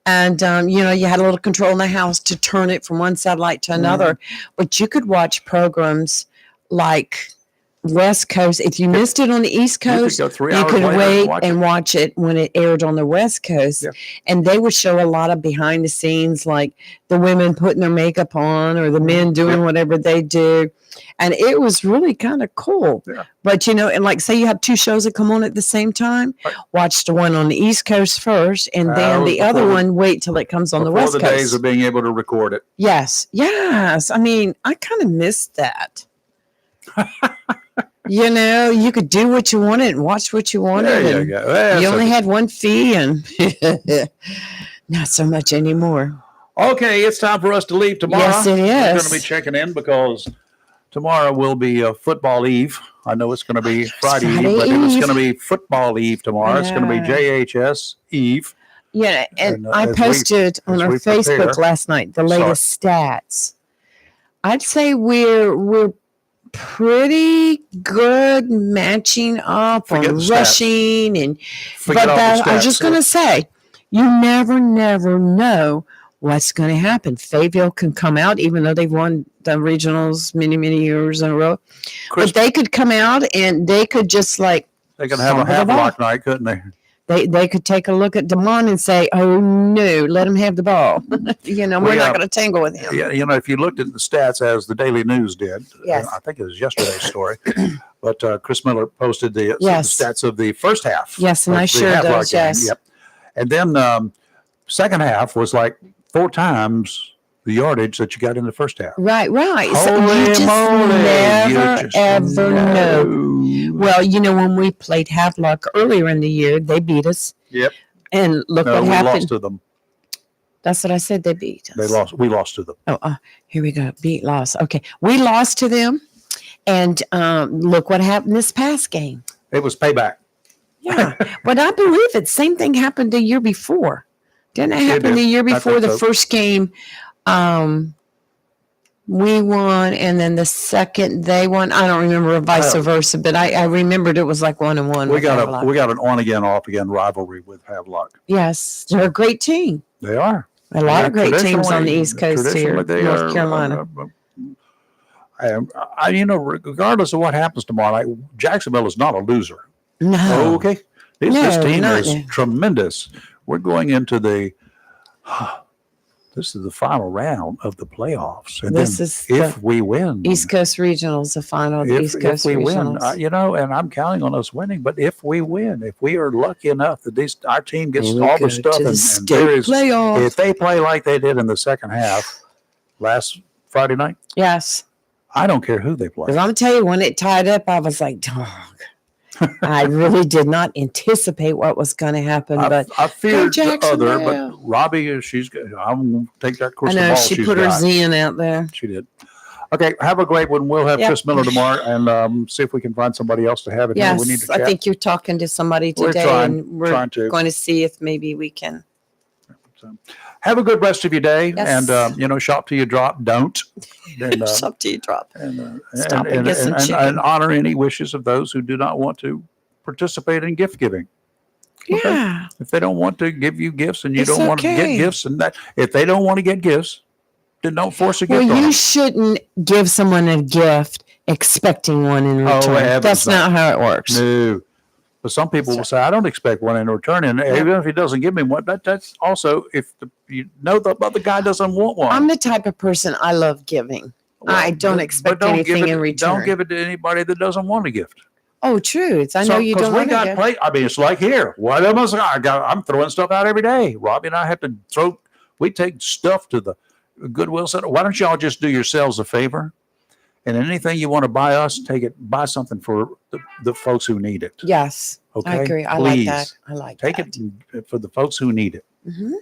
And, you had a little control in the house to turn it from one satellite to another. But you could watch programs like West Coast. If you missed it on the East Coast, you could go 3 you hours could later wait watch and it. watch it when it aired on the West Coast. Yeah. And they would show a lot of behind the scenes, like the women putting their makeup on or the men doing whatever they do. And it was really kind of cool. Yeah. But, and like say you have 2 shows that come on at the same time, Right. watch the one on the East Coast first, and then was the other before one wait till it comes on the Before West the Coast. days of being able to record it. Yes. I mean, I kind of missed that. You could do what you wanted and watch what you wanted. There you and go. That's you only okay. had one fee, and not so much anymore. Okay, it's time for us to leave tomorrow. Yes, it We're going is. to be checking in because tomorrow will be football eve. I know it's going to be Friday Eve, Friday but it's Eve. going to be football eve tomorrow. It's going to be Yeah. JHS Eve. Yeah, and And, I as we- posted on as our we Facebook prepare- last night the latest stats. I'd say we're pretty good matching up Forget on the stats. rushing and Forget all the I was stats. just going to say, you never know what's going to happen. Fayetteville can come out, even though they've won the regionals many years in a row. Chris, But they could come out and they could just like, they can have a fumble the half ball. block night, couldn't they? they could take a look at DeMond and say, oh no, let him have the ball. We're not going to tangle with him. Yeah, if you looked at the stats as the Daily News did, Yes. I think it was yesterday's story, but Chris Miller posted the Yes. stats of the first half. Yes, and of I the shared half block those, game. yes. Yep. And then second half was like 4 times the yardage that you got in the first half. Right. So Holy you just moly, never, you just ever know. know. Well, when we played Havelock earlier in the year, they beat us. Yep. And look No, what we happened. lost to them. That's what I said. They beat us. They lost. We lost to them. Oh, here we go. Beat, loss. Okay. We lost to them. And look what happened this past game. It was payback. Yeah. But I believe it. Same thing happened the year before. Didn't it happen did. the year I before think the so. first game? We won, and then the second they won. I don't remember vice Oh. versa, but I remembered it was like 1-1. We with got Havelock. an on again, off again rivalry with Havelock. Yes, they're a great team. They are. A lot of great teams on the Traditionally- East Coast here, traditionally they North are, Carolina. regardless of what happens tomorrow night, Jacksonville is not a loser. No, Okay, this No, team not is now. tremendous. We're going into this is the final round of the playoffs, and This then is if we win, East Coast Regionals, the final of the East if Coast we win, Regionals. and I'm counting on us winning. But if we win, if we are lucky enough that our team gets And we all go the stuff, to the and state there is, playoffs. if they play like they did in the second half last Friday night, Yes, I don't care who they play. because I'm tell you, when it tied up, I was like, dog. I really did not anticipate what was going to happen, but I feared the other, but Jacksonville. Robbie, I'm going to take that I crystal know ball she she's put her got. Zen out there. She did. Okay, have a great one. We'll have Yep. Chris Miller tomorrow and see if we can find somebody else to have it here. We need Yes, to I chat. think you're talking to somebody We're today, trying and we're to. going to see if maybe we can. So, have a good rest of your day, Yes. and shop till you drop. Don't. And, It's up to you, drop. Stop and and, get some and, chicken. and honor any wishes of those who do not want to participate in gift giving. Okay? Yeah. If they don't want to give you gifts and you It's don't want to get okay. gifts, and that if they don't want to get gifts, then don't force a Well, gift on you them. shouldn't give someone a gift expecting one in Oh, return. heavens That's no. not how it works. No. But some people will say, I don't expect one in return. And even if he doesn't give me one, that's also if the other guy doesn't want one. I'm the type of person I love giving. I don't expect anything in return. Don't give it to anybody that doesn't want a gift. Oh, true. I know you don't we want got to. play. I mean, it's like here. What am I'm throwing stuff out every day. Robbie and I have to throw. We take stuff to the Goodwill Center. Why don't y'all just do yourselves a favor? And anything you want to buy us, buy something for the folks who need it. Yes, Okay, I agree. I Please. like that. I like Take that. it for the folks who need it. Mhm.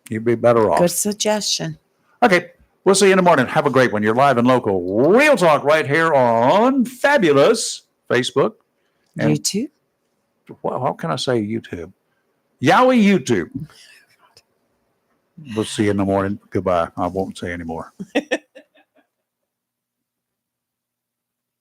You'd be better off. Good suggestion. Okay. We'll see you in the morning. Have a great one. You're live and local. Real talk right here on Fabulous Facebook. And YouTube. well, how can I say YouTube? Yowie YouTube. We'll see you in the morning. Goodbye. I won't say anymore.